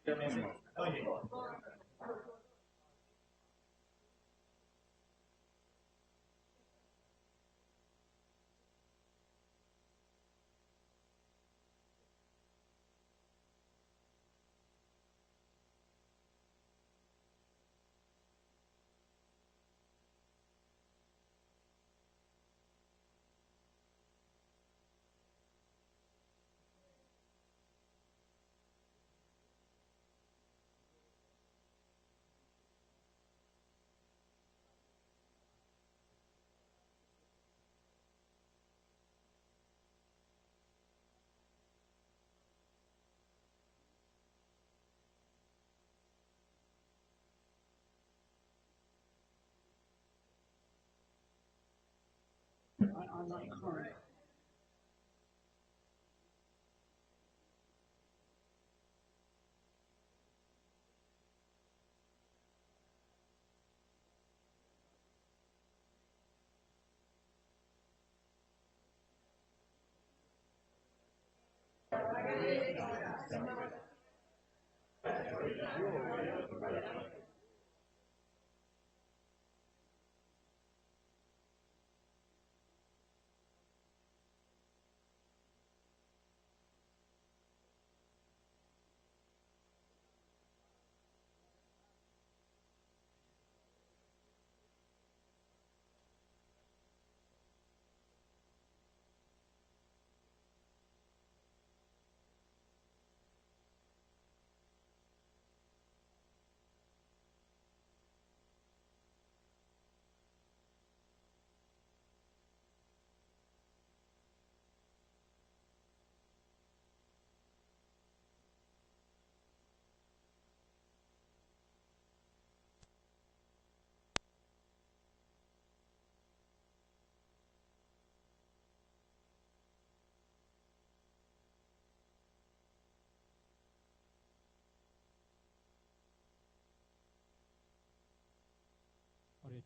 Audio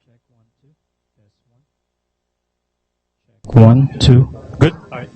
check one, two. Test one. Check one, two. Good. All right.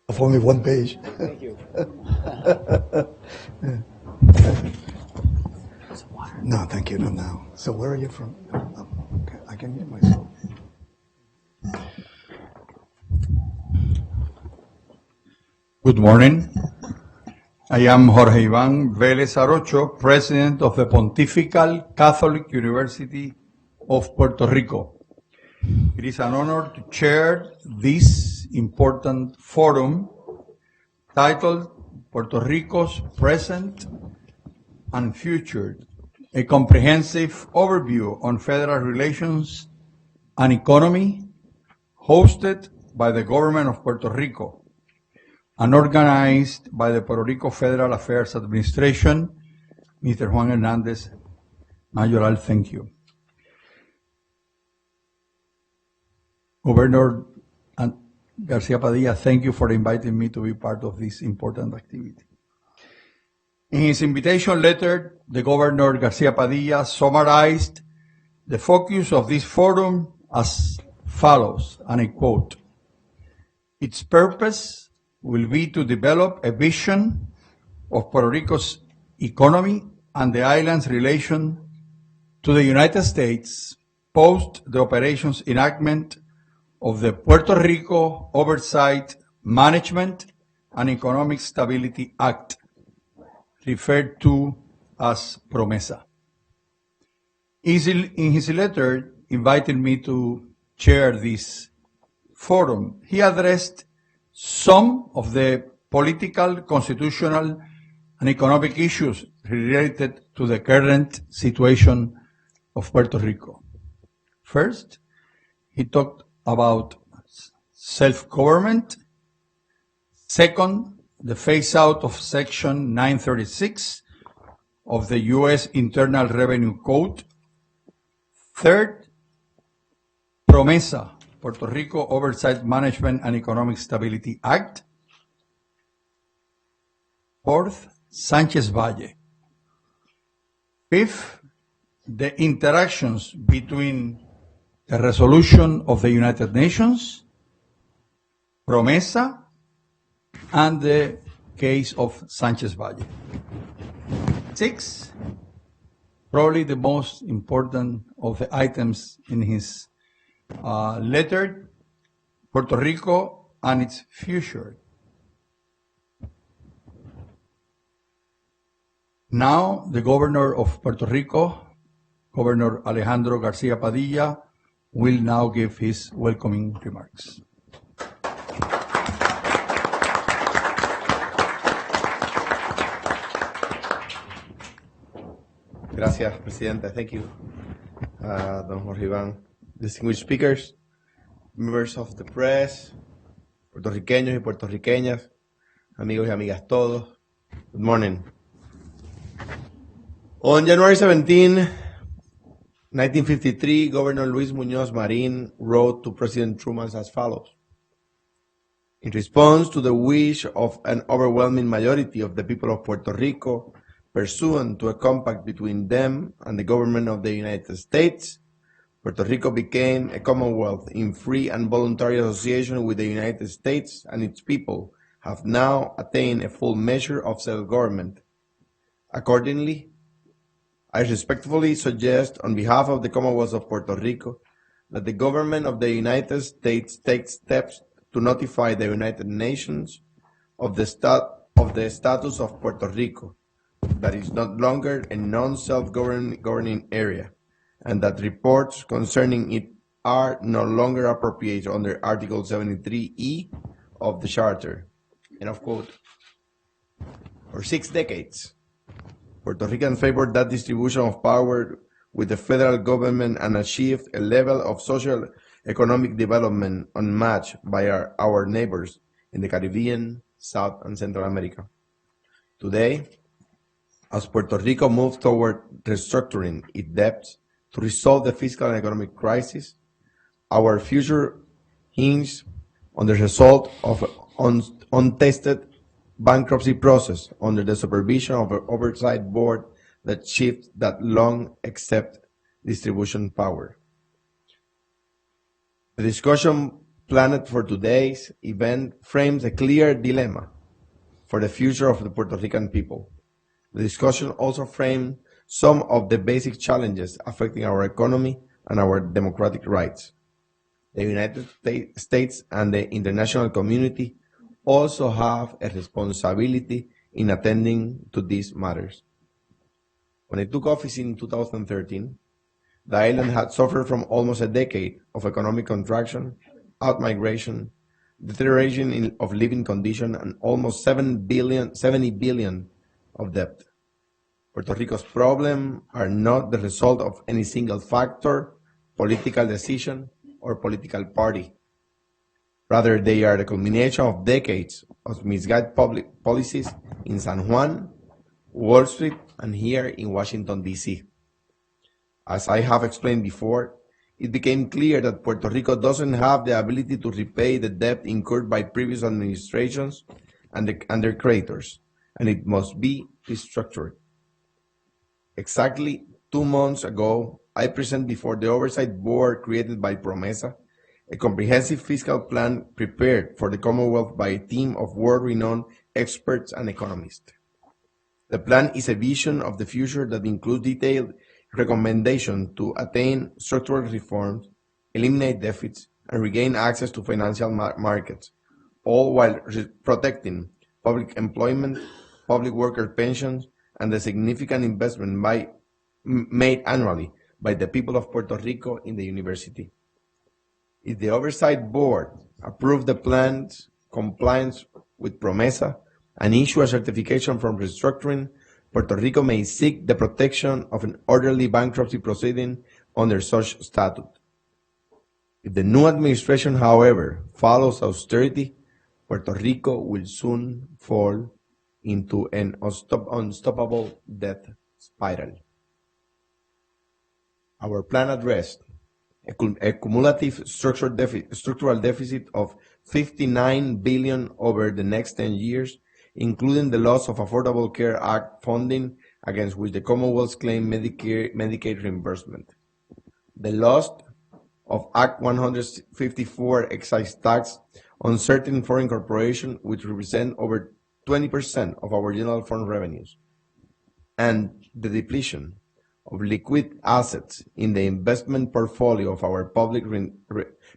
Of only one page. Thank you. No, thank you, not now. So where are you from? Okay, I can hear myself. Good morning. I am Jorge Iván Vélez Arocho, President of the Pontifical Catholic University of Puerto Rico. It is an honor to chair this important forum titled Puerto Rico's Present and Future, a comprehensive overview on federal relations and economy, hosted by the government of Puerto Rico and organized by the Puerto Rico Federal Affairs Administration. Mr. Juan Hernandez Mayoral, thank you. Governor Garcia Padilla, thank you for inviting me to be part of this important activity. In his invitation letter, the Governor Garcia Padilla summarized the focus of this forum as follows, and I quote, "Its purpose will be to develop a vision of Puerto Rico's economy and the island's relation to the United States post the operations enactment of the Puerto Rico Oversight, Management, and Economic Stability Act, referred to as PROMESA." In his letter inviting me to chair this forum, he addressed some of the political, constitutional, and economic issues related to the current situation of Puerto Rico. First, he talked about self-government. Second, the phase-out of Section 936 of the U.S. Internal Revenue Code. Third, PROMESA, Puerto Rico Oversight, Management, and Economic Stability Act. Fourth, Sanchez Valle. Fifth, the interactions between the resolution of the United Nations, PROMESA, and the case of Sanchez Valle. Six, probably the most important of the items in his letter, Puerto Rico and its future. Now, the Governor of Puerto Rico, Governor Alejandro Garcia Padilla, will now give his welcoming remarks. Gracias, Presidente. Thank you, Don Jorge Iván. Distinguished speakers, members of the press, puertorriqueños y puertorriqueñas, amigos y amigas todos, good morning. On January 17, 1953, Governor Luis Muñoz Marin wrote to President Truman as follows. In response to the wish of an overwhelming majority of the people of Puerto Rico, pursuant to a compact between them and the government of the United States, Puerto Rico became a commonwealth in free and voluntary association with the United States, and its people have now attained a full measure of self-government. Accordingly, I respectfully suggest, on behalf of the Commonwealth of Puerto Rico, that the government of the United States take steps to notify the United Nations of the status of Puerto Rico, that is no longer a non-self-governing area, and that reports concerning it are no longer appropriate under Article 73E of the Charter. End of quote. For 6 decades, Puerto Ricans favored that distribution of power with the federal government and achieved a level of social economic development unmatched by our neighbors in the Caribbean, South and Central America. Today, as Puerto Rico moves toward restructuring its debts to resolve the fiscal and economic crisis, our future hinges on the result of an untested bankruptcy process under the supervision of an oversight board that shifts that long accepted distribution power. The discussion planned for today's event frames a clear dilemma for the future of the Puerto Rican people. The discussion also framed some of the basic challenges affecting our economy and our democratic rights. The United States and the international community also have a responsibility in attending to these matters. When I took office in 2013, The island had suffered from almost a decade of economic contraction, outmigration, deterioration of living conditions, and almost 70 billion of debt. Puerto Rico's problems are not the result of any single factor, political decision, or political party. Rather, they are the culmination of decades of misguided public policies in San Juan, Wall Street, and here in Washington, D.C. As I have explained before, it became clear that Puerto Rico doesn't have the ability to repay the debt incurred by previous administrations and their creditors, and it must be restructured. Exactly 2 months ago, I presented before the Oversight Board created by Promesa a comprehensive fiscal plan prepared for the Commonwealth by a team of world-renowned experts and economists. The plan is a vision of the future that includes detailed recommendations to attain structural reforms, eliminate deficits, and regain access to financial markets, all while protecting public employment, public worker pensions, and the significant investment made annually by the people of Puerto Rico in the university. If the Oversight Board approves the plan's compliance with Promesa and issue a certification from restructuring, Puerto Rico may seek the protection of an orderly bankruptcy proceeding under such statute. If the new administration, however, follows austerity, Puerto Rico will soon fall into an unstoppable debt spiral. Our plan addressed a cumulative structural deficit of $59 billion over the next 10 years, including the loss of Affordable Care Act funding against which the Commonwealth claimed Medicaid reimbursement, the loss of Act 154 excise tax on certain foreign corporations, which represent over 20% of our general fund revenues, and the depletion of liquid assets in the investment portfolio of our public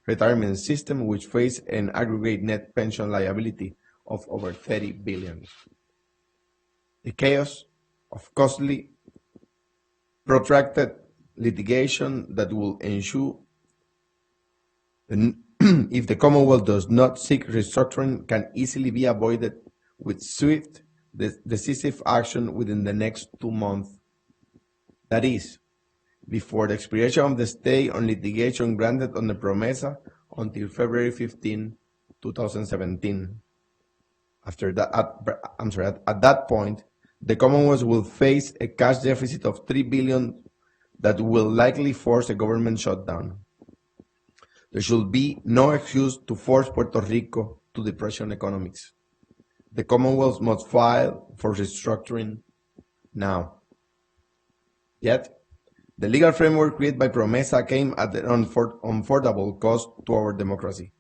retirement system, which face an aggregate net pension liability of over $30 billion. The chaos of costly, protracted litigation that will ensue if the Commonwealth does not seek restructuring can easily be avoided with swift, decisive action within the next 2 months. That is, before the expiration of the stay on litigation granted on the Promesa until February 15, 2017. After that, at that point, the Commonwealth will face a cash deficit of $3 billion that will likely force a government shutdown. There should be no excuse to force Puerto Rico to depression economics. The Commonwealth must file for restructuring now. Yet, the legal framework created by Promesa came at an unaffordable cost to our democracy.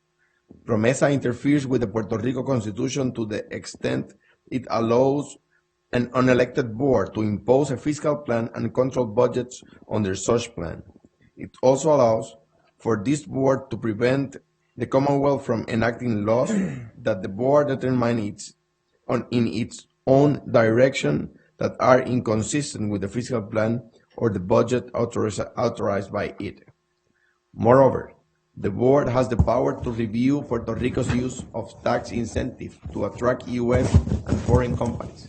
Promesa interferes with the Puerto Rico Constitution to the extent it allows an unelected board to impose a fiscal plan and control budgets under such plan. It also allows for this board to prevent the Commonwealth from enacting laws that the board determines in its own direction that are inconsistent with the fiscal plan or the budget authorized by it. Moreover, the board has the power to review Puerto Rico's use of tax incentives to attract U.S. and foreign companies.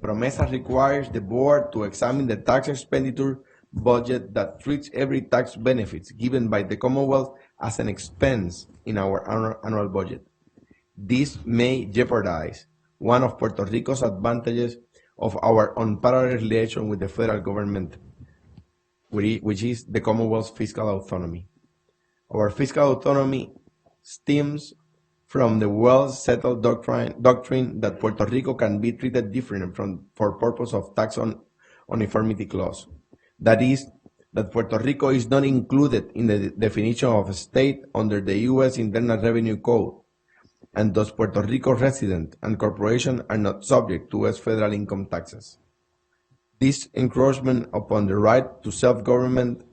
Promesa requires the board to examine the tax expenditure budget that treats every tax benefits given by the Commonwealth as an expense in our annual budget. This may jeopardize one of Puerto Rico's advantages of our unparalleled relation with the federal government, which is the Commonwealth's fiscal autonomy. Our fiscal autonomy stems from the well-settled doctrine that Puerto Rico can be treated different for purpose of tax uniformity clause. That is, that Puerto Rico is not included in the definition of a state under the U.S. Internal Revenue Code, and thus Puerto Rico residents and corporations are not subject to U.S. federal income taxes. This encroachment upon the right to self-government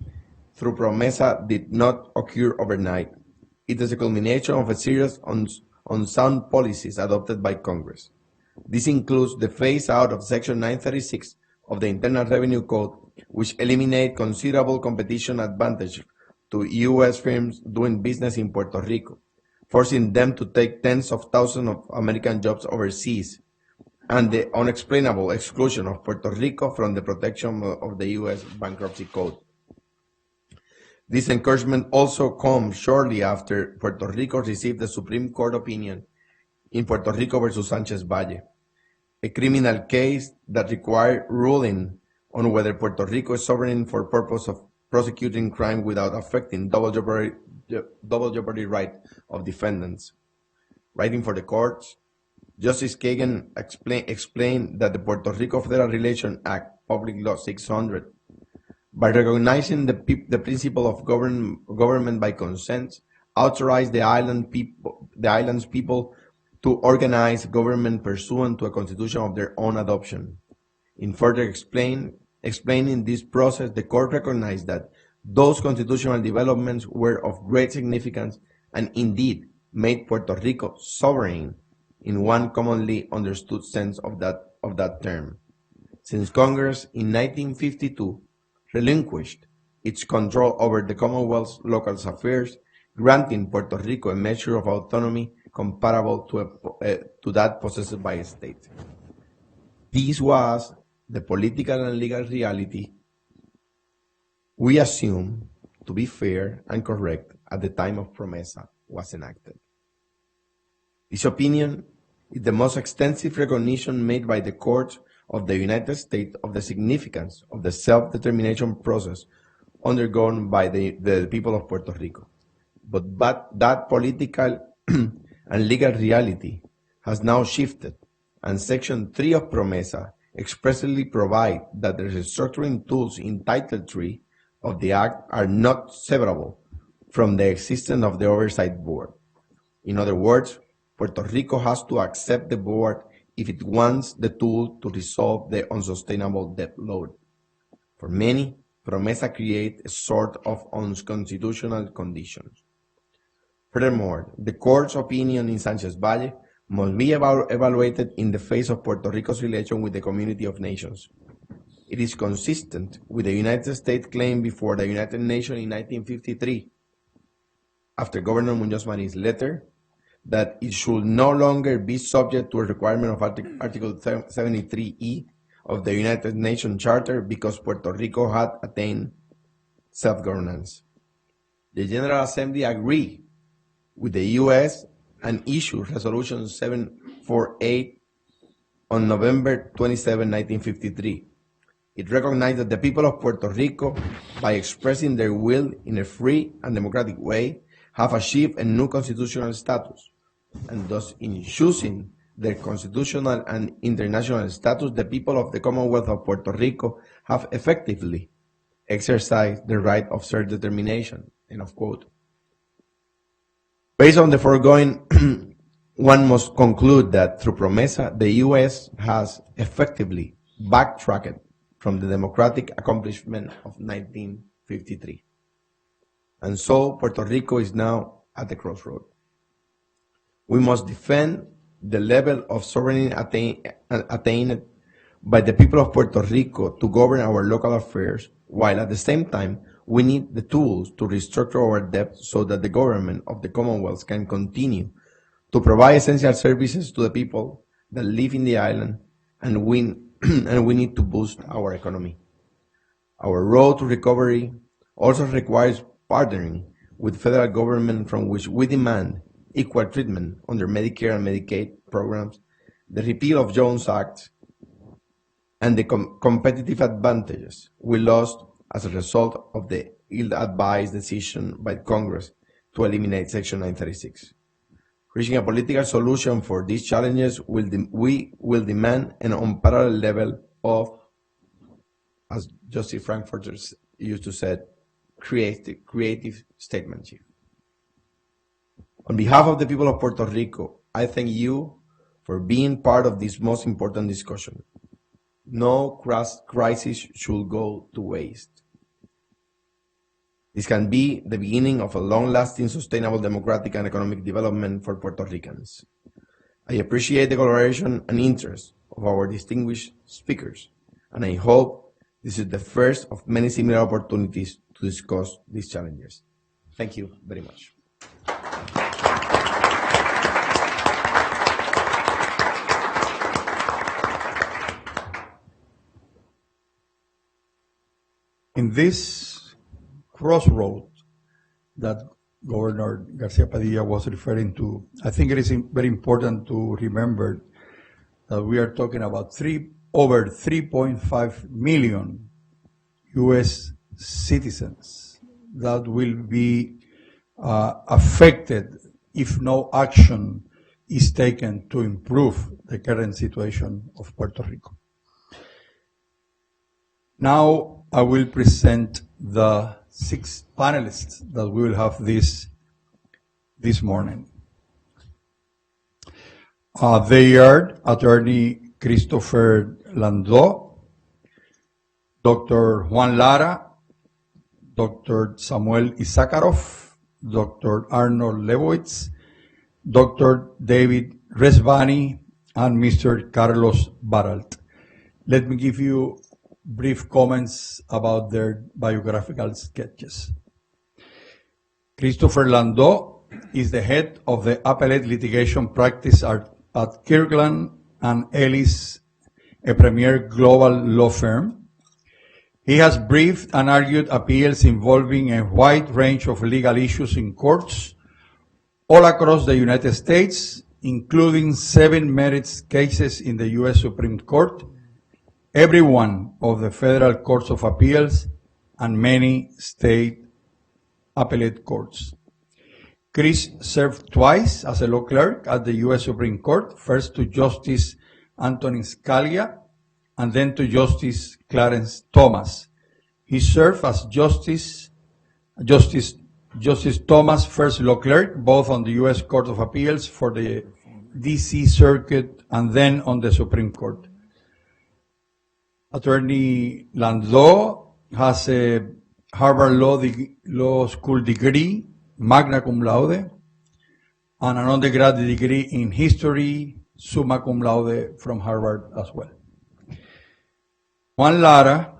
through Promesa did not occur overnight. It is a culmination of a series of unsound policies adopted by Congress. This includes the phase-out of Section 936 of the Internal Revenue Code which eliminate considerable competition advantage to U.S. firms doing business in Puerto Rico, forcing them to take tens of thousands of American jobs overseas, and the unexplainable exclusion of Puerto Rico from the protection of the U.S. bankruptcy code. This encouragement also comes shortly after Puerto Rico received the Supreme Court opinion in Puerto Rico versus Sanchez Valle, a criminal case that required ruling on whether Puerto Rico is sovereign for purpose of prosecuting crime without affecting double jeopardy right of defendants. Writing for the courts, Justice Kagan explained that the Puerto Rico Federal Relations Act, Public Law 600, by recognizing the principle of government by consent, authorized the island's people to organize government pursuant to a constitution of their own adoption. In further explaining this process, the court recognized that those constitutional developments were of great significance and indeed made Puerto Rico sovereign in one commonly understood sense of that term, since Congress in 1952 relinquished its control over the Commonwealth's local affairs, granting Puerto Rico a measure of autonomy comparable to that possessed by a state. This was the political and legal reality we assume to be fair and correct at the time of PROMESA was enacted. This opinion is the most extensive recognition made by the courts of the United States of the significance of the self-determination process undergone by the people of Puerto Rico. But that political and legal reality has now shifted, and Section 3 of PROMESA expressly provide that the restructuring tools in Title 3 of the Act are not severable from the existence of the Oversight Board. In other words, Puerto Rico has to accept the board if it wants the tool to resolve the unsustainable debt load. For many, PROMESA creates a sort of unconstitutional conditions. Furthermore, the court's opinion in Sanchez Valle must be evaluated in the face of Puerto Rico's relation with the community of nations. It is consistent with the United States claim before the United Nations in 1953, after Governor Muñoz Marin's letter, that it should no longer be subject to a requirement of Article 73E of the United Nations Charter because Puerto Rico had attained self-governance. The General Assembly agreed with the U.S. and issued Resolution 748 on November 27, 1953. It recognized that the people of Puerto Rico, by expressing their will in a free and democratic way, have achieved a new constitutional status, and thus in choosing their constitutional and international status, the people of the Commonwealth of Puerto Rico have effectively exercised the right of self-determination, end of quote. Based on the foregoing, one must conclude that through PROMESA, the U.S. has effectively backtracked from the democratic accomplishment of 1953. And so Puerto Rico is now at the crossroad. We must defend the level of sovereignty attained by the people of Puerto Rico to govern our local affairs, while at the same time we need the tools to restructure our debt so that the government of the Commonwealth can continue to provide essential services to the people that live in the island, and we need to boost our economy. Our road to recovery also requires partnering with federal government, from which we demand equal treatment under Medicare and Medicaid programs, the repeal of Jones Act, and the competitive advantages we lost as a result of the ill-advised decision by Congress to eliminate Section 936. Reaching a political solution for these challenges we will demand an unparalleled level of, as Joseph Frankfurter used to say, creative statesmanship. On behalf of the people of Puerto Rico, I thank you for being part of this most important discussion. No crisis should go to waste. This can be the beginning of a long-lasting, sustainable democratic and economic development for Puerto Ricans. I appreciate the collaboration and interest of our distinguished speakers, and I hope This is the first of many similar opportunities to discuss these challenges. Thank you very much. In this crossroad that Governor Garcia Padilla was referring to, I think it is very important to remember that we are talking about over 3.5 million U.S. citizens that will be affected if no action is taken to improve the current situation of Puerto Rico. Now I will present the 6 panelists that we will have this morning. They are Attorney Christopher Landau, Dr. Juan Lara, Dr. Samuel Issacharoff, Dr. Arnold Lebowitz, Dr. David Resvani, and Mr. Carlos Baralt. Let me give you brief comments about their biographical sketches. Christopher Landau is the head of the appellate litigation practice at Kirkland and Ellis, a premier global law firm. He has briefed and argued appeals involving a wide range of legal issues in courts all across the United States, including 7 merits cases in the U.S. Supreme Court, every one of the federal courts of appeals, and many state appellate courts. Chris served twice as a law clerk at the U.S. Supreme Court, first to Justice Antonin Scalia and then to Justice Clarence Thomas. He served as Justice Thomas' first law clerk, both on the U.S. Court of Appeals for the D.C. Circuit and then on the Supreme Court. Attorney Landau has a Harvard Law School degree, magna cum laude, and an undergraduate degree in history, summa cum laude from Harvard as well. Juan Lara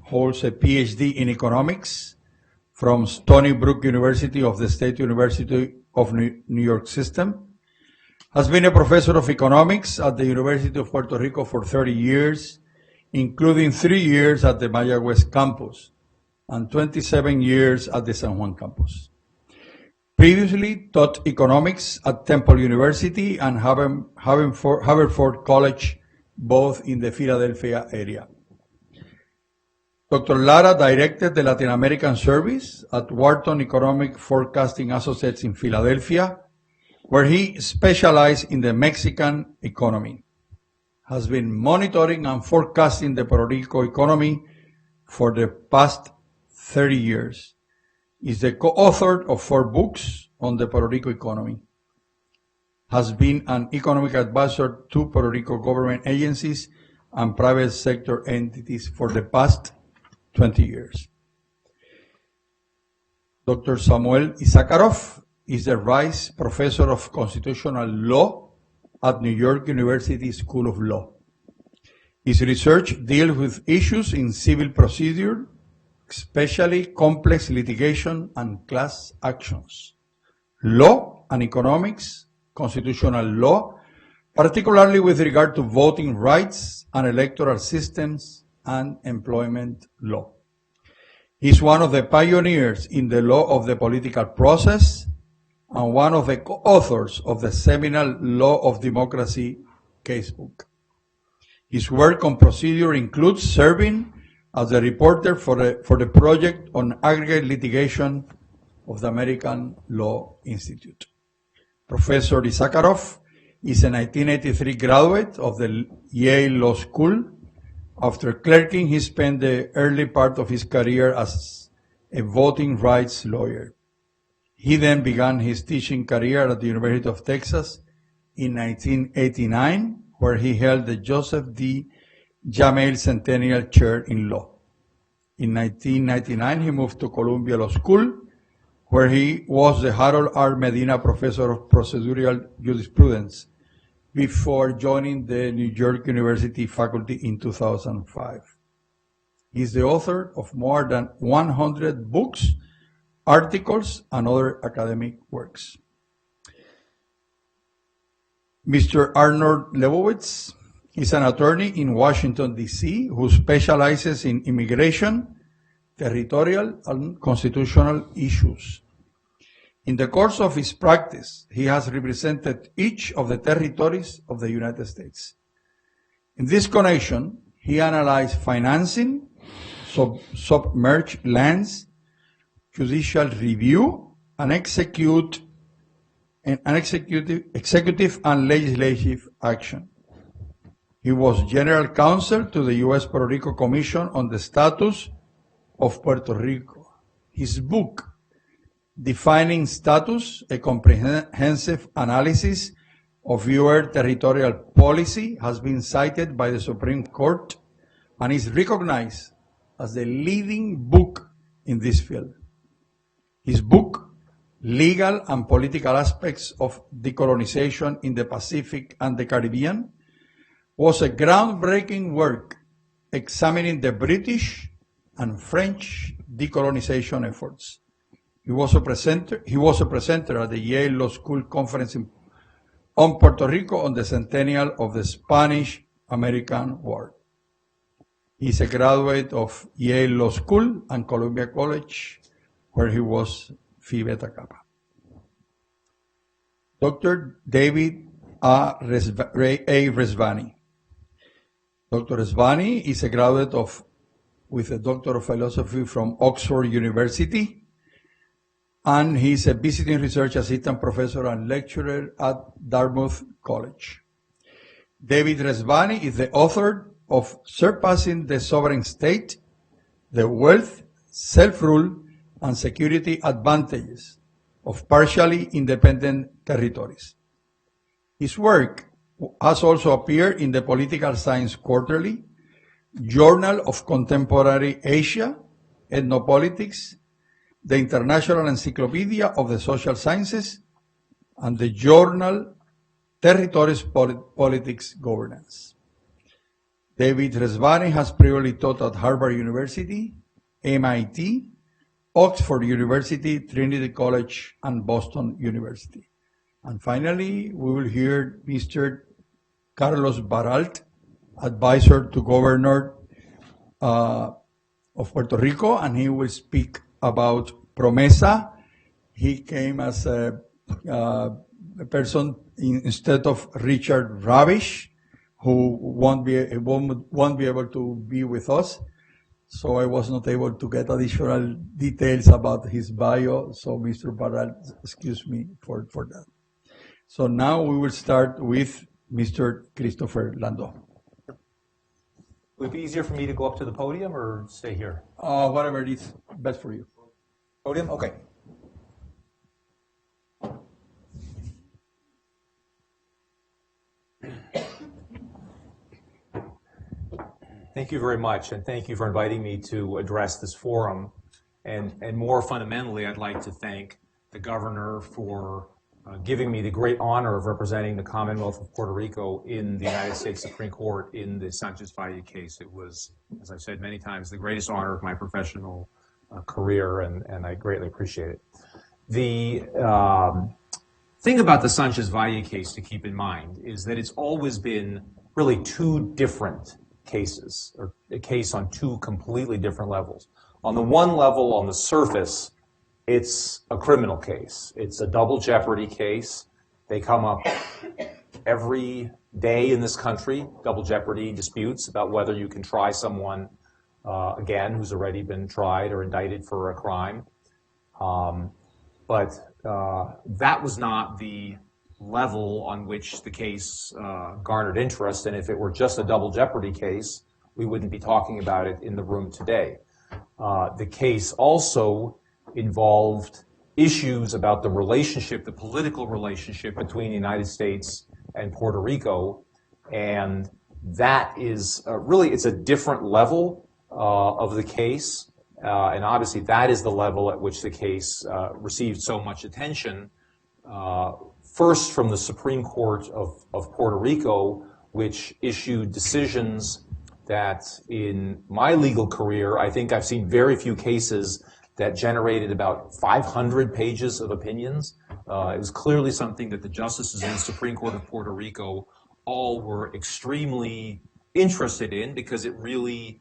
holds a PhD in economics from Stony Brook University of the State University of New York System, has been a professor of economics at the University of Puerto Rico for 30 years, including 3 years at the Mayagüez campus and 27 years at the San Juan campus. Previously taught economics at Temple University and Haverford College, both in the Philadelphia area. Dr. Lara directed the Latin American service at Wharton Economic Forecasting Associates in Philadelphia, where he specialized in the Mexican economy, has been monitoring and forecasting the Puerto Rico economy for the past 30 years, is the co-author of 4 books on the Puerto Rico economy, has been an economic advisor to Puerto Rico government agencies and private sector entities for the past 20 years. Dr. Samuel Issacharoff is the Vice Professor of Constitutional Law at New York University School of Law. His research deals with issues in civil procedure, especially complex litigation and class actions, law and economics, constitutional law, particularly with regard to voting rights and electoral systems and employment law. He is one of the pioneers in the law of the political process and one of the co-authors of the seminal Law of Democracy casebook. His work on procedure includes serving as a reporter for the project on aggregate litigation of the American Law Institute. Professor Issacharoff is a 1983 graduate of the Yale Law School. After clerking, he spent the early part of his career as a voting rights lawyer. He then began his teaching career at the University of Texas in 1989, where he held the Joseph D. Jameel Centennial Chair in Law. In 1999, he moved to Columbia Law School, where he was the Harold R. Medina Professor of Procedural Jurisprudence before joining the New York University faculty in 2005. He's the author of more than 100 books, articles, and other academic works. Mr. Arnold Lebowitz is an attorney in Washington, D.C., who specializes in immigration, territorial, and constitutional issues. In the course of his practice, he has represented each of the territories of the United States. In this connection, he analyzed financing, submerged lands, judicial review, and executive and legislative action. He was general counsel to the U.S. Puerto Rico Commission on the Status of Puerto Rico. His book, Defining Status, a comprehensive analysis of your territorial policy, has been cited by the Supreme Court and is recognized as the leading book in this field. His book, Legal and Political Aspects of Decolonization in the Pacific and the Caribbean, was a groundbreaking work examining the British and French decolonization efforts. He was a presenter at the Yale Law School Conference on Puerto Rico on the centennial of the Spanish-American War. He is a graduate of Yale Law School and Columbia College, where he was Phi Beta Kappa. Dr. David A. Rezvani. Dr. Rezvani is a graduate with a Doctor of Philosophy from Oxford University, and he's a visiting research assistant professor and lecturer at Dartmouth College. David Rezvani is the author of Surpassing the Sovereign State, the Wealth, Self-Rule, and Security Advantages of Partially Independent Territories. His work has also appeared in the Political Science Quarterly, Journal of Contemporary Asia, Ethnopolitics, the International Encyclopedia of the Social Sciences, and the journal Territories, Politics, Governance. David Rezvani has previously taught at Harvard University, MIT, Oxford University, Trinity College, and Boston University. And finally, we will hear Mr. Carlos Baralt, advisor to Governor of Puerto Rico, and he will speak about Promesa. He came as a person instead of Richard Ravish, who won't be able to be with us. So I was not able to get additional details about his bio. So Mr. Baralt, excuse me for that. So now we will start with Mr. Christopher Landau. Would it be easier for me to go up to the podium or stay here? Whatever is best for you. Podium? Okay. Thank you very much, and thank you for inviting me to address this forum. And more fundamentally, I'd like to thank the governor for giving me the great honor of representing the Commonwealth of Puerto Rico in the United States Supreme Court in the Sanchez Valle case. It was, as I've said many times, the greatest honor of my professional career, and I greatly appreciate it. The thing about the Sanchez Valle case to keep in mind is that it's always been really two different cases, or a case on two completely different levels. On the one level, on the surface, it's a criminal case. It's a double jeopardy case. They come up every day in this country, double jeopardy disputes about whether you can try someone again who's already been tried or indicted for a crime. But that was not the level on which the case garnered interest, and if it were just a double jeopardy case, we wouldn't be talking about it in the room today. The case also involved issues about the relationship, the political relationship between the United States and Puerto Rico, and that is really, it's a different level of the case, and obviously that is the level at which the case received so much attention, first from the Supreme Court of Puerto Rico, which issued decisions that in my legal career, I think I've seen very few cases that generated about 500 pages of opinions. It was clearly something that the justices in the Supreme Court of Puerto Rico all were extremely interested in, because it really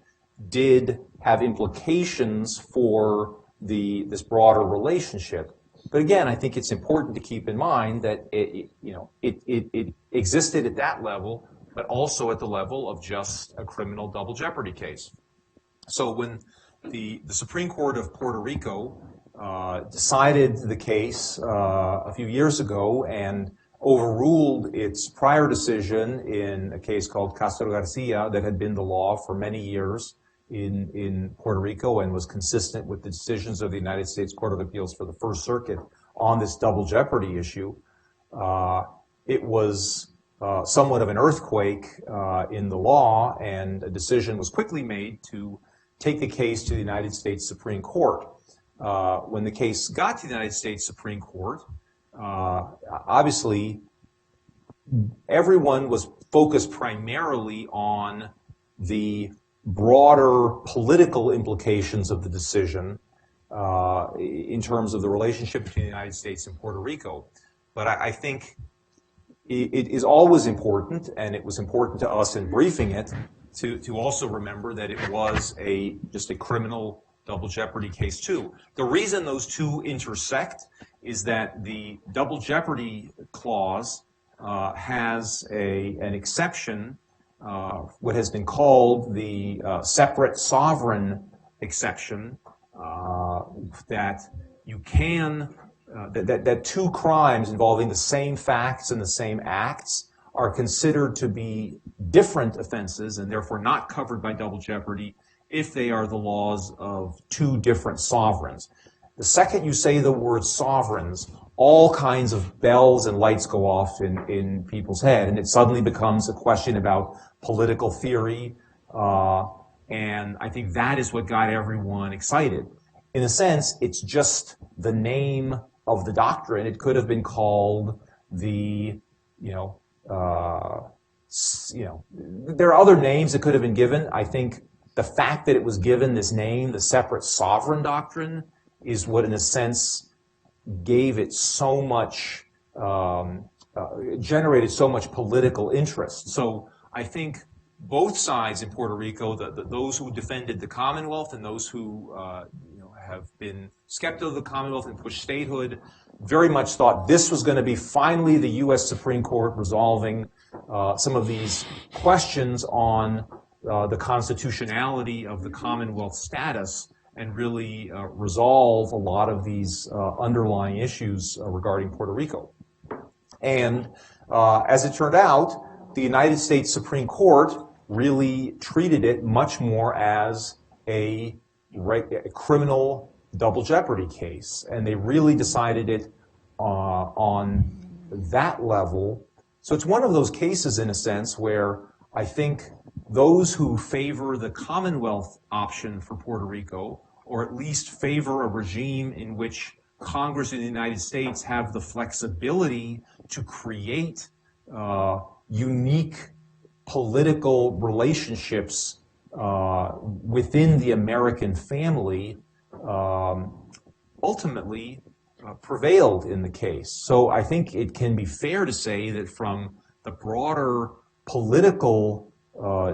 did have implications for this broader relationship. But again, I think it's important to keep in mind that it existed at that level, but also at the level of just a criminal double jeopardy case. So when the Supreme Court of Puerto Rico decided the case a few years ago and overruled its prior decision in a case called Castro Garcia that had been the law for many years in Puerto Rico and was consistent with the decisions of the United States Court of Appeals for the First Circuit on this double jeopardy issue, it was somewhat of an earthquake in the law, and a decision was quickly made to take the case to the United States Supreme Court. When the case got to the United States Supreme Court, obviously everyone was focused primarily on the broader political implications of the decision in terms of the relationship between the United States and Puerto Rico. But I think it is always important, and it was important to us in briefing it, to also remember that it was just a criminal double jeopardy case too. The reason those two intersect is that the double jeopardy clause has an exception, what has been called the separate sovereign exception, that you can that two crimes involving the same facts and the same acts are considered to be different offenses and therefore not covered by double jeopardy if they are the laws of two different sovereigns. The second you say the word sovereigns, all kinds of bells and lights go off in people's head, and it suddenly becomes a question about political theory, and I think that is what got everyone excited. In a sense, it's just the name of the doctrine. It could have been called there are other names that could have been given. I think the fact that it was given this name, the separate sovereign doctrine, is what, in a sense, gave it so much, generated so much political interest. So I think both sides in Puerto Rico, those who defended the Commonwealth and those who have been skeptical of the Commonwealth and pushed statehood, very much thought this was going to be finally the U.S. Supreme Court resolving some of these questions on the constitutionality of the Commonwealth status and really resolve a lot of these underlying issues regarding Puerto Rico. And as it turned out, the United States Supreme Court really treated it much more as a criminal double jeopardy case, and they really decided it on that level. So it's one of those cases, in a sense, where I think those who favor the Commonwealth option for Puerto Rico, or at least favor a regime in which Congress in the United States have the flexibility to create unique political relationships within the American family, ultimately prevailed in the case. So I think it can be fair to say that from the broader political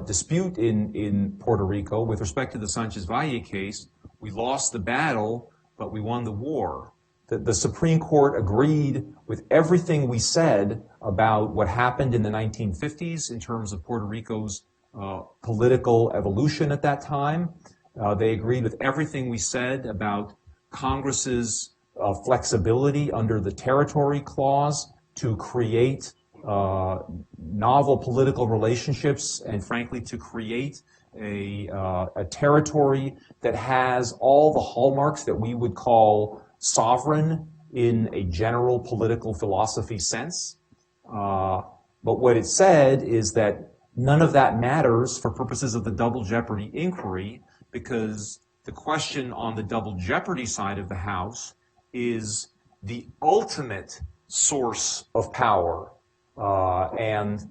dispute in Puerto Rico with respect to the Sanchez Valle case, we lost the battle, but we won the war. The Supreme Court agreed with everything we said about what happened in the 1950s in terms of Puerto Rico's political evolution at that time. They agreed with everything we said about Congress's flexibility under the Territory Clause to create novel political relationships and, frankly, to create a territory that has all the hallmarks that we would call sovereign in a general political philosophy sense. But what it said is that none of that matters for purposes of the double jeopardy inquiry, because the question on the double jeopardy side of the house is the ultimate source of power. And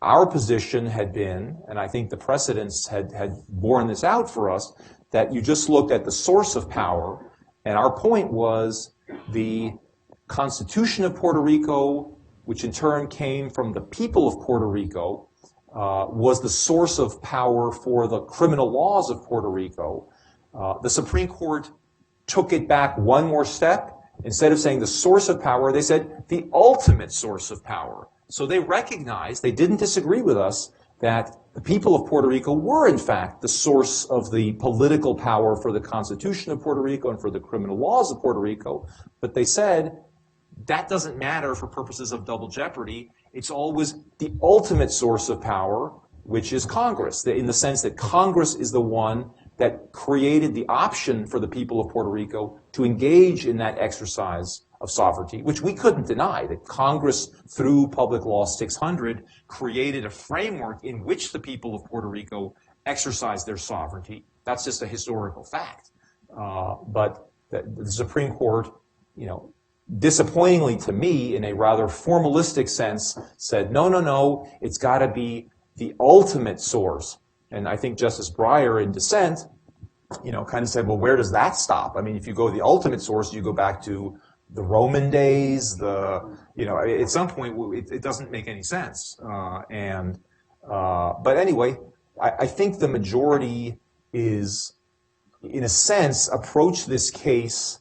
our position had been, and I think the precedents had borne this out for us, that you just looked at the source of power, and our point was the Constitution of Puerto Rico, which in turn came from the people of Puerto Rico, was the source of power for the criminal laws of Puerto Rico. The Supreme Court took it back one more step. Instead of saying the source of power, they said the ultimate source of power. So they recognized, they didn't disagree with us, that the people of Puerto Rico were, in fact, the source of the political power for the Constitution of Puerto Rico and for the criminal laws of Puerto Rico. But they said that doesn't matter for purposes of double jeopardy. It's always the ultimate source of power, which is Congress, in the sense that Congress is the one that created the option for the people of Puerto Rico to engage in that exercise of sovereignty, which we couldn't deny, that Congress, through Public Law 600, created a framework in which the people of Puerto Rico exercised their sovereignty. That's just a historical fact. But the Supreme Court, disappointingly to me, in a rather formalistic sense, said, no, it's got to be the ultimate source. And I think Justice Breyer, in dissent, kind of said, well, where does that stop? I mean, if you go to the ultimate source, you go back to the Roman days, at some point, it doesn't make any sense. But anyway, I think the majority is, in a sense, approach this case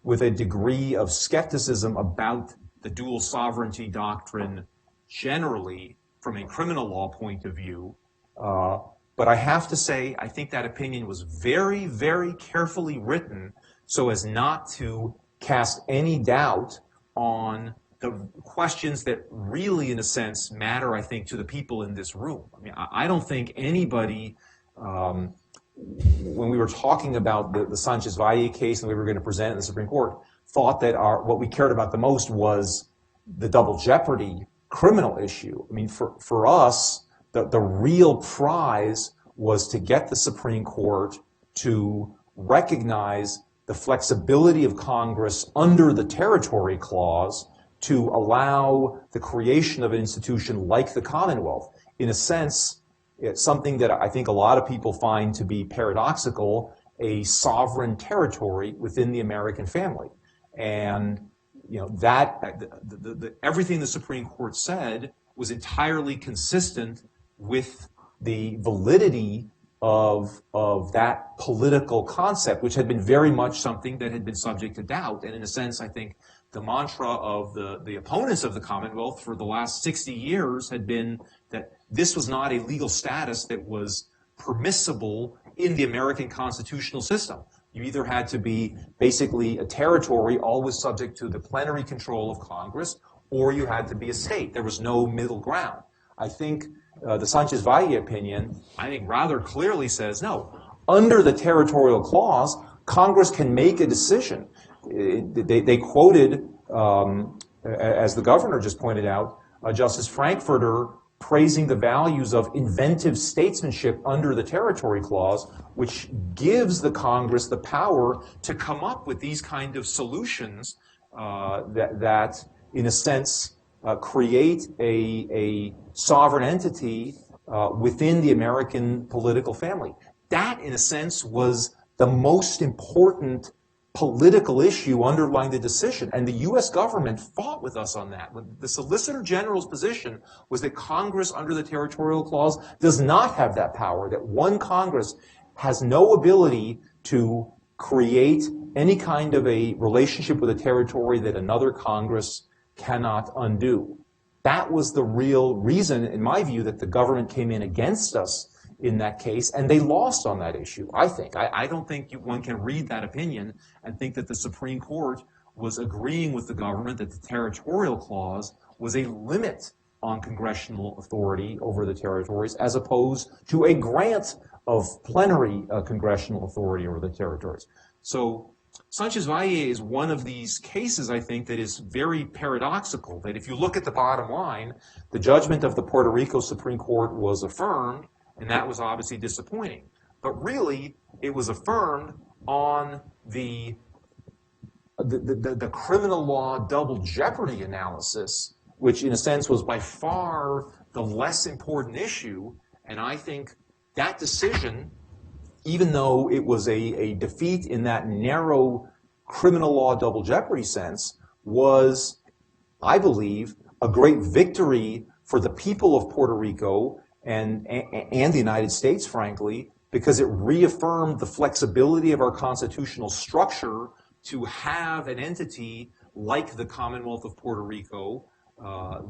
with a degree of skepticism about the dual sovereignty doctrine generally from a criminal law point of view. But I have to say, I think that opinion was very, very carefully written so as not to cast any doubt on the questions that really, in a sense, matter, I think, to the people in this room. I mean, I don't think anybody, when we were talking about the Sanchez Valle case and we were going to present it in the Supreme Court, thought that what we cared about the most was the double jeopardy criminal issue. I mean, for us, the real prize was to get the Supreme Court to recognize the flexibility of Congress under the Territory Clause to allow the creation of an institution like the Commonwealth. In a sense, it's something that I think a lot of people find to be paradoxical, a sovereign territory within the American family. And everything the Supreme Court said was entirely consistent with the validity of that political concept, which had been very much something that had been subject to doubt. And in a sense, I think the mantra of the opponents of the Commonwealth for the last 60 years had been that this was not a legal status that was permissible in the American constitutional system. You either had to be basically a territory always subject to the plenary control of Congress, or you had to be a state. There was no middle ground. I think the Sanchez Valle opinion, I think, rather clearly says, no, under the territorial clause, Congress can make a decision. They quoted, as the governor just pointed out, Justice Frankfurter praising the values of inventive statesmanship under the Territory Clause, which gives the Congress the power to come up with these kind of solutions that in a sense, create a sovereign entity within the American political family. That, in a sense, was the most important political issue underlying the decision. And the U.S. government fought with us on that. The Solicitor General's position was that Congress, under the Territorial Clause, does not have that power, that one Congress has no ability to create any kind of a relationship with a territory that another Congress cannot undo. That was the real reason, in my view, that the government came in against us in that case, and they lost on that issue, I think. I don't think one can read that opinion and think that the Supreme Court was agreeing with the government that the Territorial Clause was a limit on congressional authority over the territories as opposed to a grant of plenary congressional authority over the territories. So Sanchez Valle is one of these cases, I think, that is very paradoxical, that if you look at the bottom line, the judgment of the Puerto Rico Supreme Court was affirmed, and that was obviously disappointing. But really, it was affirmed on the criminal law double jeopardy analysis, which in a sense was by far the less important issue. And I think that decision, even though it was a defeat in that narrow criminal law double jeopardy sense, was, I believe, a great victory for the people of Puerto Rico and the United States, frankly, because it reaffirmed the flexibility of our constitutional structure to have an entity like the Commonwealth of Puerto Rico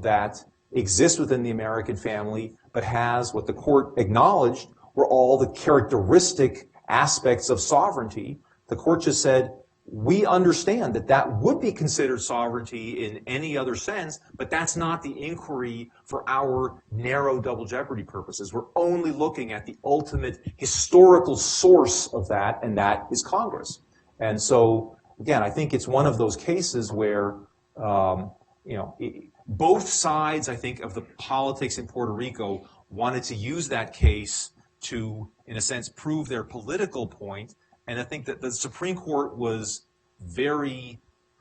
that exists within the American family, but has what the court acknowledged were all the characteristic aspects of sovereignty. The court just said, we understand that that would be considered sovereignty in any other sense, but that's not the inquiry for our narrow double jeopardy purposes. We're only looking at the ultimate historical source of that, and that is Congress. And so, again, I think it's one of those cases where, both sides, I think, of the politics in Puerto Rico wanted to use that case to, in a sense, prove their political point. And I think that the Supreme Court was very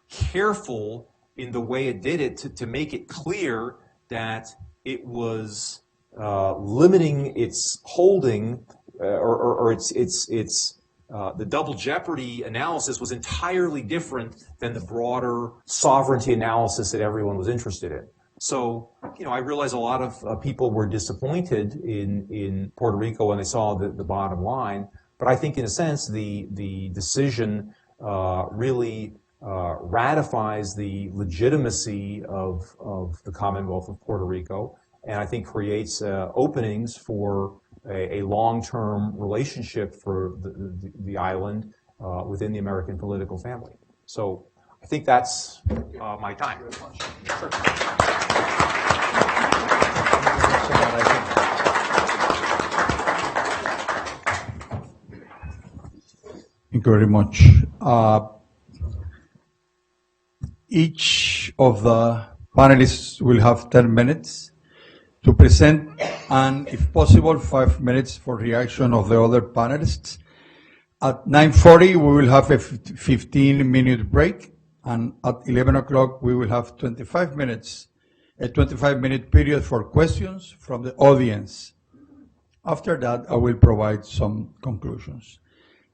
careful in the way it did it to make it clear that it was limiting its holding or the double jeopardy analysis was entirely different than the broader sovereignty analysis that everyone was interested in. So, I realize a lot of people were disappointed in Puerto Rico when they saw the bottom line. But I think, in a sense, the decision really ratifies the legitimacy of the Commonwealth of Puerto Rico, and I think creates openings for a long-term relationship for the island within the American political family. So I think that's my time. Sure. Thank you very much. Each of the panelists will have 10 minutes to present, and if possible, 5 minutes for reaction of the other panelists. At 9:40, we will have a 15-minute break, and at 11 o'clock, we will have 25 minutes, a 25-minute period for questions from the audience. After that, I will provide some conclusions.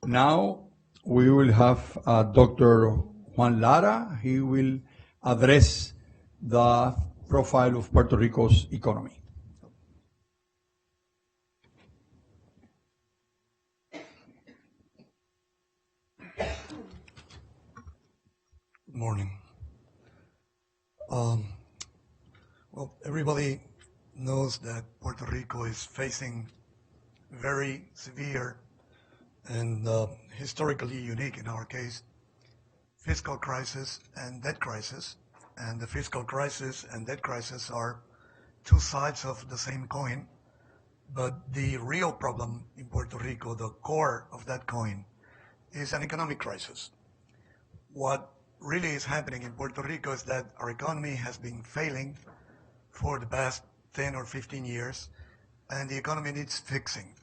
Now, we will have Dr. Juan Lara. He will address the profile of Puerto Rico's economy. Good morning. Well, everybody knows that Puerto Rico is facing very severe and historically unique, in our case, fiscal crisis and debt crisis. And the fiscal crisis and debt crisis are two sides of the same coin. But the real problem in Puerto Rico, the core of that coin, is an economic crisis. What really is happening in Puerto Rico is that our economy has been failing for the past 10 or 15 years, and the economy needs fixing.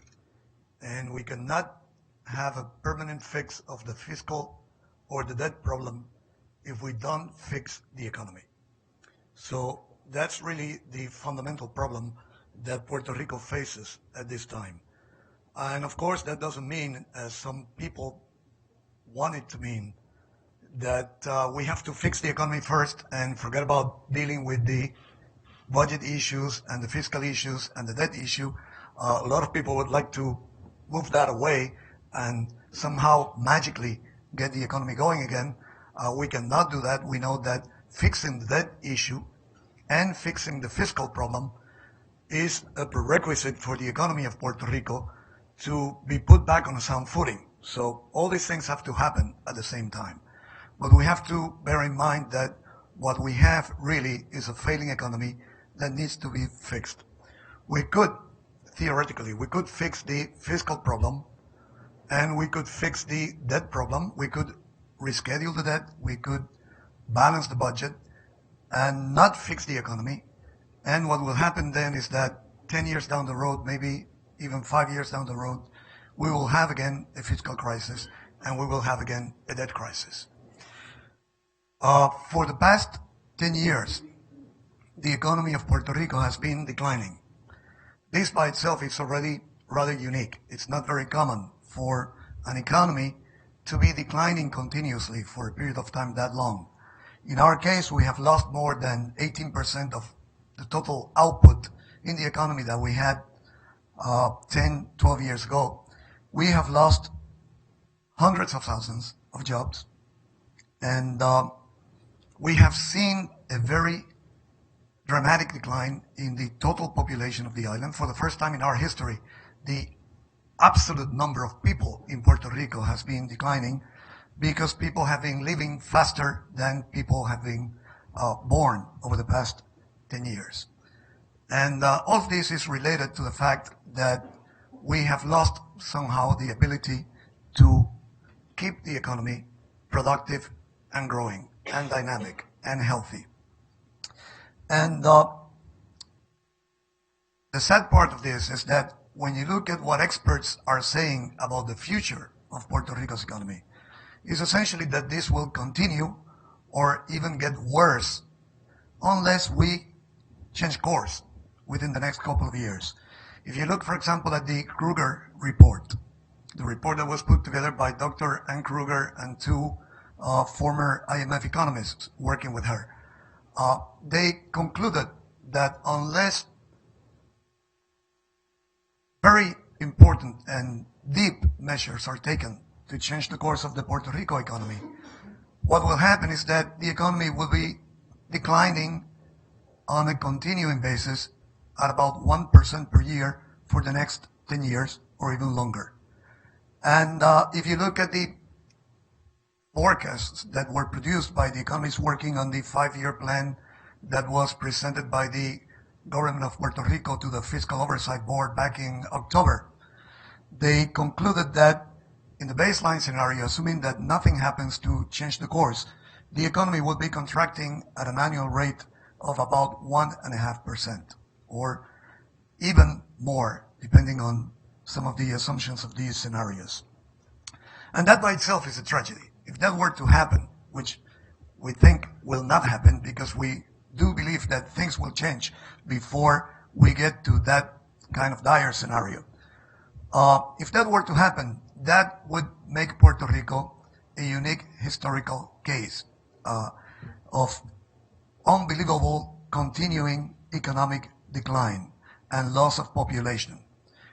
And we cannot have a permanent fix of the fiscal or the debt problem if we don't fix the economy. So that's really the fundamental problem that Puerto Rico faces at this time. And of course, that doesn't mean, as some people want it to mean, that we have to fix the economy first and forget about dealing with the budget issues and the fiscal issues and the debt issue. A lot of people would like to move that away and somehow magically get the economy going again. We cannot do that. We know that fixing the debt issue and fixing the fiscal problem is a prerequisite for the economy of Puerto Rico to be put back on a sound footing. So all these things have to happen at the same time. But we have to bear in mind that what we have really is a failing economy that needs to be fixed. We could, theoretically, we could fix the fiscal problem and we could fix the debt problem. We could reschedule the debt. We could balance the budget and not fix the economy. And what will happen then is that 10 years down the road, maybe even 5 years down the road, we will have again a fiscal crisis and we will have again a debt crisis. For the past 10 years, the economy of Puerto Rico has been declining. This by itself is already rather unique. It's not very common for an economy to be declining continuously for a period of time that long. In our case, we have lost more than 18% of the total output in the economy that we had 10, 12 years ago. We have lost hundreds of thousands of jobs, and we have seen a very dramatic decline in the total population of the island. For the first time in our history, the absolute number of people in Puerto Rico has been declining because people have been living faster than people have been born over the past 10 years. And all of this is related to the fact that we have lost somehow the ability to keep the economy productive and growing and dynamic and healthy. And the sad part of this is that when you look at what experts are saying about the future of Puerto Rico's economy, is essentially that this will continue or even get worse unless we change course within the next couple of years. If you look, for example, at the Kruger report, the report that was put together by Dr. Ann Kruger and two former IMF economists working with her, they concluded that unless very important and deep measures are taken to change the course of the Puerto Rico economy, what will happen is that the economy will be declining on a continuing basis at about 1% per year for the next 10 years or even longer. And if you look at the forecasts that were produced by the economists working on the 5-year plan that was presented by the government of Puerto Rico to the Fiscal Oversight Board back in October, they concluded that in the baseline scenario, assuming that nothing happens to change the course, the economy will be contracting at an annual rate of about 1.5%, or even more, depending on some of the assumptions of these scenarios. And that by itself is a tragedy. If that were to happen, which we think will not happen because we do believe that things will change before we get to that kind of dire scenario. If that were to happen, that would make Puerto Rico a unique historical case of unbelievable continuing economic decline and loss of population.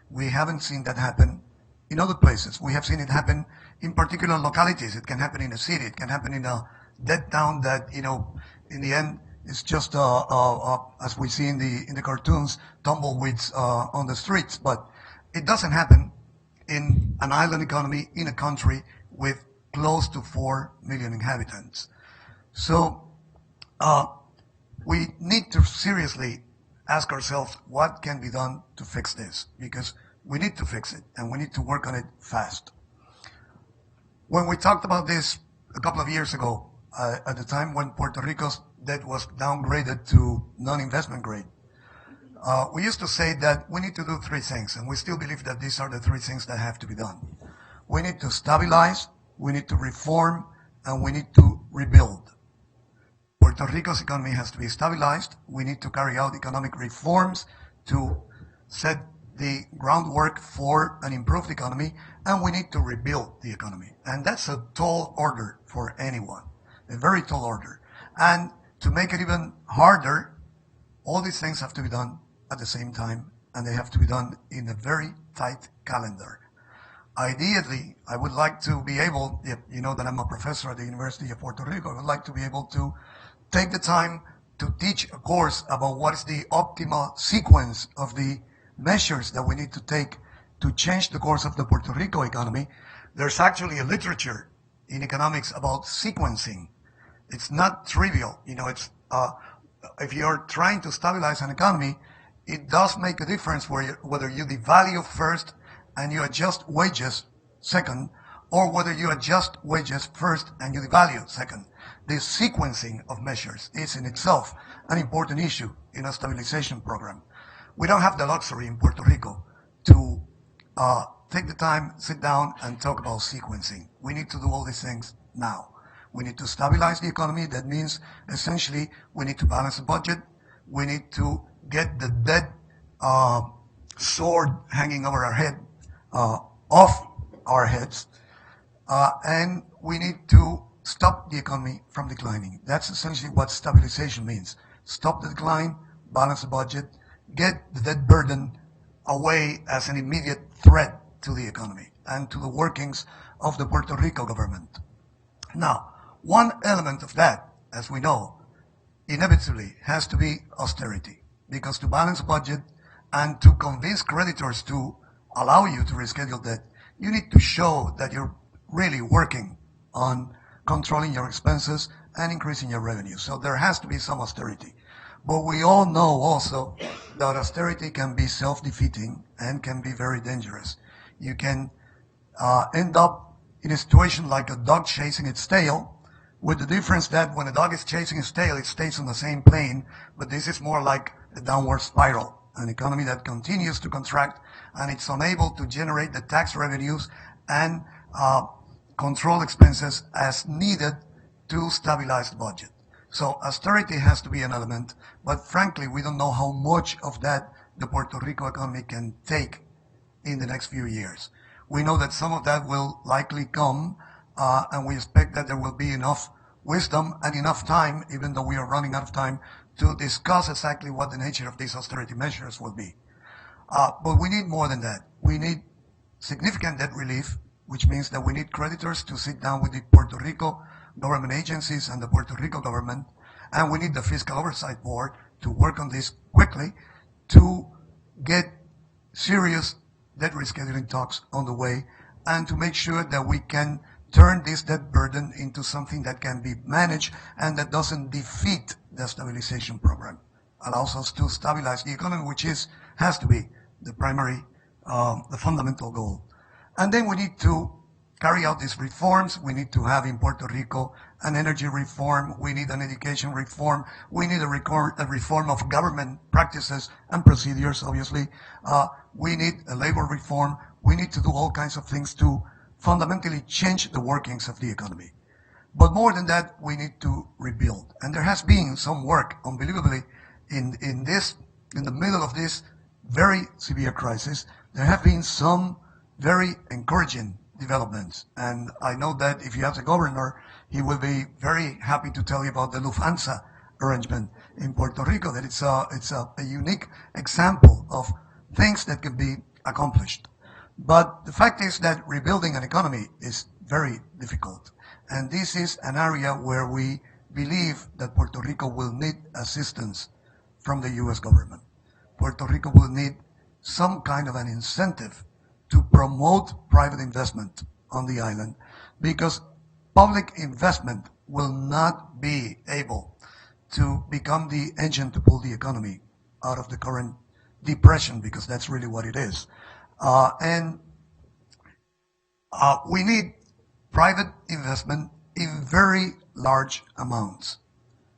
We haven't seen that happen in other places. We have seen it happen in particular localities. It can happen in a city. It can happen in a dead town that, you know, in the end is just, as we see in the cartoons, tumbleweeds on the streets. But it doesn't happen in an island economy in a country with close to 4 million inhabitants. So we need to seriously ask ourselves what can be done to fix this, because we need to fix it and we need to work on it fast. When we talked about this a couple of years ago, at the time when Puerto Rico's debt was downgraded to non-investment grade, we used to say that we need to do 3 things, and we still believe that these are the 3 things that have to be done. We need to stabilize, we need to reform, and we need to rebuild. Puerto Rico's economy has to be stabilized. We need to carry out economic reforms to set the groundwork for an improved economy, and we need to rebuild the economy. And that's a tall order for anyone, a very tall order. And to make it even harder, all these things have to be done at the same time, and they have to be done in a very tight calendar. Ideally, I would like to be able, you know that I'm a professor at the University of Puerto Rico, I would like to be able to take the time to teach a course about what is the optimal sequence of the measures that we need to take to change the course of the Puerto Rico economy. There's actually a literature in economics about sequencing. It's not trivial. You know, it's if you're trying to stabilize an economy, it does make a difference whether you devalue first and you adjust wages second, or whether you adjust wages first and you devalue second. This sequencing of measures is in itself an important issue in a stabilization program. We don't have the luxury in Puerto Rico to take the time, sit down, and talk about sequencing. We need to do all these things now. We need to stabilize the economy. That means essentially we need to balance the budget. We need to get the debt sword hanging over our head off our heads, and we need to stop the economy from declining. That's essentially what stabilization means. Stop the decline, balance the budget, get the debt burden away as an immediate threat to the economy and to the workings of the Puerto Rico government. Now, one element of that, as we know, inevitably has to be austerity, because to balance a budget and to convince creditors to allow you to reschedule debt, you need to show that you're really working on controlling your expenses and increasing your revenue. So there has to be some austerity. But we all know also that austerity can be self-defeating and can be very dangerous. You can end up in a situation like a dog chasing its tail, with the difference that when a dog is chasing its tail, it stays on the same plane, but this is more like a downward spiral, an economy that continues to contract, and it's unable to generate the tax revenues and control expenses as needed to stabilize the budget. So austerity has to be an element, but frankly, we don't know how much of that the Puerto Rico economy can take in the next few years. We know that some of that will likely come, and we expect that there will be enough wisdom and enough time, even though we are running out of time, to discuss exactly what the nature of these austerity measures will be. But we need more than that. We need significant debt relief, which means that we need creditors to sit down with the Puerto Rico government agencies and the Puerto Rico government, and we need the Fiscal Oversight Board to work on this quickly to get serious debt rescheduling talks on the way, and to make sure that we can turn this debt burden into something that can be managed and that doesn't defeat the stabilization program, allows us to stabilize the economy, which has to be the primary, the fundamental goal. And then we need to carry out these reforms. We need to have in Puerto Rico an energy reform. We need an education reform. We need a reform of government practices and procedures, obviously. We need a labor reform. We need to do all kinds of things to fundamentally change the workings of the economy. But more than that, we need to rebuild. And there has been some work, unbelievably, in the middle of this very severe crisis. There have been some very encouraging developments. And I know that if you ask the governor, he will be very happy to tell you about the Lufthansa arrangement in Puerto Rico, that it's a unique example of things that can be accomplished. But the fact is that rebuilding an economy is very difficult. And this is an area where we believe that Puerto Rico will need assistance from the U.S. government. Puerto Rico will need some kind of an incentive to promote private investment on the island, because public investment will not be able to become the engine to pull the economy out of the current depression, because that's really what it is. We need private investment in very large amounts,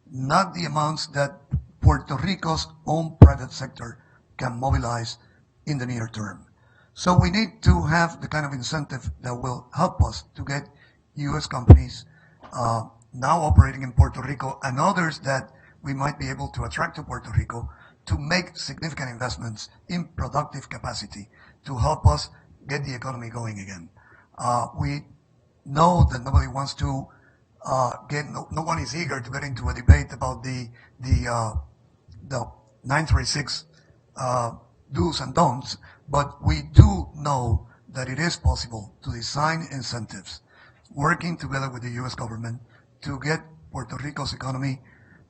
not the amounts that Puerto Rico's own private sector can mobilize in the near term. So we need to have the kind of incentive that will help us to get U.S. companies now operating in Puerto Rico and others that we might be able to attract to Puerto Rico to make significant investments in productive capacity to help us get the economy going again. We know that nobody wants to no one is eager to get into a debate about the 936 do's and don'ts, but we do know that it is possible to design incentives, working together with the U.S. government to get Puerto Rico's economy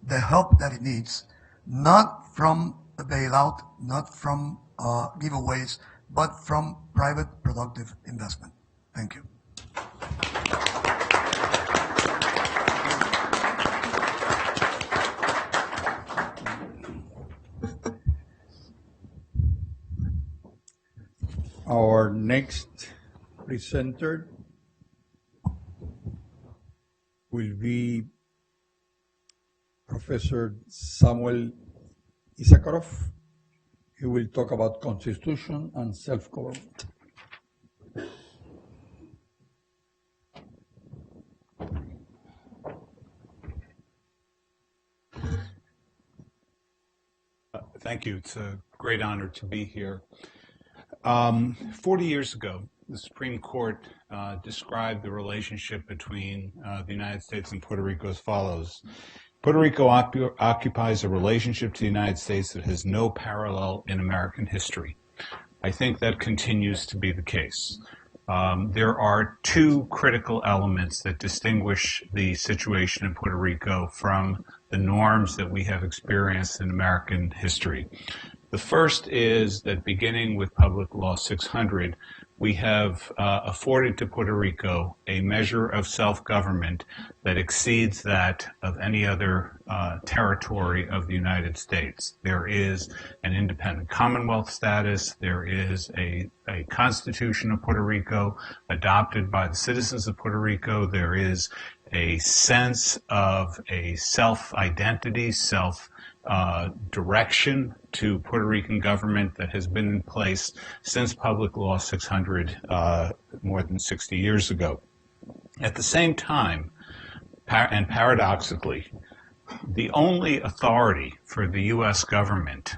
the help that it needs, not from a bailout, not from giveaways, but from private productive investment. Thank you. Our next presenter will be Professor Samuel Issacharoff. He will talk about constitution and self-government. Thank you. It's a great honor to be here. 40 years ago, the Supreme Court described the relationship between the United States and Puerto Rico as follows. Puerto Rico occupies a relationship to the United States that has no parallel in American history. I think that continues to be the case. There are two critical elements that distinguish the situation in Puerto Rico from the norms that we have experienced in American history. The first is that beginning with Public Law 600, we have afforded to Puerto Rico a measure of self-government that exceeds that of any other territory of the United States. There is an independent Commonwealth status. There is a Constitution of Puerto Rico adopted by the citizens of Puerto Rico. There is a sense of a self-identity, direction to Puerto Rican government that has been in place since Public Law 600 more than 60 years ago. At the same time, and paradoxically, the only authority for the U.S. government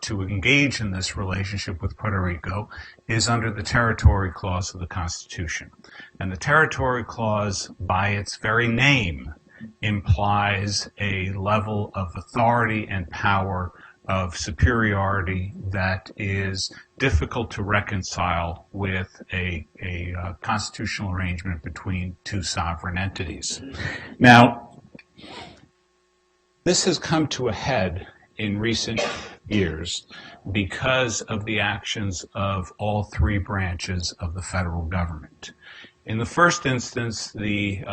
to engage in this relationship with Puerto Rico is under the Territory Clause of the Constitution. And the Territory Clause, by its very name, implies a level of authority and power of superiority that is difficult to reconcile with a constitutional arrangement between two sovereign entities. Now, this has come to a head in recent years because of the actions of all three branches of the federal government. In the first instance, the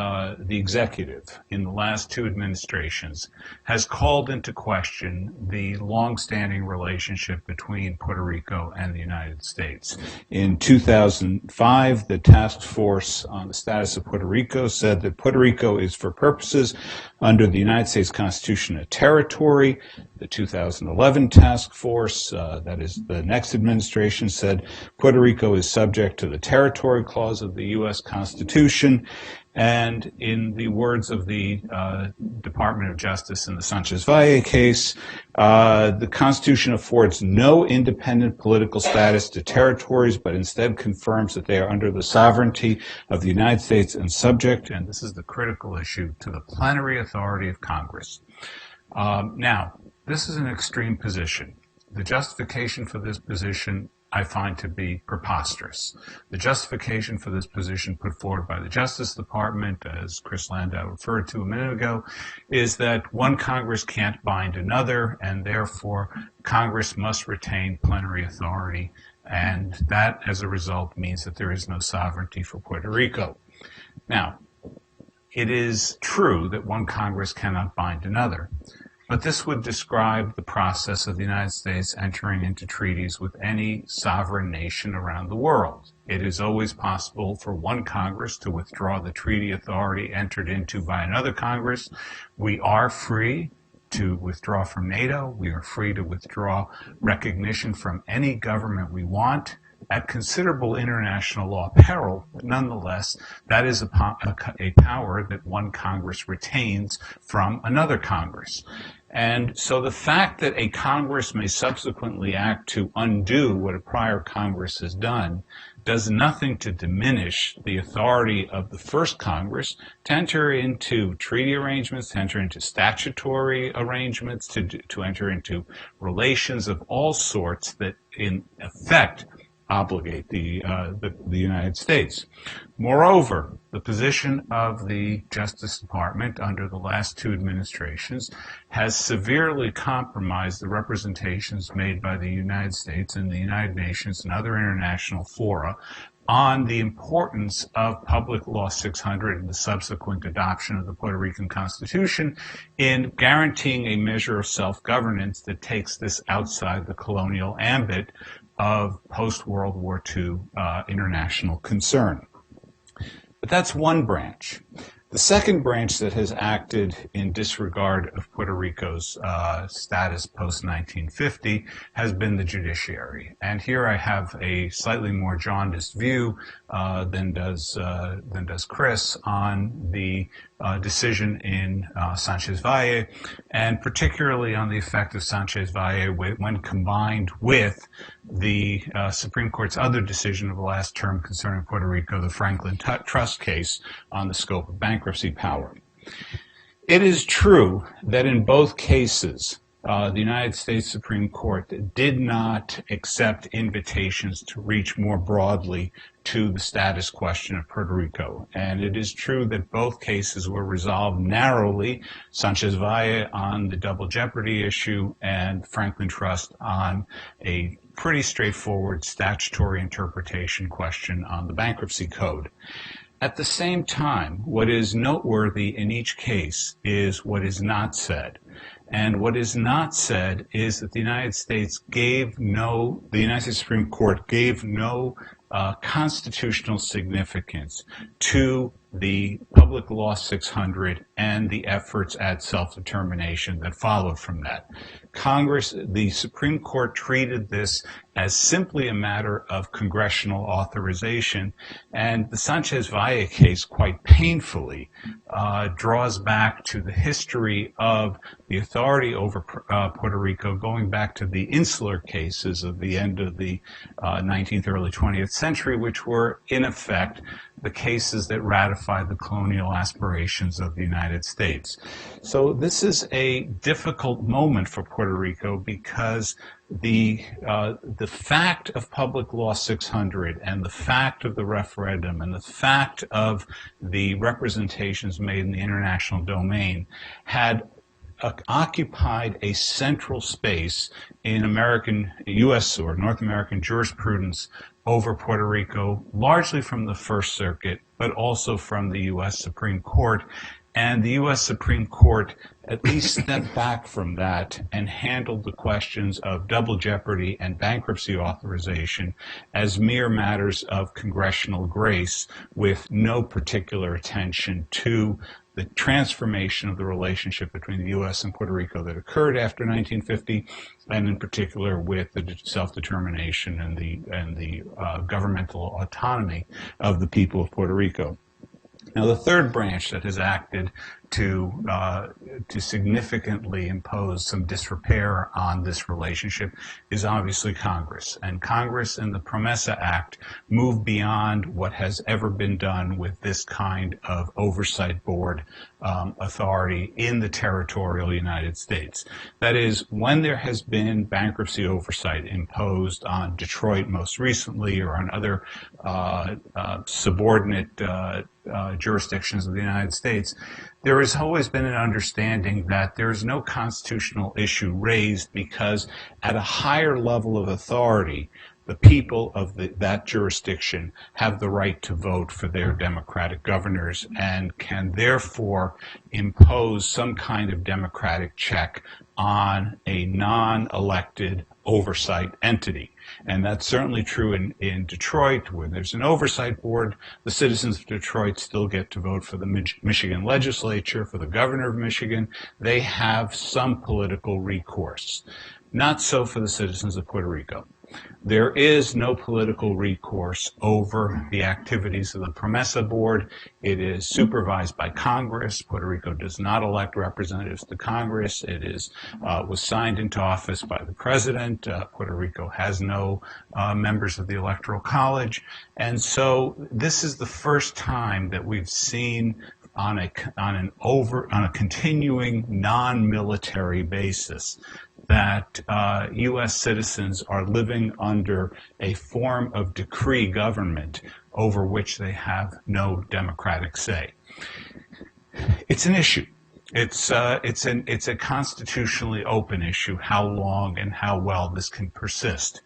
executive in the last two administrations has called into question the long-standing relationship between Puerto Rico and the United States. In 2005, the Task Force on the Status of Puerto Rico said that Puerto Rico is, for purposes under the United States Constitution, a territory. The 2011 Task Force, that is the next administration, said Puerto Rico is subject to the Territory Clause of the U.S. Constitution. And in the words of the Department of Justice in the Sanchez Valle case, the Constitution affords no independent political status to territories, but instead confirms that they are under the sovereignty of the United States and subject, and this is the critical issue, to the plenary authority of Congress. Now, this is an extreme position. The justification for this position I find to be preposterous. The justification for this position put forward by the Justice Department, as Chris Landau referred to a minute ago, is that one Congress can't bind another, and therefore Congress must retain plenary authority, and that, as a result, means that there is no sovereignty for Puerto Rico. Now, it is true that one Congress cannot bind another, but this would describe the process of the United States entering into treaties with any sovereign nation around the world. It is always possible for one Congress to withdraw the treaty authority entered into by another Congress. We are free to withdraw from NATO. We are free to withdraw recognition from any government we want at considerable international law peril, but nonetheless, that is a power that one Congress retains from another Congress. And so the fact that a Congress may subsequently act to undo what a prior Congress has done does nothing to diminish the authority of the first Congress to enter into treaty arrangements, to enter into statutory arrangements, to enter into relations of all sorts that in effect obligate the United States. Moreover, the position of the Justice Department under the last two administrations has severely compromised the representations made by the United States and the United Nations and other international fora on the importance of Public Law 600 and the subsequent adoption of the Puerto Rican Constitution in guaranteeing a measure of self-governance that takes this outside the colonial ambit of post-World War II international concern. But that's one branch. The second branch that has acted in disregard of Puerto Rico's status post-1950 has been the judiciary. And here I have a slightly more jaundiced view than does Chris on the decision in Sanchez Valle, and particularly on the effect of Sanchez Valle when combined with the Supreme Court's other decision of the last term concerning Puerto Rico, the Franklin Trust case on the scope of bankruptcy power. It is true that in both cases, the United States Supreme Court did not accept invitations to reach more broadly to the status question of Puerto Rico. And it is true that both cases were resolved narrowly, Sanchez Valle on the double jeopardy issue and Franklin Trust on a pretty straightforward statutory interpretation question on the bankruptcy code. At the same time, what is noteworthy in each case is what is not said. And what is not said is that the United States Supreme Court gave no constitutional significance to the Public Law 600 and the efforts at self-determination that followed from that. The Supreme Court treated this as simply a matter of congressional authorization, and the Sanchez Valle case quite painfully draws back to the history of the authority over Puerto Rico going back to the insular cases of the end of the 19th, early 20th century, which were in effect the cases that ratified the colonial aspirations of the United States. So this is a difficult moment for Puerto Rico because the fact of Public Law 600 and the fact of the referendum and the fact of the representations made in the international domain had occupied a central space in U.S. or North American jurisprudence over Puerto Rico, largely from the First Circuit, but also from the U.S. Supreme Court. And the U.S. Supreme Court at least stepped back from that and handled the questions of double jeopardy and bankruptcy authorization as mere matters of congressional grace with no particular attention to the transformation of the relationship between the U.S. and Puerto Rico that occurred after 1950, and in particular with the self-determination and the governmental autonomy of the people of Puerto Rico. Now, the third branch that has acted to significantly impose some disrepair on this relationship is obviously Congress. And Congress in the PROMESA Act moved beyond what has ever been done with this kind of oversight board authority in the territorial United States. That is, when there has been bankruptcy oversight imposed on Detroit most recently or on other subordinate jurisdictions of the United States, there has always been an understanding that there is no constitutional issue raised because at a higher level of authority, the people of that jurisdiction have the right to vote for their democratic governors and can therefore impose some kind of democratic check on a non-elected oversight entity. And that's certainly true in Detroit, where there's an oversight board. The citizens of Detroit still get to vote for the Michigan legislature, for the governor of Michigan. They have some political recourse. Not so for the citizens of Puerto Rico. There is no political recourse over the activities of the PROMESA board. It is supervised by Congress. Puerto Rico does not elect representatives to Congress. It was signed into office by the president. Puerto Rico has no members of the Electoral College. And so this is the first time that we've seen on a continuing non-military basis that U.S. citizens are living under a form of decree government over which they have no democratic say. It's an issue. It's a constitutionally open issue, how long and how well this can persist.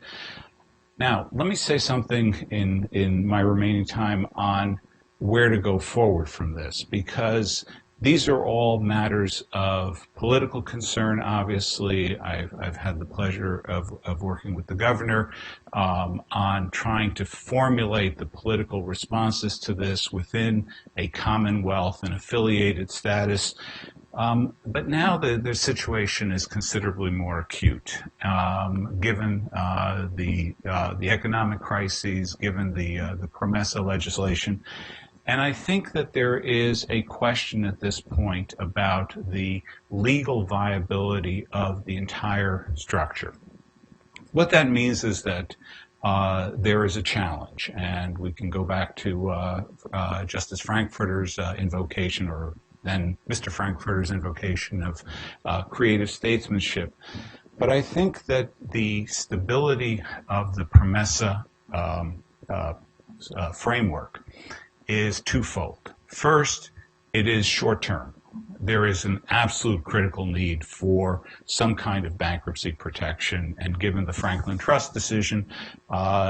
Now, let me say something in my remaining time on where to go forward from this, because These are all matters of political concern, obviously. I've had the pleasure of working with the governor on trying to formulate the political responses to this within a commonwealth and affiliated status. But now the situation is considerably more acute, given the economic crises, given the PROMESA legislation. And I think that there is a question at this point about the legal viability of the entire structure. What that means is that there is a challenge, and we can go back to Justice Frankfurter's invocation, or then Mr. Frankfurter's invocation of creative statesmanship. But I think that the stability of the PROMESA framework is twofold. First, it is short-term. There is an absolute critical need for some kind of bankruptcy protection, and given the Franklin Trust decision,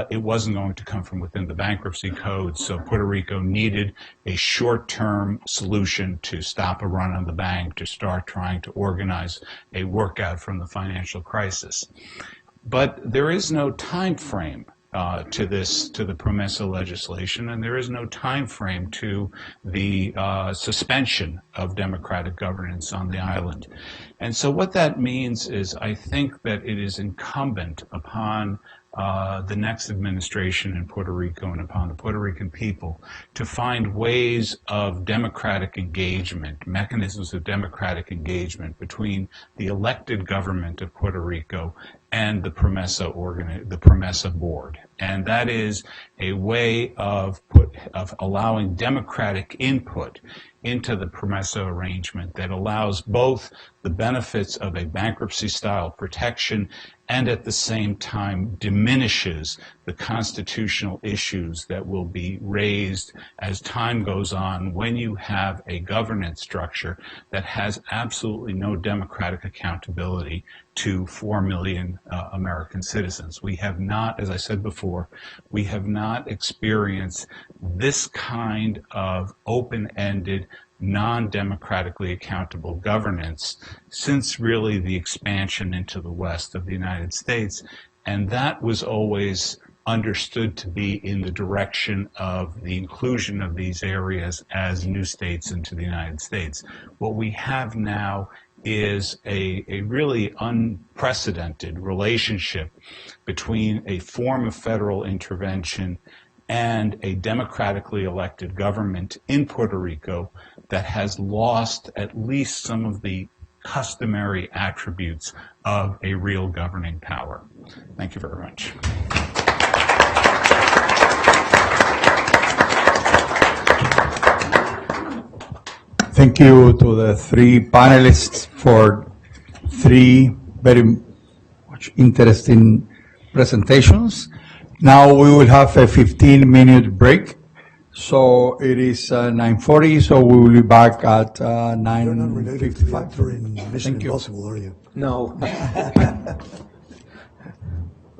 it wasn't going to come from within the bankruptcy code, so Puerto Rico needed a short-term solution to stop a run on the bank, to start trying to organize a workout from the financial crisis. But there is no time frame to the PROMESA legislation, and there is no time frame to the suspension of democratic governance on the island. And so what that means is I think that it is incumbent upon the next administration in Puerto Rico and upon the Puerto Rican people to find ways of democratic engagement, mechanisms of democratic engagement between the elected government of Puerto Rico and the PROMESA board. And that is a way of allowing democratic input into the PROMESA arrangement that allows both the benefits of a bankruptcy-style protection and at the same time diminishes the constitutional issues that will be raised as time goes on when you have a governance structure that has absolutely no democratic accountability to 4 million American citizens. We have not, as I said before, we have not experienced this kind of open-ended, non-democratically accountable governance since really the expansion into the West of the United States. And that was always understood to be in the direction of the inclusion of these areas as new states into the United States. What we have now is a really unprecedented relationship between a form of federal intervention and a democratically elected government in Puerto Rico that has lost at least some of the customary attributes of a real governing power. Thank you very much. Thank you to the three panelists for three very much interesting presentations. Now we will have a 15-minute break. So it is 9:40, so we will be back at You're not related to the 9:55. actor in Mission Thank you. Impossible, are you? No.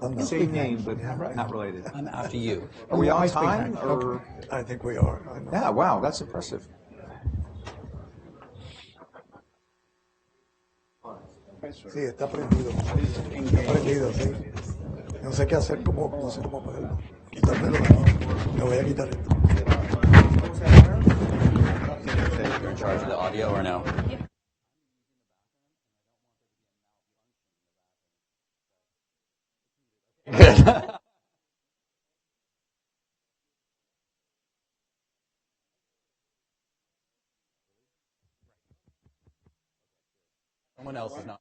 I'm not. Same name, but not related. I'm after you. Are we on time or? I think we are. I know. Yeah, wow, that's impressive. Sí, está prendido. Está prendido, sí. No sé qué hacer, no sé cómo apagarlo. Quitármelo. Me voy a quitar esto. You're in charge of the audio or no? Good. Someone else is not.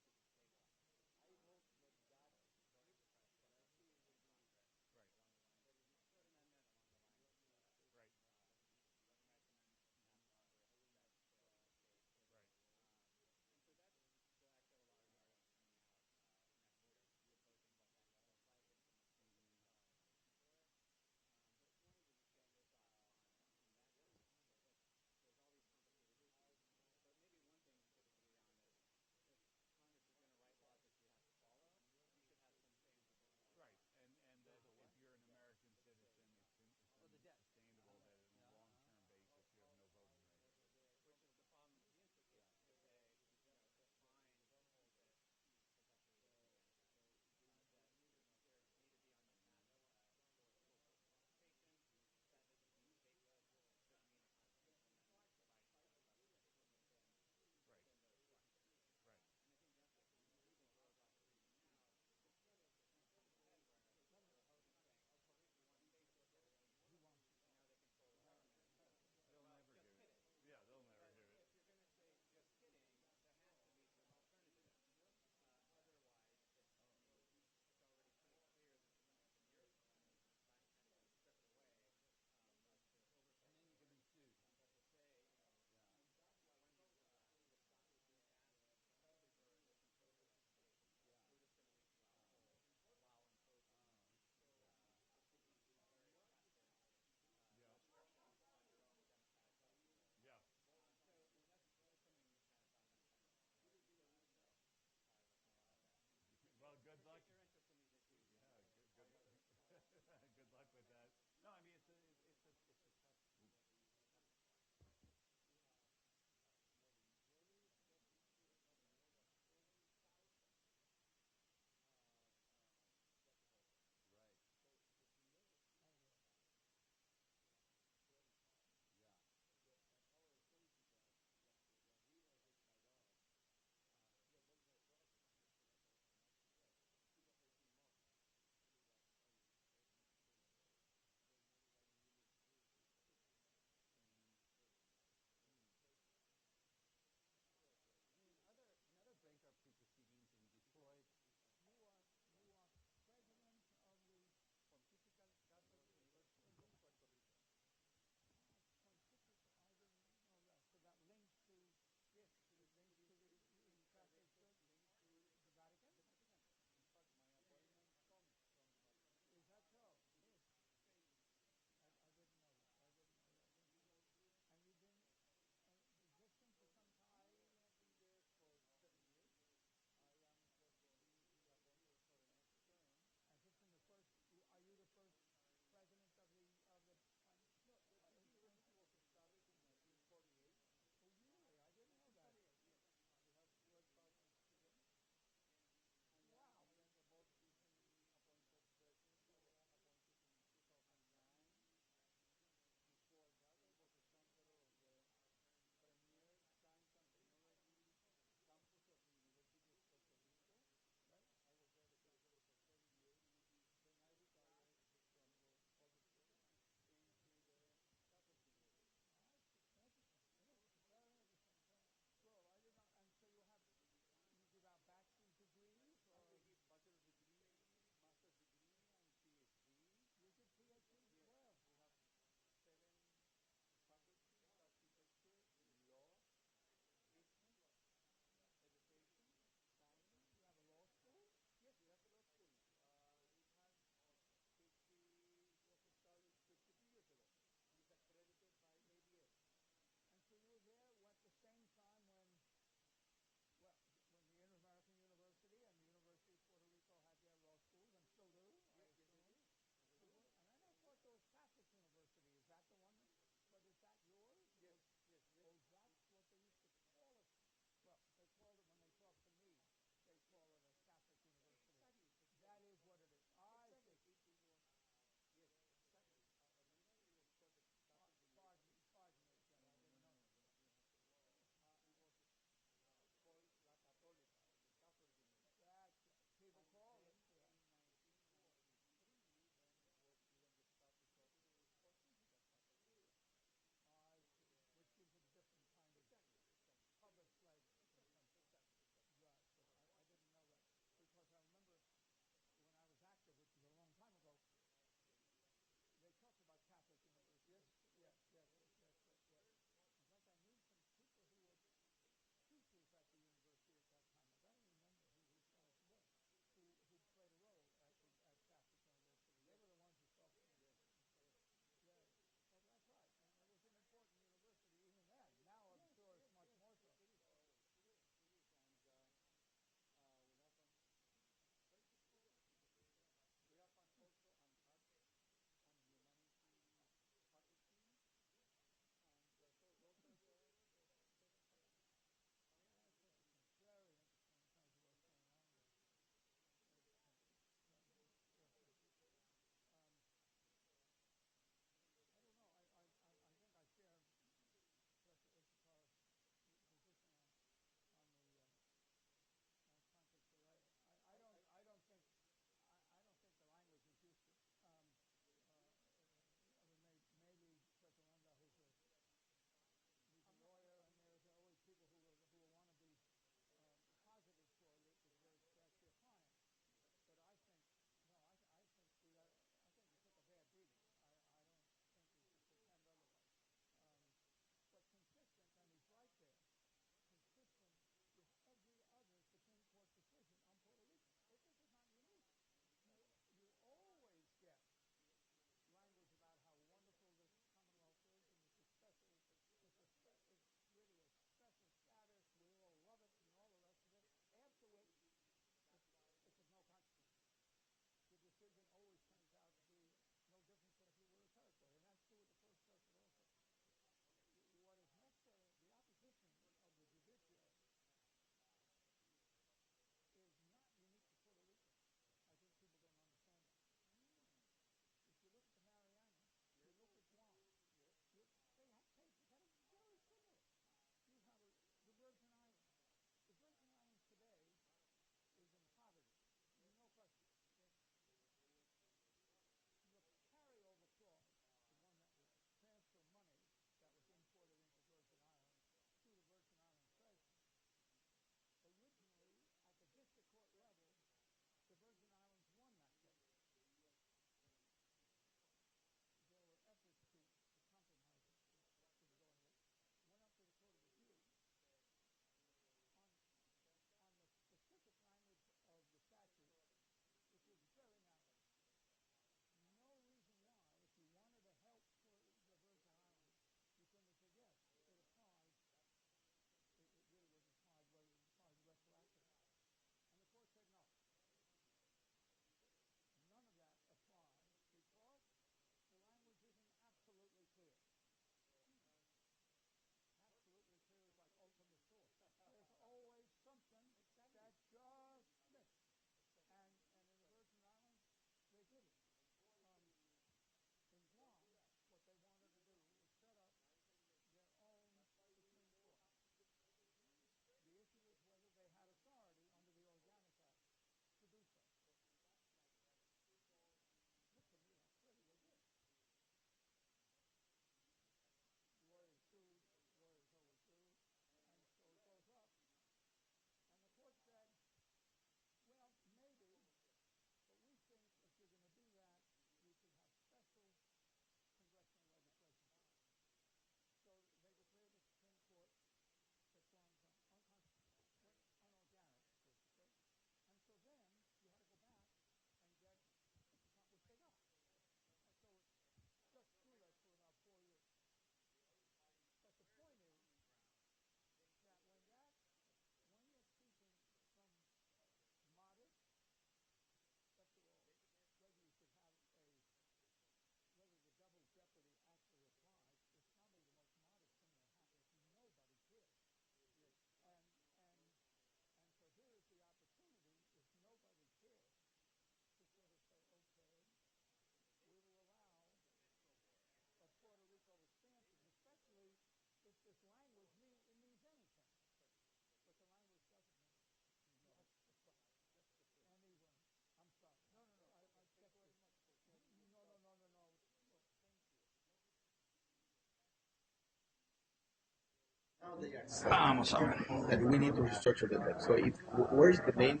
Vamos a ver. That we need to restructure the debt. So if where is the main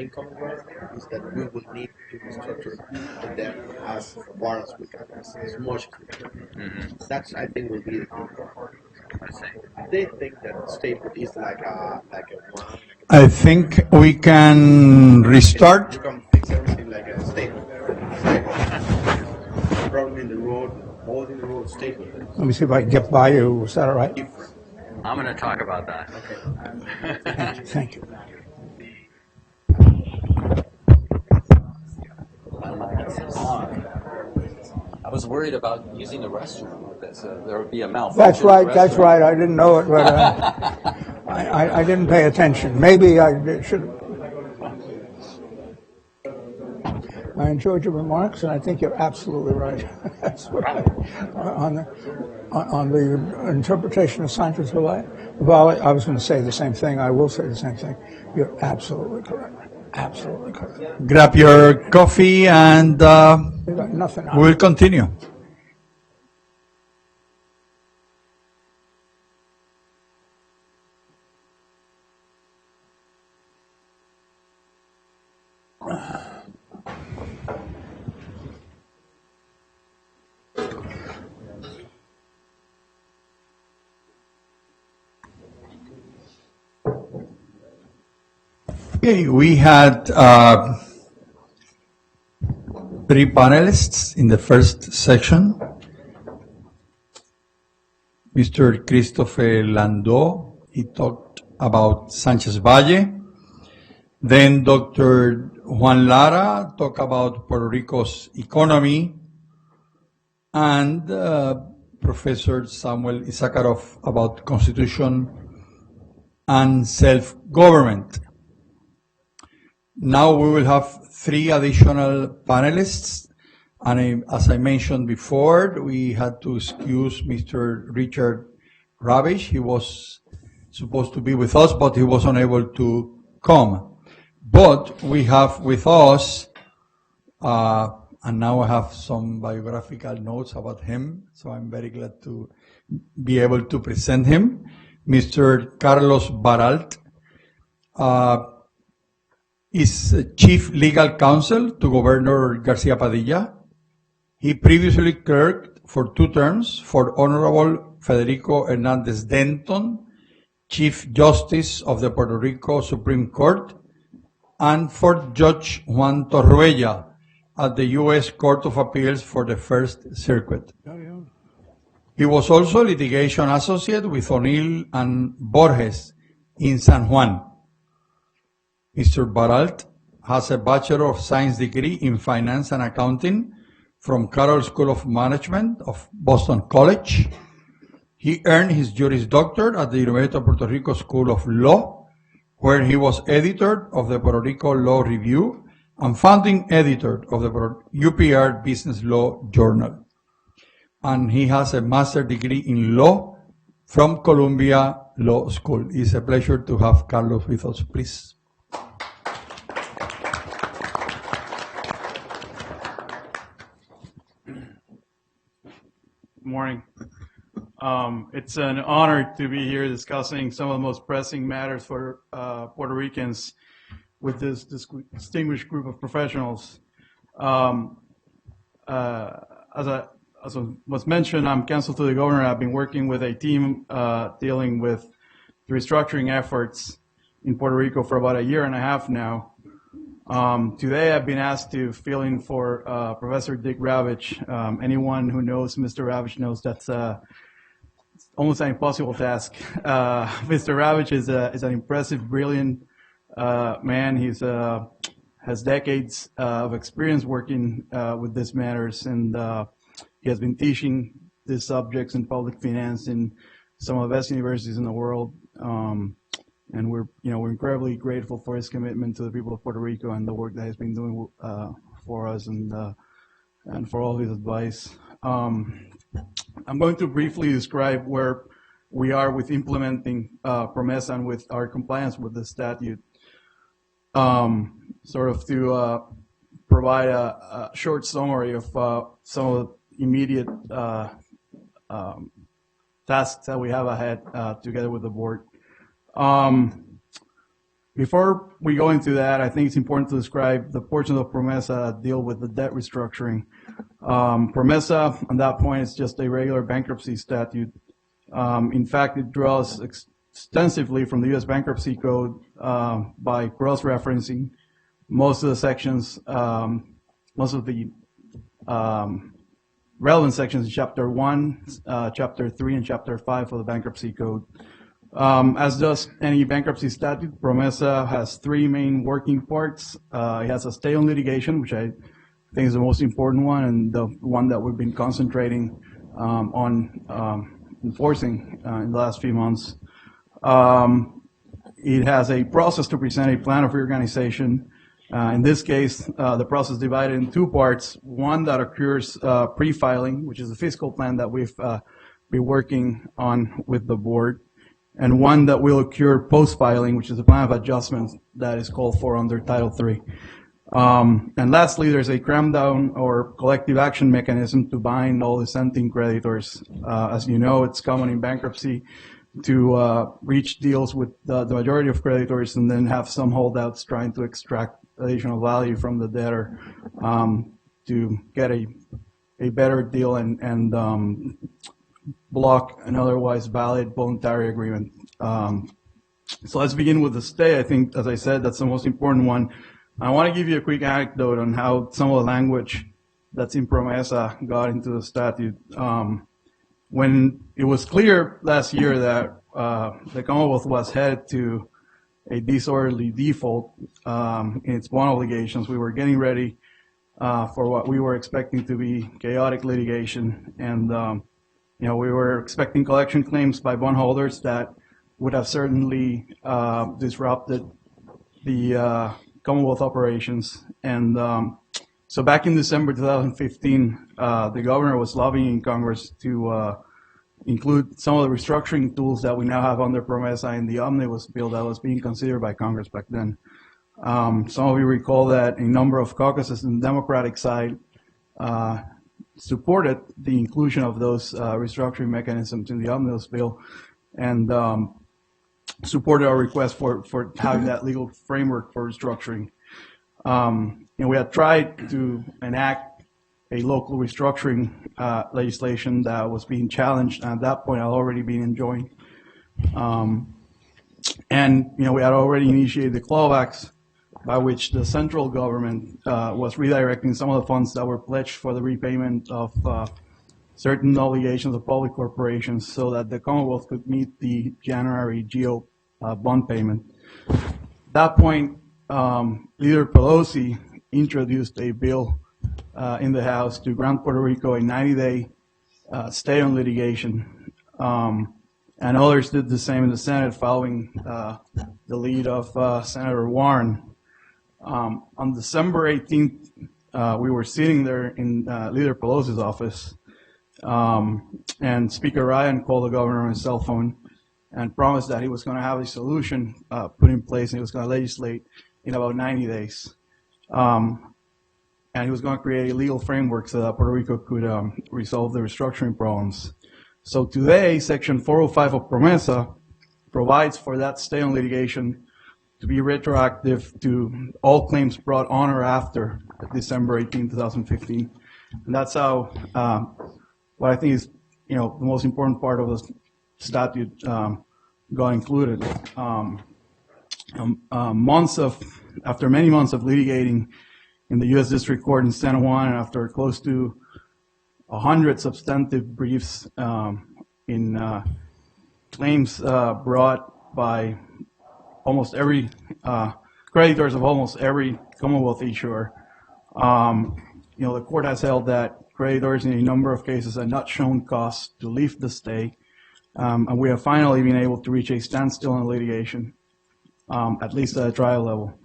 common ground is that we will need to restructure the debt as far as we can, as much as we can. That's I think will be the key part. They think that stable is like a one. I think we can restart. You can fix everything like a stable. Problem in the road, holding the road stable. Let me see if I can get by you. Is that all right? I'm going to talk about that. Thank you. I was worried about using the restroom with this. There would be a malfunction. That's right. in the That's restroom. right. I didn't know it, but I didn't pay attention. Maybe I should. I enjoyed your remarks, and I think you're absolutely right. That's what on the interpretation of Sanchez Valley, I was going to say the same thing. I will say the same thing. You're absolutely correct. Absolutely correct. Grab your coffee and You got nothing. we'll continue. Okay, we had three panelists in the first section. Mr. Christopher Landau, he talked about Sanchez Valle. Then Dr. Juan Lara talked about Puerto Rico's economy. And Professor Samuel Issacharoff about Constitution and self-government. Now we will have three additional panelists. And as I mentioned before, we had to excuse Mr. Richard Ravish. He was supposed to be with us, but he was unable to come. But we have with us, and now I have some biographical notes about him, so I'm very glad to be able to present him, Mr. Carlos Baralt. Is Chief Legal Counsel to Governor Garcia Padilla. He previously clerked for 2 terms for Honorable Federico Hernandez Denton, Chief Justice of the Puerto Rico Supreme Court, and for Judge Juan Torruella at the U.S. Court of Appeals for the First Circuit. He was also litigation associate with O'Neill and Borges in San Juan. Mr. Baralt has a Bachelor of Science degree in Finance and Accounting from Carroll School of Management of Boston College. He earned his Juris Doctor at the University of Puerto Rico School of Law, where he was editor of the Puerto Rico Law Review and founding editor of the UPR Business Law Journal. And he has a master's degree in law from Columbia Law School. It's a pleasure to have Carlos with us, please. Good morning. It's an honor to be here discussing some of the most pressing matters for Puerto Ricans with this distinguished group of professionals. As was mentioned, I'm counsel to the governor. I've been working with a team dealing with the restructuring efforts in Puerto Rico for about 1.5 years now. Today I've been asked to fill in for Professor Dick Ravitch. Anyone who knows Mr. Ravitch knows that's almost an impossible task. Mr. Ravitch is an impressive, brilliant man. He's has decades of experience working with these matters, and he has been teaching these subjects in public finance in some of the best universities in the world. And we're incredibly grateful for his commitment to the people of Puerto Rico and the work that he's been doing for us, and for all his advice. I'm going to briefly describe where we are with implementing PROMESA and with our compliance with the statute, sort of to provide a short summary of some of the immediate tasks that we have ahead together with the board. Before we go into that, I think it's important to describe the portions of PROMESA that deal with the debt restructuring. PROMESA, on that point, is just a regular bankruptcy statute. In fact, it draws extensively from the U.S. Bankruptcy Code by cross-referencing most of the sections, most of the relevant sections in Chapter 1, Chapter 3, and Chapter 5 of the Bankruptcy Code. As does any bankruptcy statute, PROMESA has three main working parts. It has a stay on litigation, which I think is the most important one and the one that we've been concentrating on enforcing in the last few months. It has a process to present a plan of reorganization. In this case, the process is divided in two parts. One that occurs pre-filing, which is the fiscal plan that we've been working on with the board, and one that will occur post-filing, which is a plan of adjustments that is called for under Title III. And lastly, there's a cram-down or collective action mechanism to bind all dissenting creditors. As you know, it's common in bankruptcy to reach deals with the majority of creditors and then have some holdouts trying to extract additional value from the debtor to get a better deal and block an otherwise valid voluntary agreement. So let's begin with the stay. I think, as I said, that's the most important one. I want to give you a quick anecdote on how some of the language that's in PROMESA got into the statute. When it was clear last year that the Commonwealth was headed to a disorderly default in its bond obligations, we were getting ready for what we were expecting to be chaotic litigation, and we were expecting collection claims by bondholders that would have certainly disrupted the Commonwealth operations. And so back in December 2015, the governor was lobbying in Congress to include some of the restructuring tools that we now have under PROMESA in the omnibus bill that was being considered by Congress back then. Some of you recall that a number of caucuses on the Democratic side supported the inclusion of those restructuring mechanisms in the omnibus bill and supported our request for having that legal framework for restructuring. We had tried to enact a local restructuring legislation that was being challenged, and at that point had already been enjoined. And we had already initiated the clawbacks by which the central government was redirecting some of the funds that were pledged for the repayment of certain obligations of public corporations so that the Commonwealth could meet the January GO bond payment. At that point, Leader Pelosi introduced a bill in the House to grant Puerto Rico a 90-day stay on litigation, and others did the same in the Senate following the lead of Senator Warren. On December 18th, we were sitting there in Leader Pelosi's office, and Speaker Ryan called the governor on his cell phone and promised that he was going to have a solution put in place and he was going to legislate in about 90 days. And he was going to create a legal framework so that Puerto Rico could resolve the restructuring problems. So today, Section 405 of PROMESA provides for that stay on litigation to be retroactive to all claims brought on or after December 18, 2015. And that's how, what I think is, the most important part of the statute got included. After many months of litigating in the U.S. District Court in San Juan, and after close to 100 substantive briefs in claims brought by almost every creditors of almost every Commonwealth issuer, the court has held that creditors in a number of cases had not shown cause to lift the stay, and we have finally been able to reach a standstill in litigation, at least at a trial level.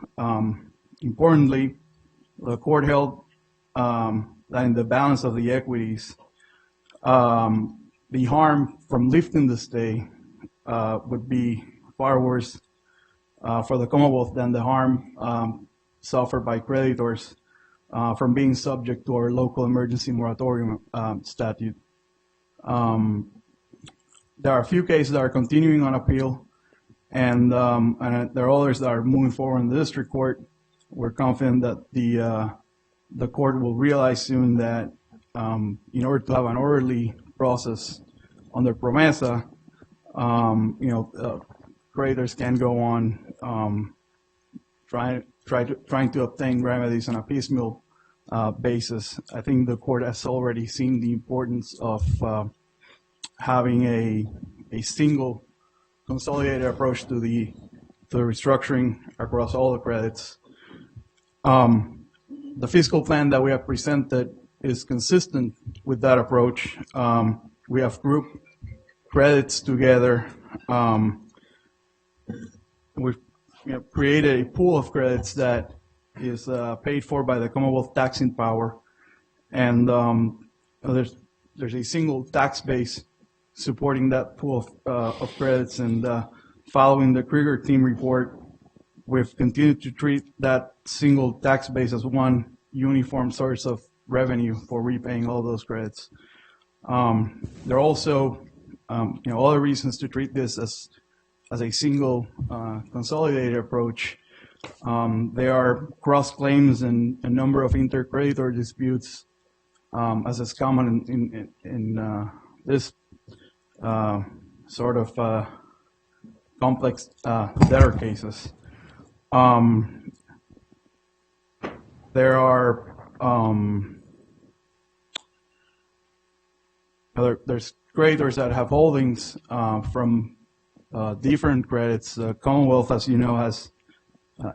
Importantly, the court held that in the balance of the equities, the harm from lifting the stay would be far worse for the Commonwealth than the harm suffered by creditors from being subject to our local emergency moratorium statute. there are a few cases that are continuing on appeal, and there are others that are moving forward in the district court. We're confident that the court will realize soon that in order to have an orderly process under PROMESA, creditors can go on trying to obtain remedies on a piecemeal basis. I think the court has already seen the importance of having a single consolidated approach to the restructuring across all the credits. The fiscal plan that we have presented is consistent with that approach. We have grouped credits together. We've created a pool of credits that is paid for by the Commonwealth taxing power, and there's a single tax base supporting that pool of credits. And following the Krieger team report, we've continued to treat that single tax base as one uniform source of revenue for repaying all those credits. There are also other reasons to treat this as a single consolidated approach. There are cross claims and a number of intercreditor disputes, as is common in this sort of complex debtor cases. There are there's creditors that have holdings from different credits. Commonwealth, as you know, has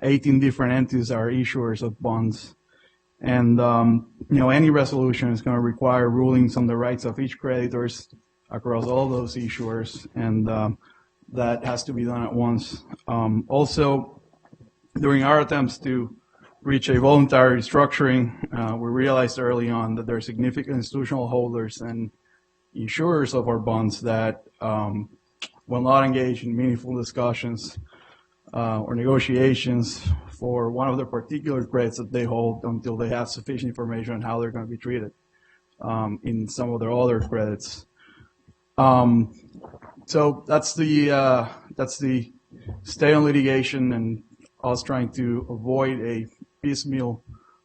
18 different entities that are issuers of bonds, and any resolution is going to require rulings on the rights of each creditors across all those issuers, and that has to be done at once. Also, during our attempts to reach a voluntary restructuring, we realized early on that there are significant institutional holders and insurers of our bonds that will not engage in meaningful discussions or negotiations for one of the particular credits that they hold until they have sufficient information on how they're going to be treated in some of their other credits. So that's the stay on litigation and us trying to avoid a piecemeal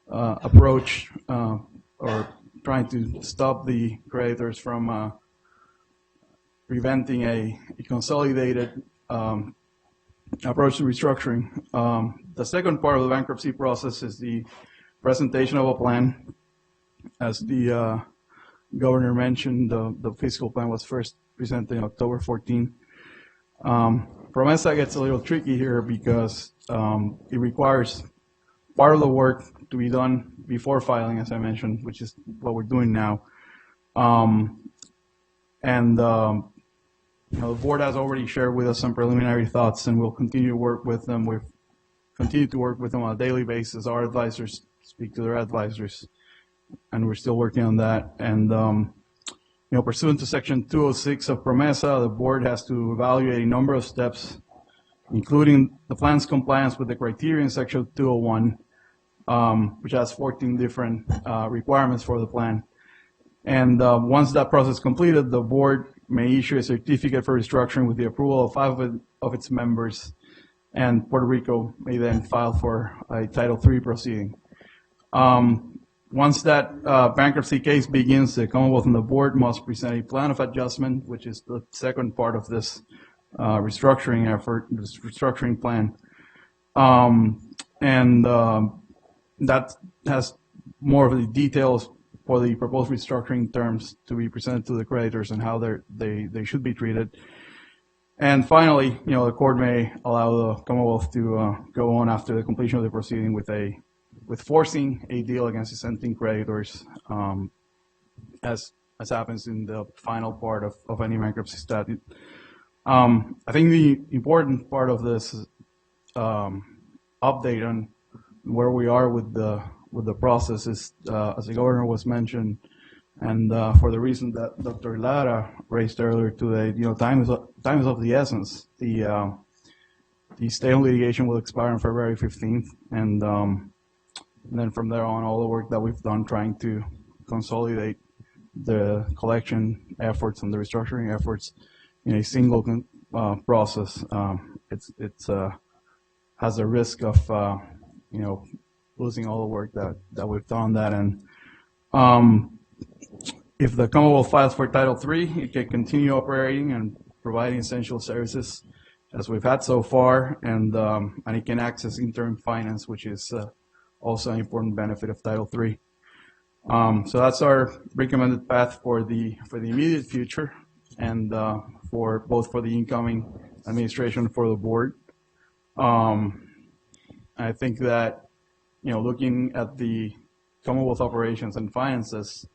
approach or trying to stop the creditors from preventing a consolidated approach to restructuring. The second part of the bankruptcy process is the presentation of a plan. As the governor mentioned, the fiscal plan was first presented on October 14. PROMESA gets a little tricky here because it requires part of the work to be done before filing, as I mentioned, which is what we're doing now. The board has already shared with us some preliminary thoughts, and we'll continue to work with them. We've continued to work with them on a daily basis. Our advisors speak to their advisors, and we're still working on that. And pursuant to Section 206 of PROMESA, the board has to evaluate a number of steps, including the plan's compliance with the criteria in Section 201, which has 14 different requirements for the plan. And once that process is completed, the board may issue a certificate for restructuring with the approval of 5 of its members, and Puerto Rico may then file for a Title III proceeding. Once that bankruptcy case begins, the Commonwealth and the board must present a plan of adjustment, which is the second part of this restructuring effort, this restructuring plan. That has more of the details for the proposed restructuring terms to be presented to the creditors and how they should be treated. And finally, the court may allow the Commonwealth to go on after the completion of the proceeding with forcing a deal against dissenting creditors, as happens in the final part of any bankruptcy statute. I think the important part of this update on where we are with the process is, as the governor was mentioned, and for the reason that Dr. Lara raised earlier today, time is of the essence. The stay on litigation will expire on February 15th, and then from there on, all the work that we've done trying to consolidate the collection efforts and the restructuring efforts in a single process, it's has a risk of losing all the work that we've done on that. And if the Commonwealth files for Title III, it can continue operating and providing essential services as we've had so far, and it can access interim finance, which is also an important benefit of Title III. So that's our recommended path for the immediate future, and for both for the incoming administration and for the board. I think that looking at the Commonwealth operations and finances,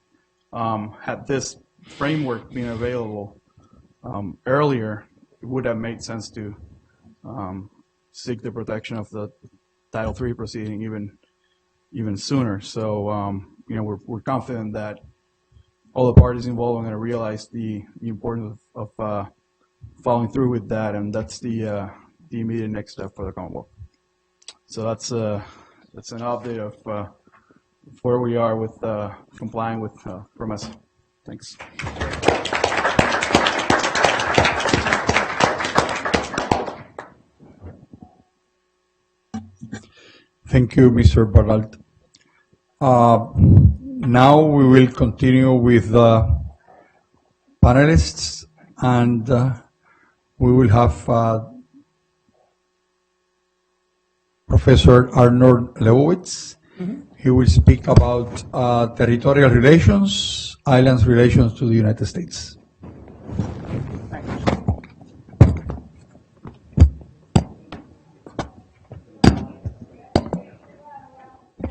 had this framework been available earlier, it would have made sense to seek the protection of the Title III proceeding even sooner. So we're confident that all the parties involved are going to realize the importance of following through with that, and that's the immediate next step for the Commonwealth. So that's an update of where we are with complying with PROMESA. Thanks. Thank you, Mr. Baralt. Now we will continue with the panelists, and we will have Professor Arnold Leibowitz. He will speak about territorial relations, islands relations to the United States.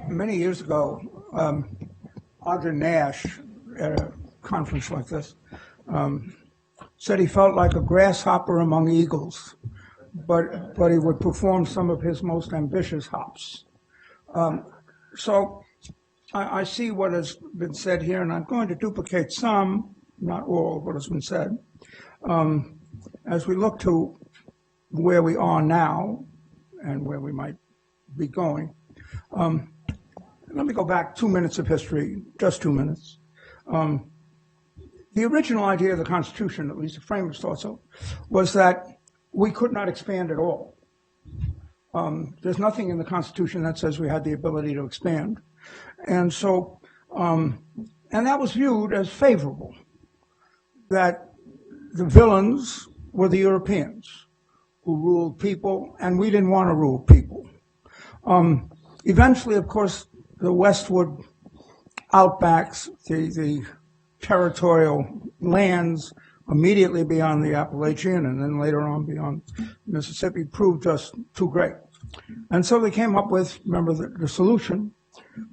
Many years ago, Audrey Nash, at a conference like this, said he felt like a grasshopper among eagles, but he would perform some of his most ambitious hops. So I see what has been said here, and I'm going to duplicate some, not all, of what has been said. As we look to where we are now and where we might be going, let me go back 2 minutes of history, just 2 minutes. The original idea of the Constitution, at least the framers thought so, was that we could not expand at all. There's nothing in the Constitution that says we had the ability to expand. And so, and that was viewed as favorable, that the villains were the Europeans who ruled people, and we didn't want to rule people. Eventually, of course, the westward outbacks, the territorial lands immediately beyond the Appalachian and then later on beyond Mississippi proved just too great. And so they came up with, remember, the solution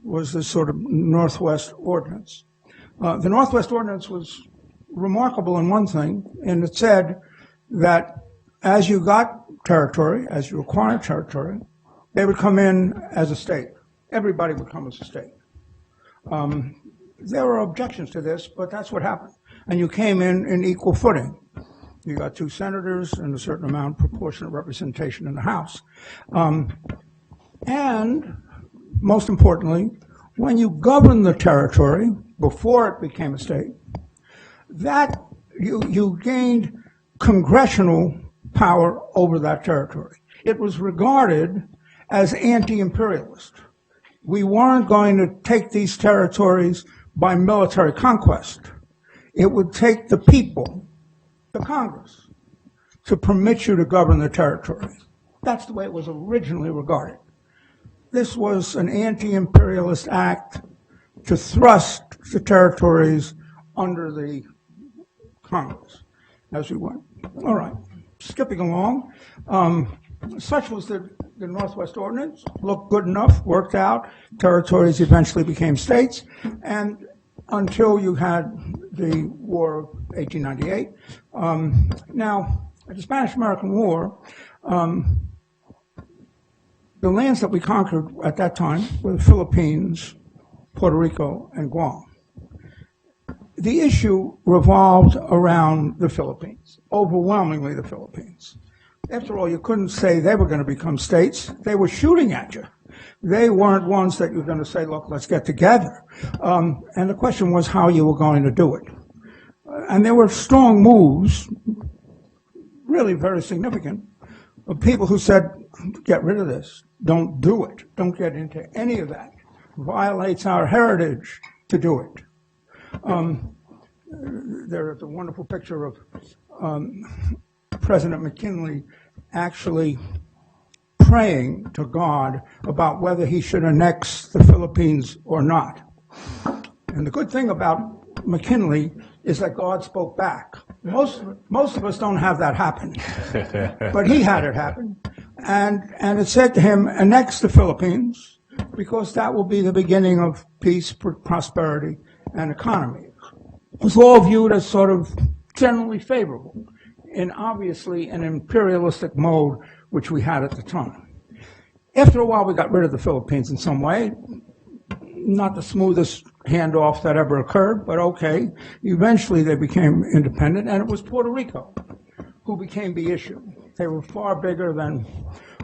was this sort of Northwest Ordinance. The Northwest Ordinance was remarkable in one thing, and it said that as you got territory, as you acquired territory, they would come in as a state. Everybody would come as a state. There were objections to this, but that's what happened. And you came in equal footing. You got 2 senators and a certain amount proportionate representation in the House. And most importantly, when you governed the territory before it became a state, that you gained congressional power over that territory. It was regarded as anti-imperialist. We weren't going to take these territories by military conquest. It would take the people, the Congress, to permit you to govern the territory. That's the way it was originally regarded. This was an anti-imperialist act to thrust the territories under the Congress as we went. All right, skipping along. Such was the Northwest Ordinance, looked good enough, worked out. Territories eventually became states, and until you had the War of 1898. Now, at the Spanish-American War, the lands that we conquered at that time were the Philippines, Puerto Rico, and Guam. The issue revolved around the Philippines, overwhelmingly the Philippines. After all, you couldn't say they were going to become states. They were shooting at you. They weren't ones that you were going to say, look, let's get together. And the question was how you were going to do it. And there were strong moves really very significant, of people who said, get rid of this, don't do it, don't get into any of that. Violates our heritage to do it. There is a wonderful picture of President McKinley actually praying to God about whether he should annex the Philippines or not. And the good thing about McKinley is that God spoke back. Most of us don't have that happen, but he had it happen. And it said to him, annex the Philippines, because that will be the beginning of peace, prosperity, and economy. It was all viewed as sort of generally favorable in obviously an imperialistic mode which we had at the time. After a while, we got rid of the Philippines in some way. Not the smoothest handoff that ever occurred, but okay. Eventually, they became independent, and it was Puerto Rico who became the issue. They were far bigger than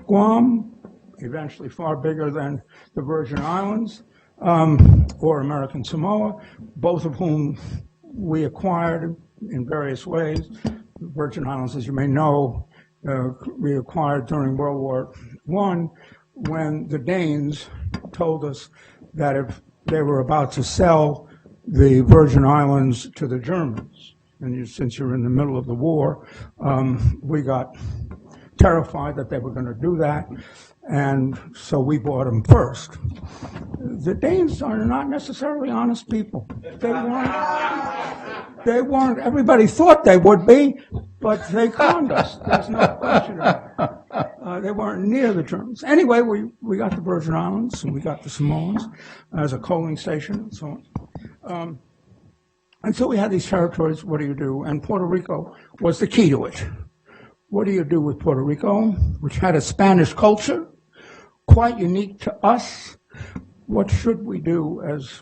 Guam, eventually far bigger than the Virgin Islands, or American Samoa, both of whom we acquired in various ways. The Virgin Islands, as you may know, we acquired during World War I, when the Danes told us that if they were about to sell the Virgin Islands to the Germans, and since you're in the middle of the war, we got terrified that they were going to do that, and so we bought them first. The Danes are not necessarily honest people. They weren't, everybody thought they would be, but they conned us. There's no question about it. They weren't near the Germans. Anyway, we got the Virgin Islands, and we got the Samoans as a coaling station, and so on. And so we had these territories, what do you do? And Puerto Rico was the key to it. What do you do with Puerto Rico, which had a Spanish culture, quite unique to us? What should we do as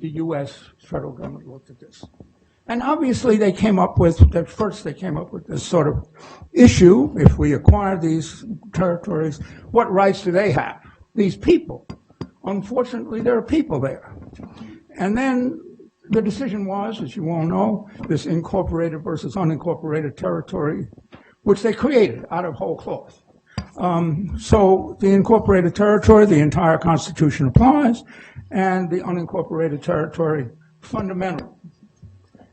the U.S. federal government looked at this? And obviously they came up with, at first they came up with this sort of issue, if we acquire these territories, what rights do they have? These people. Unfortunately, there are people there. And then the decision was, as you all know, this incorporated versus unincorporated territory, which they created out of whole cloth. So the incorporated territory, the entire Constitution applies, and the unincorporated territory, fundamental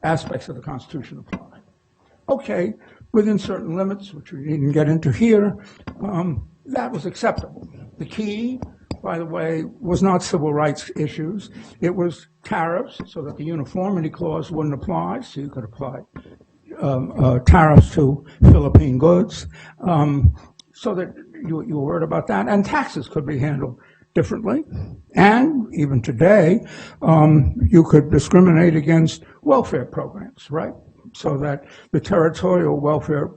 aspects of the Constitution apply. Okay, within certain limits, which we needn't get into here, that was acceptable. The key, by the way, was not civil rights issues. It was tariffs, so that the uniformity clause wouldn't apply, so you could apply tariffs to Philippine goods, so that you were worried about that, and taxes could be handled differently. And even today, you could discriminate against welfare programs, right? So that the territorial welfare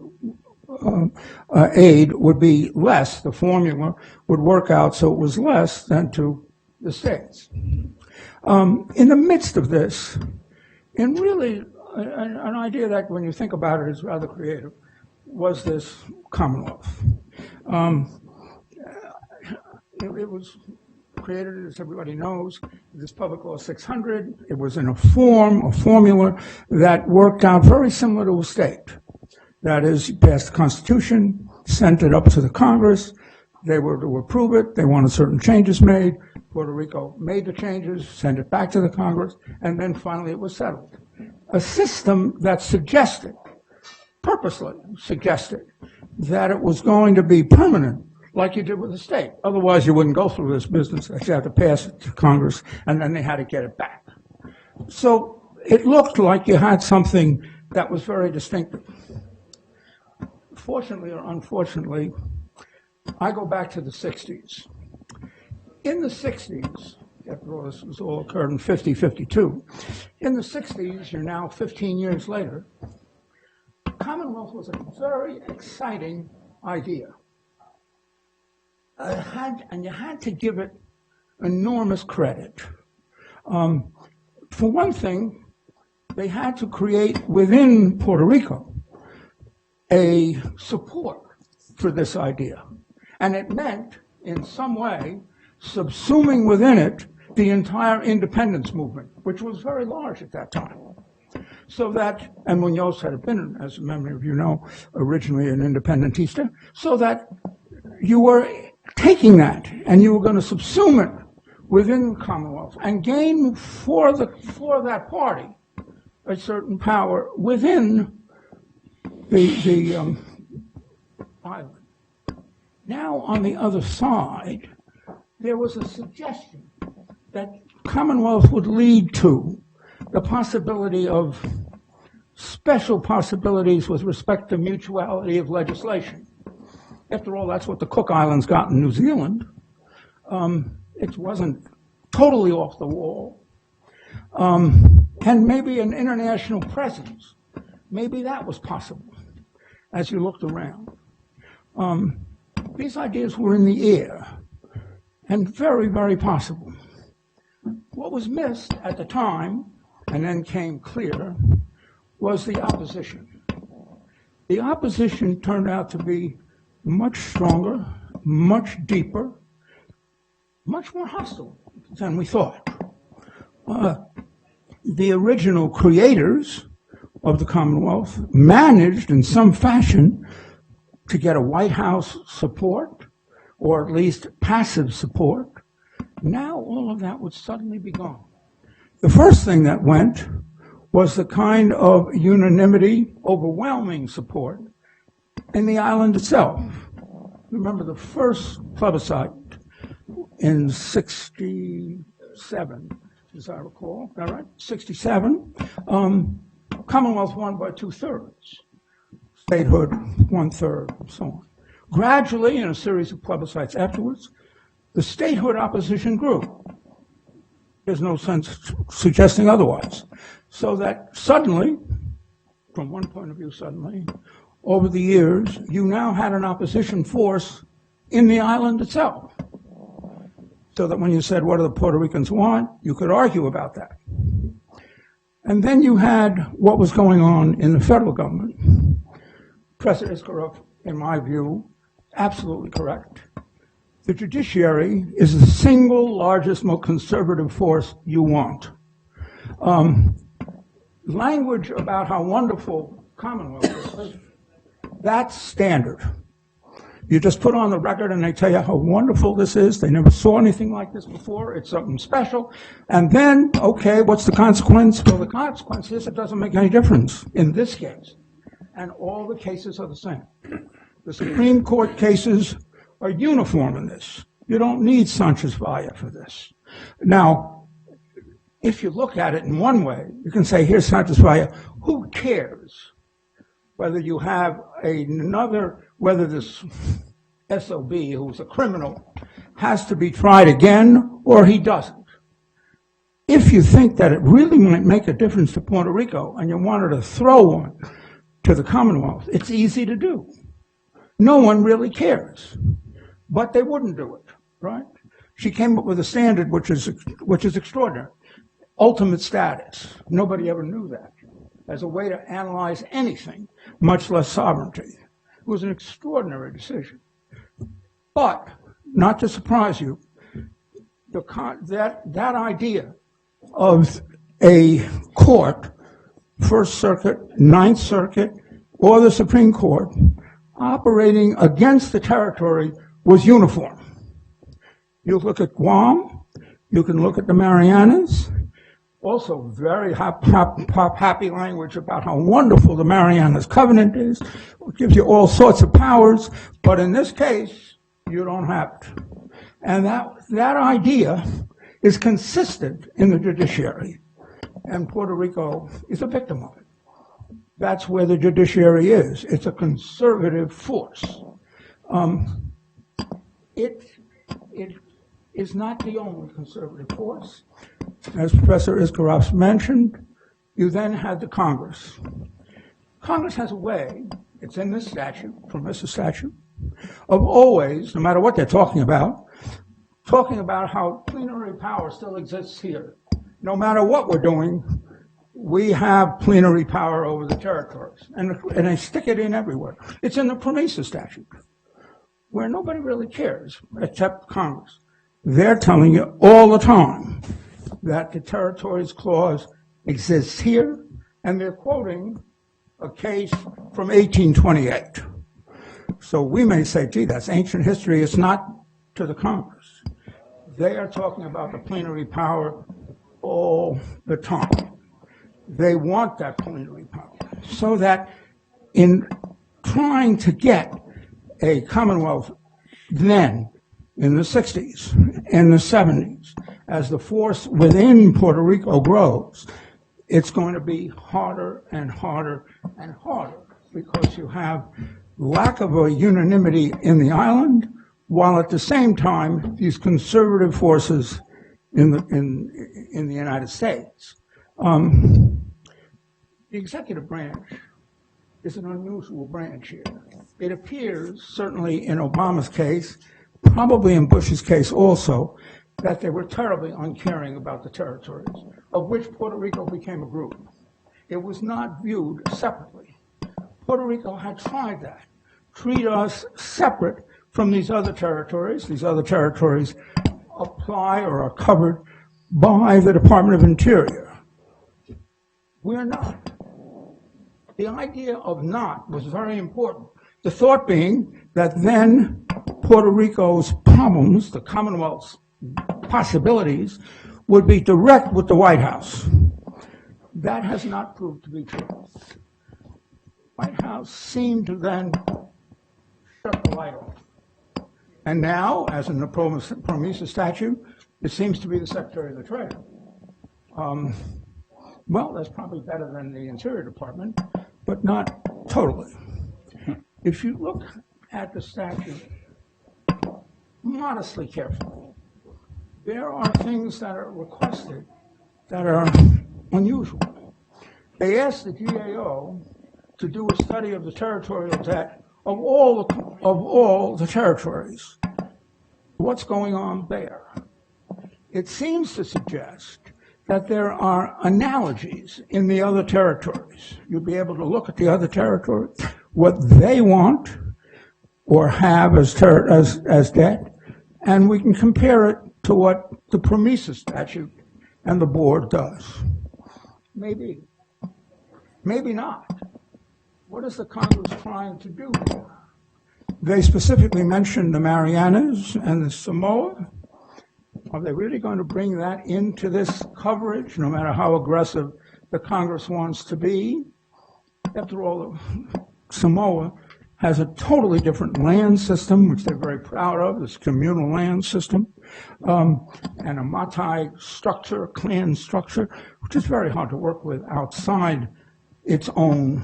aid would be less, the formula would work out so it was less than to the states. In the midst of this, and really an idea that when you think about it is rather creative, was this Commonwealth. It was created, as everybody knows, this Public Law 600. It was in a formula that worked out very similar to a state. That is, you passed the Constitution, sent it up to the Congress, they were to approve it, they wanted certain changes made, Puerto Rico made the changes, sent it back to the Congress, and then finally it was settled. A system that suggested, purposely suggested, that it was going to be permanent, like you did with the state. Otherwise, you wouldn't go through this business. You had to pass it to Congress, and then they had to get it back. So it looked like you had something that was very distinctive. Fortunately or unfortunately, I go back to the 60s. In the 60s, after all this was all occurred in 52, in the 60s, you're now 15 years later, Commonwealth was a very exciting idea. And you had to give it enormous credit. For one thing, they had to create within Puerto Rico a support for this idea. And it meant, in some way, subsuming within it the entire independence movement, which was very large at that time. So that, and Munoz had been, as many of you know, originally an independentista, so that you were taking that and you were going to subsume it within the Commonwealth and gain for that party a certain power within the island. Now, on the other side, there was a suggestion that Commonwealth would lead to the possibility of special possibilities with respect to mutuality of legislation. After all, that's what the Cook Islands got in New Zealand. It wasn't totally off the wall. And maybe an international presence. Maybe that was possible as you looked around. These ideas were in the air and very, very possible. What was missed at the time, and then came clear, was the opposition. The opposition turned out to be much stronger, much deeper, much more hostile than we thought. The original creators of the Commonwealth managed in some fashion to get a White House support, or at least passive support. Now all of that would suddenly be gone. The first thing that went was the kind of unanimity, overwhelming support in the island itself. Remember the first plebiscite in 67, as I recall, is that right? 67. Commonwealth won by 2/3. Statehood, 1/3, and so on. Gradually, in a series of plebiscites afterwards, the statehood opposition grew. There's no sense suggesting otherwise. So that suddenly, from one point of view suddenly, over the years, you now had an opposition force in the island itself. So that when you said, what do the Puerto Ricans want, you could argue about that. And then you had what was going on in the federal government. President Iskarov, in my view, absolutely correct. The judiciary is the single largest, most conservative force you want. Language about how wonderful Commonwealth is, that's standard. You just put on the record and they tell you how wonderful this is. They never saw anything like this before. It's something special. And then, okay, what's the consequence? Well, the consequence is it doesn't make any difference in this case. And all the cases are the same. The Supreme Court cases are uniform in this. You don't need Sanchez Valle for this. Now, if you look at it in one way, you can say, here's Sanchez Valle. Who cares whether you have whether this SOB, who's a criminal, has to be tried again or he doesn't? If you think that it really might make a difference to Puerto Rico and you wanted to throw one to the Commonwealth, it's easy to do. No one really cares. But they wouldn't do it, right? She came up with a standard which is extraordinary. Ultimate status. Nobody ever knew that as a way to analyze anything, much less sovereignty. It was an extraordinary decision. But, not to surprise you, that idea of a court, First Circuit, Ninth Circuit, or the Supreme Court, operating against the territory was uniform. You look at Guam, you can look at the Marianas, also very happy language about how wonderful the Marianas Covenant is. It gives you all sorts of powers, but in this case, you don't have it. And that idea is consistent in the judiciary, and Puerto Rico is a victim of it. That's where the judiciary is. It's a conservative force. It is not the only conservative force. As Professor Iskarov mentioned, you then had the Congress. Congress has a way, it's in this statute, permissive statute, of always, no matter what they're talking about how plenary power still exists here. No matter what we're doing, we have plenary power over the territories. And they stick it in everywhere. It's in the permissive statute, where nobody really cares, except Congress. They're telling you all the time that the territories clause exists here And they're quoting a case from 1828. So we may say, gee, that's ancient history. It's not to the Congress. They are talking about the plenary power all the time. They want that plenary power. So that in trying to get a Commonwealth then, in the 60s, in the 70s, as the force within Puerto Rico grows, it's going to be harder and harder and harder because you have lack of a unanimity in the island, while at the same time, these conservative forces in the United States. The executive branch is an unusual branch here. It appears, certainly in Obama's case, probably in Bush's case also, that they were terribly uncaring about the territories, of which Puerto Rico became a group. It was not viewed separately. Puerto Rico had tried that. Treat us separate from these other territories. These other territories apply or are covered by the Department of Interior. We're not. The idea of not was very important. The thought being that then Puerto Rico's problems, the Commonwealth's possibilities, would be direct with the White House. That has not proved to be true. The White House seemed to then shut the light off. And now, as in the PROMESA statute, it seems to be the Secretary of the Treasury. Well, that's probably better than the Interior Department, but not totally. If you look at the statute modestly carefully, there are things that are requested that are unusual. They asked the GAO to do a study of the territorial debt of all the territories. What's going on there? It seems to suggest that there are analogies in the other territories. You'll be able to look at the other territories, what they want or have as debt, and we can compare it to what the PROMESA statute and the board does. Maybe. Maybe not. What is the Congress trying to do here? They specifically mentioned the Marianas and the Samoa. Are they really going to bring that into this coverage, no matter how aggressive the Congress wants to be? After all, Samoa has a totally different land system, which they're very proud of, this communal land system, and a Matai structure, a clan structure, which is very hard to work with outside its own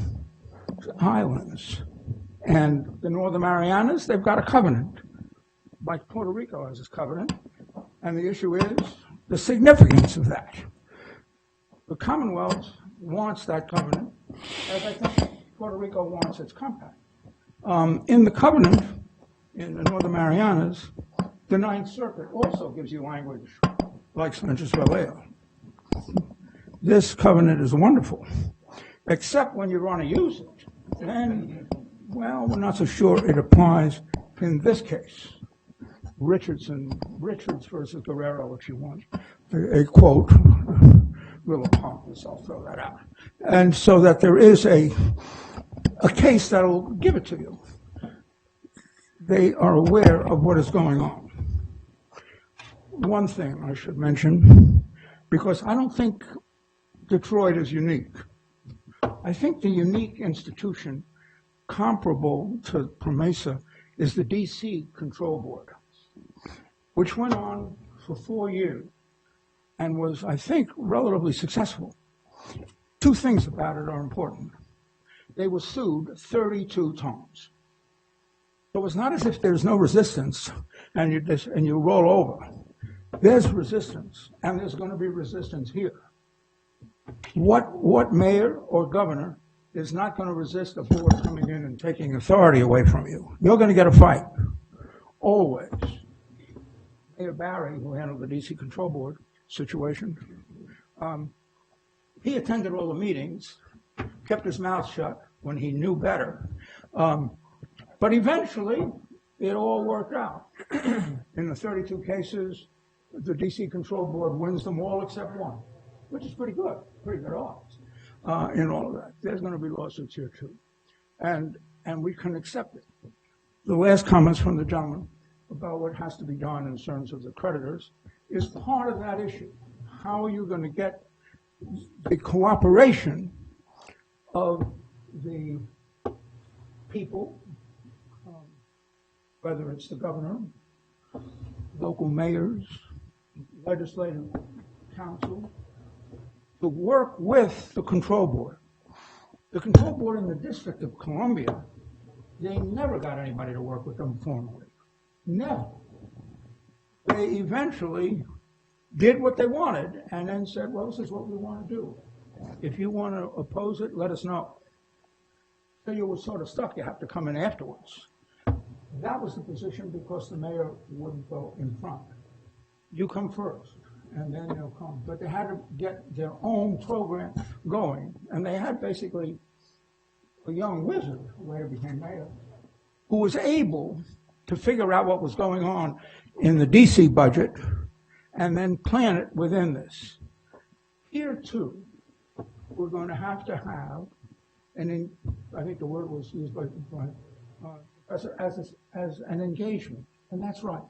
islands. And the Northern Marianas, they've got a covenant, like Puerto Rico has its covenant. And the issue is the significance of that. The Commonwealth wants that covenant, as I think Puerto Rico wants its compact. In the covenant, in the Northern Marianas, the Ninth Circuit also gives you language like Sanchez Vallejo. This covenant is wonderful, except when you want to use it. Then, well, we're not so sure it applies in this case. Richards versus Guerrero, if you want. A quote, a little pompous, I'll throw that out. And so that there is a case that'll give it to you. They are aware of what is going on. One thing I should mention, because I don't think Detroit is unique. I think the unique institution comparable to PROMESA is the DC Control Board, which went on for 4 years and was, I think, relatively successful. Two things about it are important. They were sued 32 times. So it's not as if there's no resistance and you roll over. There's resistance, and there's going to be resistance here. What mayor or governor is not going to resist a board coming in and taking authority away from you? You're going to get a fight, always. Mayor Barry, who handled the DC Control Board situation, he attended all the meetings, kept his mouth shut when he knew better. But eventually, it all worked out. In the 32 cases, the DC Control Board wins them all except one, which is pretty good odds. in all of that. There's going to be lawsuits here too. And we can accept it. The last comments from the gentleman about what has to be done in terms of the creditors is part of that issue. How are you going to get the cooperation of the people, whether it's the governor, local mayors, legislative council, to work with the control board. The control board in the District of Columbia, they never got anybody to work with them formally. Never. They eventually did what they wanted and then said, well, this is what we want to do. If you want to oppose it, let us know. So you were sort of stuck. You have to come in afterwards. That was the position because the mayor wouldn't go in front. You come first, and then they'll come. But they had to get their own program going, and they had basically a young wizard, who later became mayor, who was able to figure out what was going on in the DC budget and then plan it within this. Here, too, we're going to have, and I think the word was used by as an engagement, and that's right,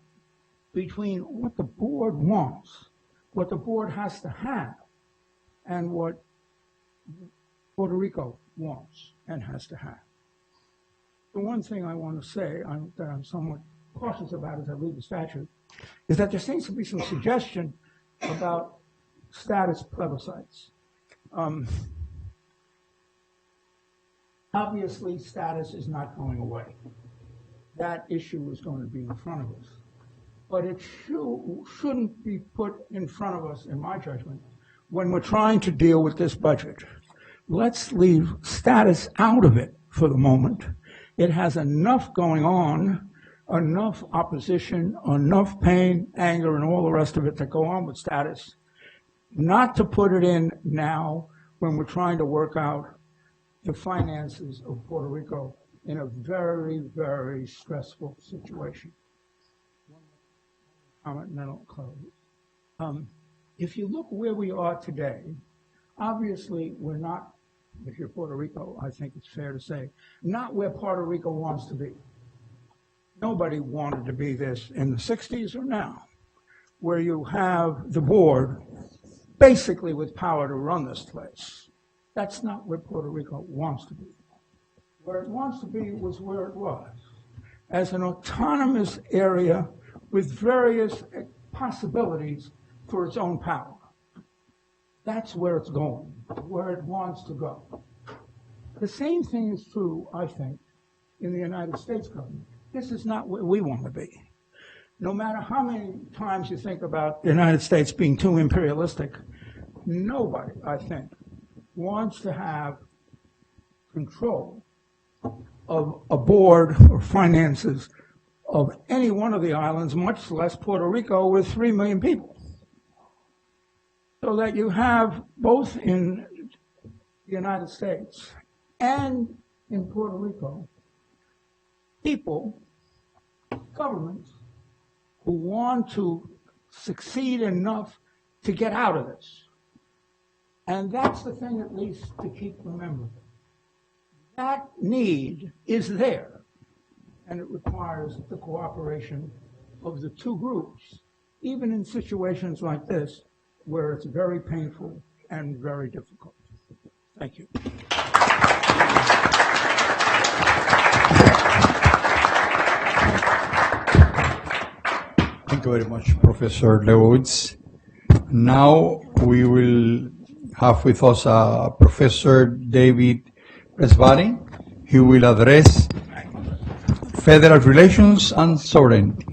between what the board wants, what the board has to have, and what Puerto Rico wants and has to have. The one thing I want to say that I'm somewhat cautious about as I read the statute is that there seems to be some suggestion about status plebiscites. Obviously, status is not going away. That issue is going to be in front of us. But it shouldn't be put in front of us, in my judgment, when we're trying to deal with this budget. Let's leave status out of it for the moment. It has enough going on, enough opposition, enough pain, anger, and all the rest of it that go on with status, not to put it in now when we're trying to work out the finances of Puerto Rico in a very, very stressful situation. Comment, and then I'll close. If you look where we are today, obviously we're not, if you're Puerto Rico, I think it's fair to say, not where Puerto Rico wants to be. Nobody wanted to be this in the 60s or now, where you have the board basically with power to run this place. That's not where Puerto Rico wants to be. Where it wants to be was where it was, as an autonomous area with various possibilities for its own power. That's where it's going, where it wants to go. The same thing is true, I think, in the United States government. This is not where we want to be. No matter how many times you think about the United States being too imperialistic, nobody, I think, wants to have control of a board or finances of any one of the islands, much less Puerto Rico with 3 million people. So that you have both in the United States and in Puerto Rico, people, governments, who want to succeed enough to get out of this. And that's the thing, at least, to keep remembering. That need is there, and it requires the cooperation of the two groups, even in situations like this, where it's very painful and very difficult. Thank you. Thank you very much, Professor Lewis. Now we will have with us Professor David Presbari. He will address federal relations and sovereignty.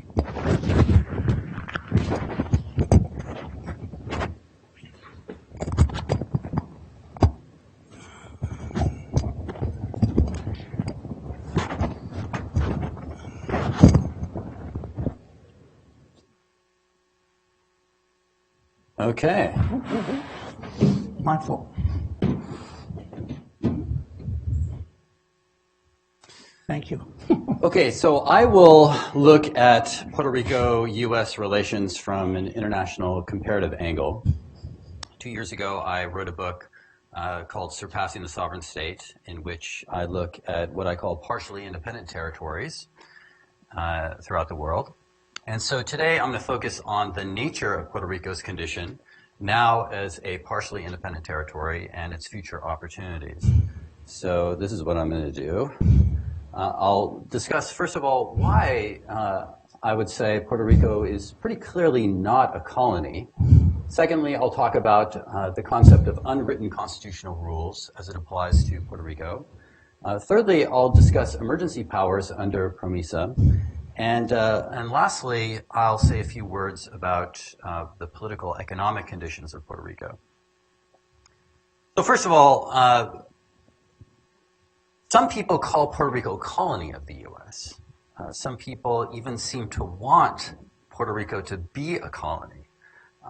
Okay. My fault. Thank you. Okay, so I will look at Puerto Rico-U.S. relations from an international comparative angle. 2 years ago, I wrote a book called Surpassing the Sovereign State, in which I look at what I call partially independent territories throughout the world. And so today I'm going to focus on the nature of Puerto Rico's condition now as a partially independent territory and its future opportunities. So this is what I'm going to do. I'll discuss, first of all, why I would say Puerto Rico is pretty clearly not a colony. Secondly, I'll talk about the concept of unwritten constitutional rules as it applies to Puerto Rico. Thirdly, I'll discuss emergency powers under PROMESA. And lastly, I'll say a few words about the political economic conditions of Puerto Rico. So first of all, some people call Puerto Rico a colony of the U.S. Some people even seem to want Puerto Rico to be a colony.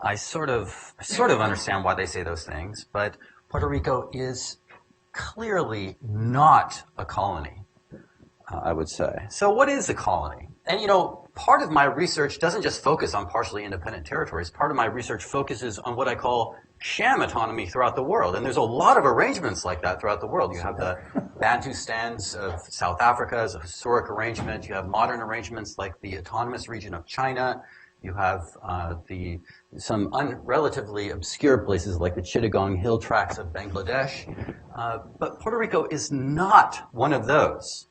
I sort of understand why they say those things, but Puerto Rico is clearly not a colony, I would say. So what is a colony? And you know, part of my research doesn't just focus on partially independent territories. Part of my research focuses on what I call sham autonomy throughout the world. And there's a lot of arrangements like that throughout the world. You have the Bantustans of South Africa as a historic arrangement. You have modern arrangements like the autonomous region of China. You have some relatively obscure places like the Chittagong Hill Tracts of Bangladesh. But Puerto Rico is not one of those.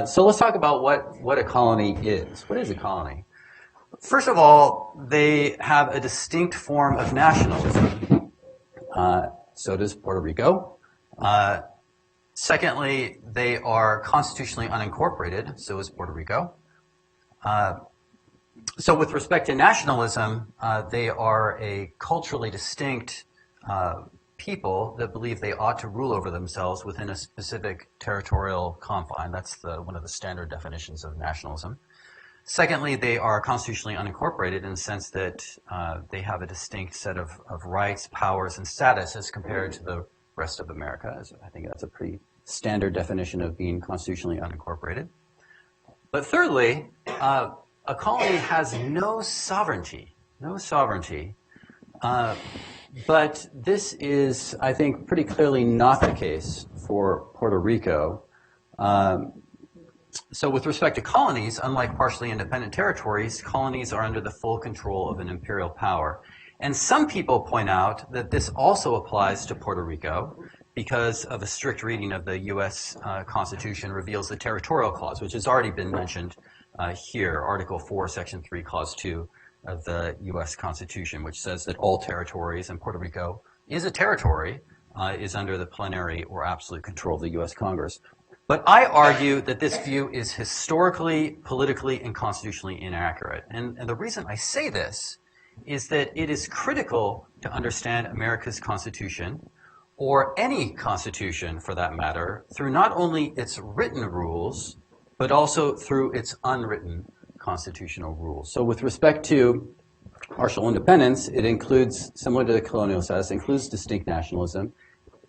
So let's talk about what a colony is. What is a colony? First of all, they have a distinct form of nationalism. So does Puerto Rico. Secondly, they are constitutionally unincorporated. So is Puerto Rico. So with respect to nationalism, they are a culturally distinct people that believe they ought to rule over themselves within a specific territorial confine. That's one of the standard definitions of nationalism. Secondly, they are constitutionally unincorporated in the sense that they have a distinct set of rights, powers, and status as compared to the rest of America. I think that's a pretty standard definition of being constitutionally unincorporated. But thirdly, a colony has no sovereignty. But this is, I think, pretty clearly not the case for Puerto Rico. So with respect to colonies, unlike partially independent territories, colonies are under the full control of an imperial power. And some people point out that this also applies to Puerto Rico because of a strict reading of the U.S. Constitution reveals the territorial clause, which has already been mentioned here, Article 4, Section 3, Clause 2 of the U.S. Constitution, which says that all territories, and Puerto Rico is a territory, is under the plenary or absolute control of the U.S. Congress. But I argue that this view is historically, politically, and constitutionally inaccurate. And the reason I say this is that it is critical to understand America's Constitution, or any constitution for that matter, through not only its written rules, but also through its unwritten constitutional rules. So with respect to partial independence, it includes, similar to the colonial status, includes distinct nationalism.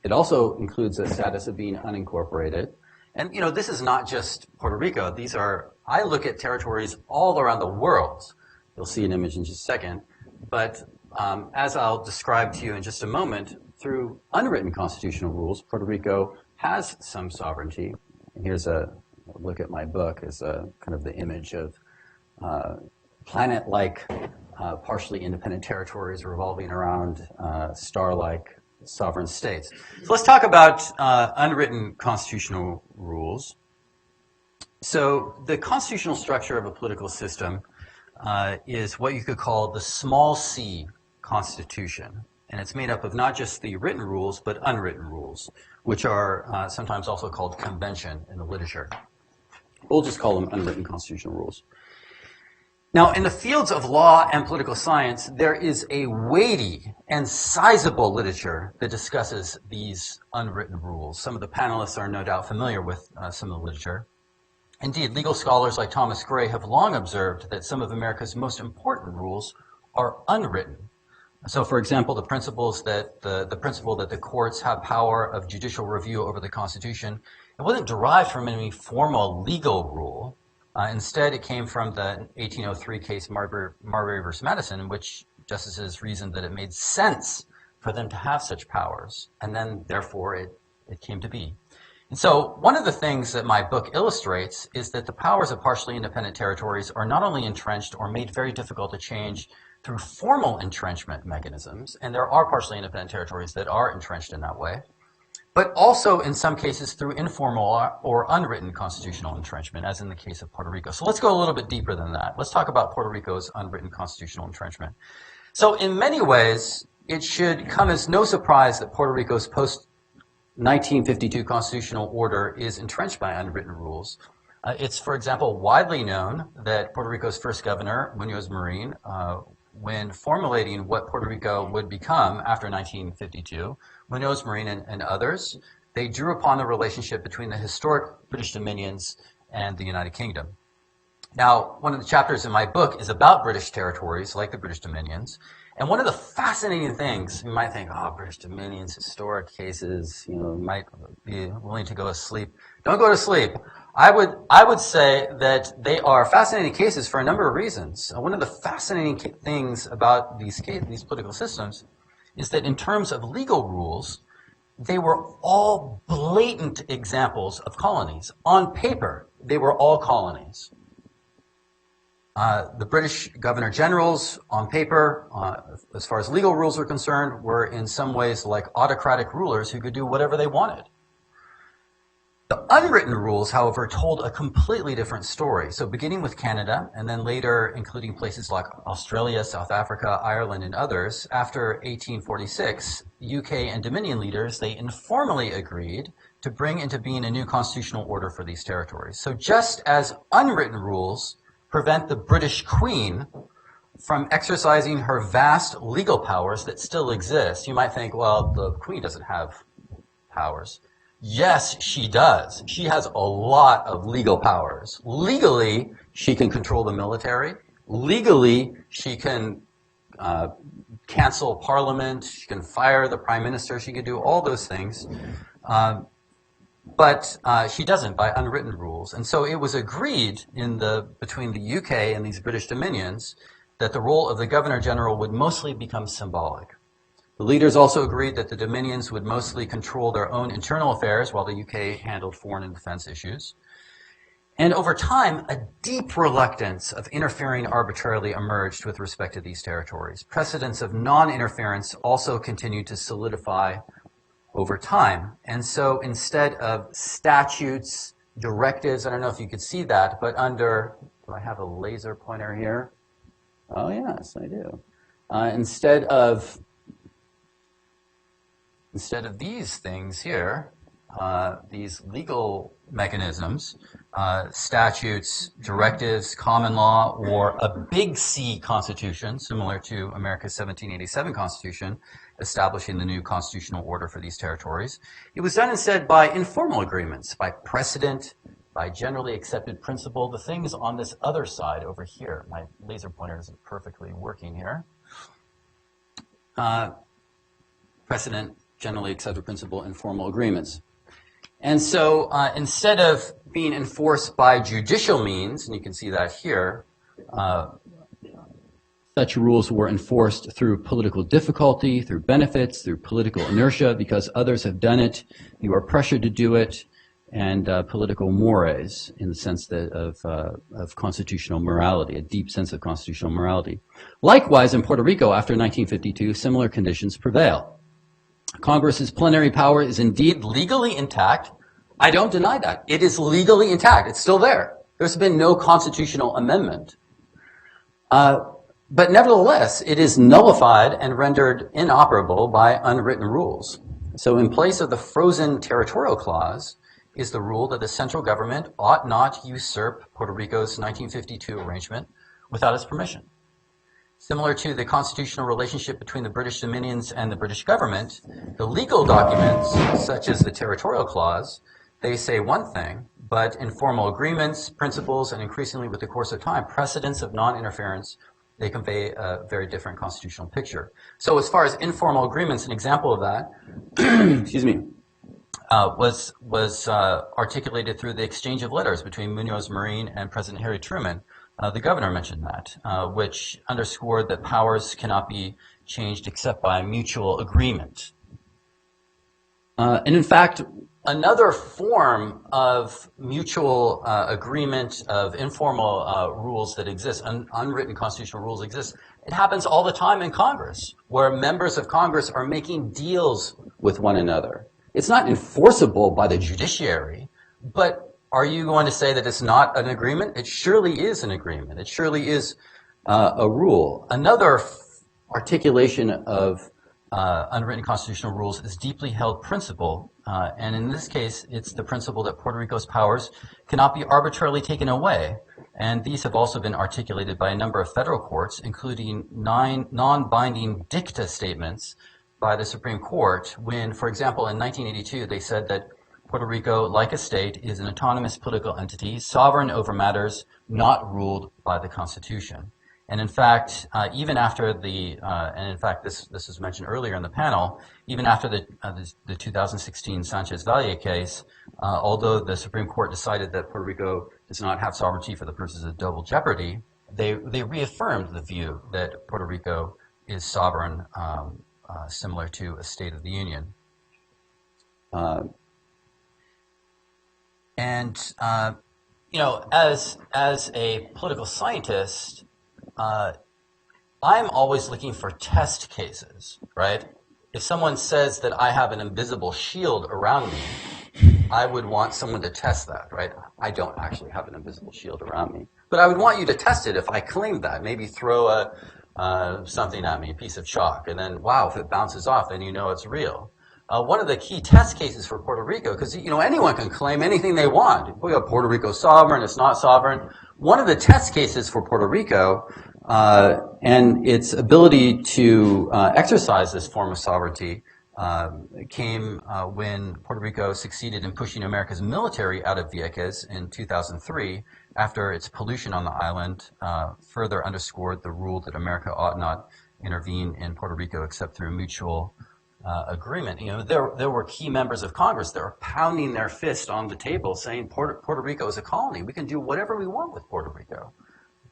It also includes a status of being unincorporated. And, you know, this is not just Puerto Rico. These are, I look at territories all around the world. You'll see an image in just a second. But as I'll describe to you in just a moment, through unwritten constitutional rules, Puerto Rico has some sovereignty. And here's a look at my book as a kind of the image of planet-like, partially independent territories revolving around star-like sovereign states. So let's talk about unwritten constitutional rules. So the constitutional structure of a political system is what you could call the small c constitution. And it's made up of not just the written rules, but unwritten rules, which are sometimes also called convention in the literature. We'll just call them unwritten constitutional rules. Now, in the fields of law and political science, there is a weighty and sizable literature that discusses these unwritten rules. Some of the panelists are no doubt familiar with some of the literature. Indeed, legal scholars like Thomas Gray have long observed that some of America's most important rules are unwritten. So, for example, the principle that the courts have power of judicial review over the Constitution, it wasn't derived from any formal legal rule. Instead, it came from the 1803 case Marbury v. Madison, in which justices reasoned that it made sense for them to have such powers, and then therefore it came to be. And so one of the things that my book illustrates is that the powers of partially independent territories are not only entrenched or made very difficult to change through formal entrenchment mechanisms, and there are partially independent territories that are entrenched in that way, but also in some cases through informal or unwritten constitutional entrenchment, as in the case of Puerto Rico. So let's go a little bit deeper than that. Let's talk about Puerto Rico's unwritten constitutional entrenchment. So in many ways, it should come as no surprise that Puerto Rico's post-1952 constitutional order is entrenched by unwritten rules. It's, for example, widely known that Puerto Rico's first governor, Munoz Marin, when formulating what Puerto Rico would become after 1952, Munoz Marin and others, they drew upon the relationship between the historic British dominions and the United Kingdom. Now, one of the chapters in my book is about British territories, like the British dominions. And one of the fascinating things, you might think, oh, British dominions, historic cases, you might be willing to go to sleep. Don't go to sleep. I would say that they are fascinating cases for a number of reasons. One of the fascinating things about these political systems is that in terms of legal rules, they were all blatant examples of colonies. On paper, they were all colonies. The British Governor Generals, on paper, as far as legal rules were concerned, were in some ways like autocratic rulers who could do whatever they wanted. The unwritten rules, however, told a completely different story. So beginning with Canada, and then later including places like Australia, South Africa, Ireland, and others, after 1846, UK and Dominion leaders, they informally agreed to bring into being a new constitutional order for these territories. So just as unwritten rules prevent the British Queen from exercising her vast legal powers that still exist, you might think, well, the Queen doesn't have powers. Yes, she does. She has a lot of legal powers. Legally, she can control the military. Legally, she can cancel Parliament. She can fire the Prime Minister. She can do all those things. But she doesn't by unwritten rules. And so it was agreed between the UK and these British dominions that the role of the Governor-General would mostly become symbolic. The leaders also agreed that the dominions would mostly control their own internal affairs while the UK handled foreign and defense issues. And over time, a deep reluctance of interfering arbitrarily emerged with respect to these territories. Precedents of non-interference also continued to solidify over time. And so instead of statutes, directives, I don't know if you could see that, but do I have a laser pointer here? Oh yes, I do. Instead of these things here, these legal mechanisms, statutes, directives, common law, or a big C constitution, similar to America's 1787 Constitution, establishing the new constitutional order for these territories. It was done instead by informal agreements, by precedent, by generally accepted principle, the things on this other side over here. My laser pointer isn't perfectly working here. Precedent, generally accepted principle, informal agreements. And so instead of being enforced by judicial means, and you can see that here, such rules were enforced through political difficulty, through benefits, through political inertia, because others have done it, you are pressured to do it, and political mores, in the sense of constitutional morality, a deep sense of constitutional morality. Likewise, in Puerto Rico, after 1952, similar conditions prevail. Congress's plenary power is indeed legally intact. I don't deny that. It is legally intact. It's still there. There's been no constitutional amendment. But nevertheless, it is nullified and rendered inoperable by unwritten rules. So in place of the frozen territorial clause is the rule that the central government ought not usurp Puerto Rico's 1952 arrangement without its permission. Similar to the constitutional relationship between the British dominions and the British government, the legal documents, such as the territorial clause, they say one thing, but informal agreements, principles, and increasingly with the course of time, precedents of non-interference, they convey a very different constitutional picture. So as far as informal agreements, an example of that, excuse me, was articulated through the exchange of letters between Munoz Marin and President Harry Truman. The governor mentioned that, which underscored that powers cannot be changed except by mutual agreement. And in fact, another form of mutual agreement, of informal rules that exist, unwritten constitutional rules exist, it happens all the time in Congress, where members of Congress are making deals with one another. It's not enforceable by the judiciary, but are you going to say that it's not an agreement? It surely is an agreement. It surely is a rule. Another articulation of unwritten constitutional rules is deeply held principle, and in this case, it's the principle that Puerto Rico's powers cannot be arbitrarily taken away. And these have also been articulated by a number of federal courts, including 9 non-binding dicta statements by the Supreme Court when, for example, in 1982, they said that Puerto Rico, like a state, is an autonomous political entity, sovereign over matters not ruled by the Constitution. And in fact, even after the, and in fact this was mentioned earlier in the panel, even after the 2016 Sanchez-Valle case, although the Supreme Court decided that Puerto Rico does not have sovereignty for the purposes of double jeopardy, they reaffirmed the view that Puerto Rico is sovereign, similar to a State of the Union. You know, as a political scientist, I'm always looking for test cases, right? If someone says that I have an invisible shield around me, I would want someone to test that, right? I don't actually have an invisible shield around me, but I would want you to test it if I claim that. Maybe throw something at me, a piece of chalk, and then, wow, if it bounces off, then you know it's real. One of the key test cases for Puerto Rico, because you know anyone can claim anything they want. We got Puerto Rico sovereign, it's not sovereign. One of the test cases for Puerto Rico and its ability to exercise this form of sovereignty came when Puerto Rico succeeded in pushing America's military out of Vieques in 2003 after its pollution on the island further underscored the rule that America ought not intervene in Puerto Rico except through mutual agreement. You know, there were key members of Congress that were pounding their fist on the table saying Puerto Rico is a colony. We can do whatever we want with Puerto Rico.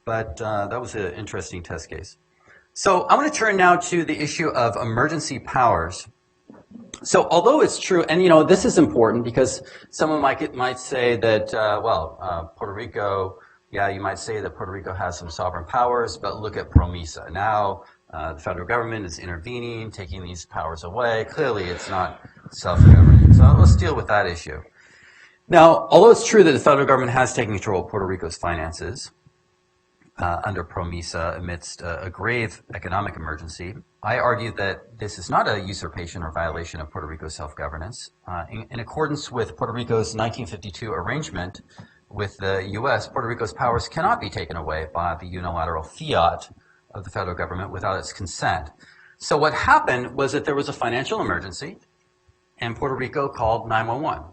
But that was an interesting test case. So I want to turn now to the issue of emergency powers. So although it's true, and you know, this is important because someone might say that, Puerto Rico, yeah, you might say that Puerto Rico has some sovereign powers, but look at PROMESA. Now, the federal government is intervening, taking these powers away. Clearly, it's not self-governing. So let's deal with that issue. Now, although it's true that the federal government has taken control of Puerto Rico's finances under PROMESA amidst a grave economic emergency, I argue that this is not a usurpation or violation of Puerto Rico's self-governance. In accordance with Puerto Rico's 1952 arrangement with the U.S., Puerto Rico's powers cannot be taken away by the unilateral fiat of the federal government without its consent. So what happened was that there was a financial emergency, and Puerto Rico called 911.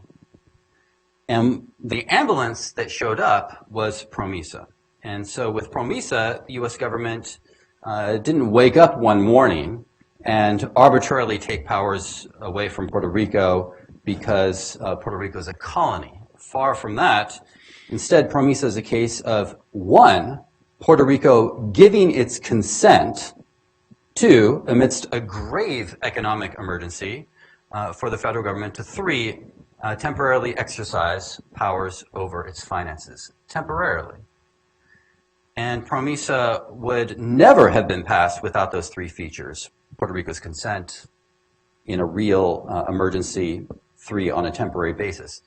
And the ambulance that showed up was PROMESA. And so with PROMESA, the U.S. government didn't wake up one morning and arbitrarily take powers away from Puerto Rico because Puerto Rico is a colony. Far from that. Instead, PROMESA is a case of, one, Puerto Rico giving its consent to, amidst a grave economic emergency, for the federal government to, three, temporarily exercise powers over its finances. Temporarily. And PROMESA would never have been passed without those three features. Puerto Rico's consent in a real emergency, three, on a temporary basis.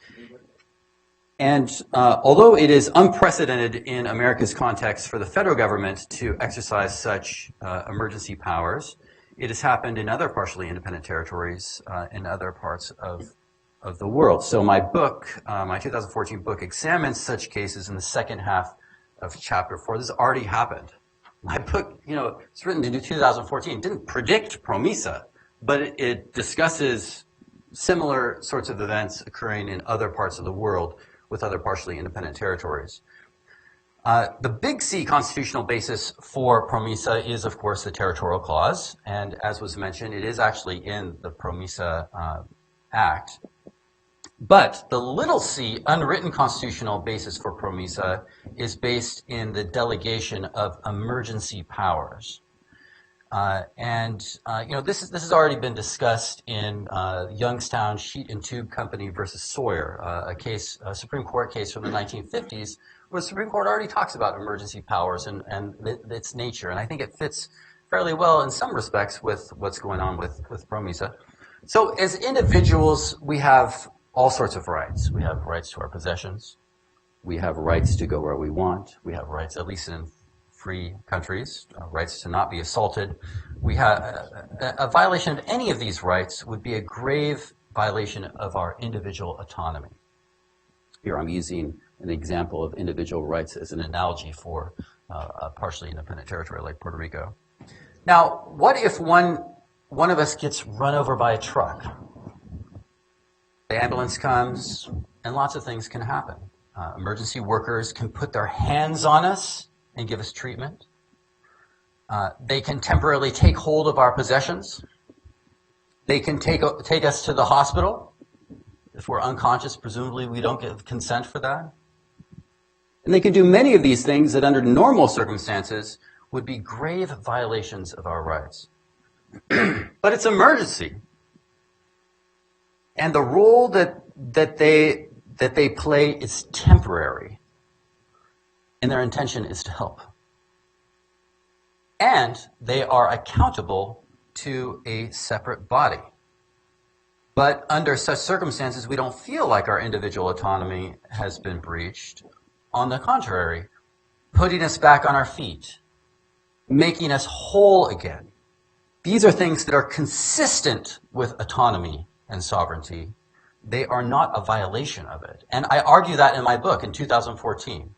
And although it is unprecedented in America's context for the federal government to exercise such emergency powers, it has happened in other partially independent territories in other parts of the world. So my book, my 2014 book, examines such cases in the second half of chapter 4. This has already happened. My book, you know, it's written in 2014, didn't predict PROMESA, but it discusses similar sorts of events occurring in other parts of the world with other partially independent territories. The big C constitutional basis for PROMESA is, of course, the territorial clause. And as was mentioned, it is actually in the PROMESA Act. But the little c, unwritten constitutional basis for PROMESA is based in the delegation of emergency powers. This has already been discussed in Youngstown Sheet and Tube Company versus Sawyer, a Supreme Court case from the 1950s, where the Supreme Court already talks about emergency powers and its nature. And I think it fits fairly well in some respects with what's going on with PROMESA. So as individuals, we have all sorts of rights. We have rights to our possessions. We have rights to go where we want. We have rights, at least in free countries, rights to not be assaulted. We have a violation of any of these rights would be a grave violation of our individual autonomy. Here I'm using an example of individual rights as an analogy for a partially independent territory like Puerto Rico. Now, what if one of us gets run over by a truck? The ambulance comes, and lots of things can happen. Emergency workers can put their hands on us and give us treatment. They can temporarily take hold of our possessions. They can take us to the hospital. If we're unconscious, presumably we don't give consent for that. And they can do many of these things that under normal circumstances would be grave violations of our rights. But it's emergency. And the role that they play is temporary. And their intention is to help. And they are accountable to a separate body. But under such circumstances, we don't feel like our individual autonomy has been breached. On the contrary, putting us back on our feet, making us whole again. These are things that are consistent with autonomy and sovereignty. They are not a violation of it. And I argue that in my book in 2014.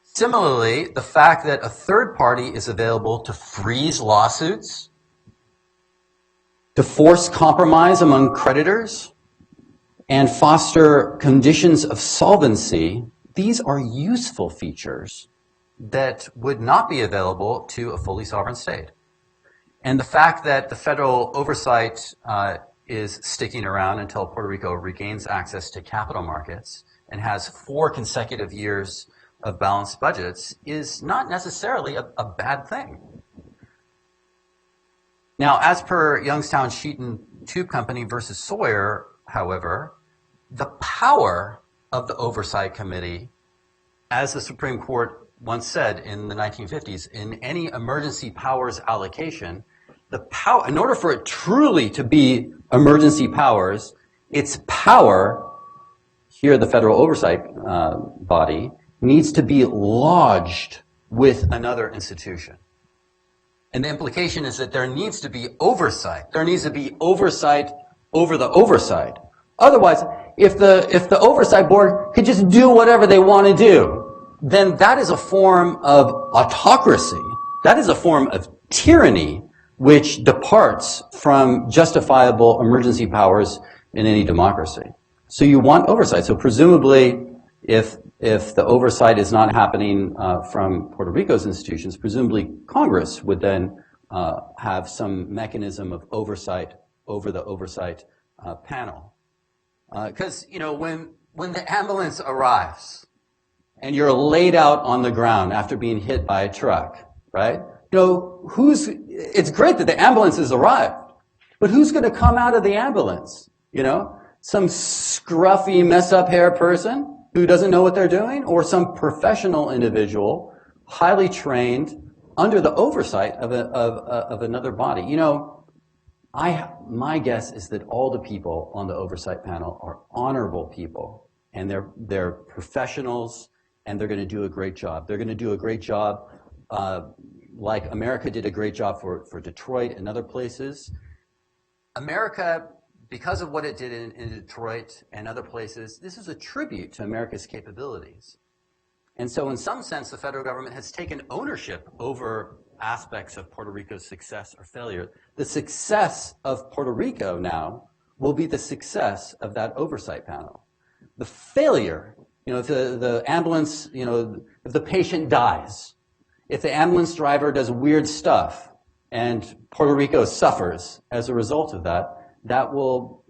Similarly, the fact that a third party is available to freeze lawsuits, to force compromise among creditors, and foster conditions of solvency, these are useful features that would not be available to a fully sovereign state. And the fact that the federal oversight is sticking around until Puerto Rico regains access to capital markets and has 4 consecutive years of balanced budgets is not necessarily a bad thing. Now, as per Youngstown Sheet and Tube Company versus Sawyer, however, the power of the Oversight Committee, as the Supreme Court once said in the 1950s, in any emergency powers allocation, the power, in order for it truly to be emergency powers, its power, here the federal oversight body, needs to be lodged with another institution. And the implication is that there needs to be oversight. There needs to be oversight over the oversight. Otherwise, if the oversight board could just do whatever they want to do, then that is a form of autocracy. That is a form of tyranny which departs from justifiable emergency powers in any democracy. So you want oversight. So presumably, if the oversight is not happening from Puerto Rico's institutions, presumably Congress would then have some mechanism of oversight over the oversight panel. Because, when the ambulance arrives and you're laid out on the ground after being hit by a truck, right? It's great that the ambulance has arrived, but who's going to come out of the ambulance? Some scruffy, mess-up hair person who doesn't know what they're doing, or some professional individual, highly trained, under the oversight of another body. My guess is that all the people on the oversight panel are honorable people, and they're professionals, and they're going to do a great job. They're going to do a great job, like America did a great job for Detroit and other places. America, because of what it did in Detroit and other places, this is a tribute to America's capabilities. And so in some sense, the federal government has taken ownership over aspects of Puerto Rico's success or failure. The success of Puerto Rico now will be the success of that oversight panel. The failure, if the ambulance, if the patient dies, if the ambulance driver does weird stuff and Puerto Rico suffers as a result of that, that will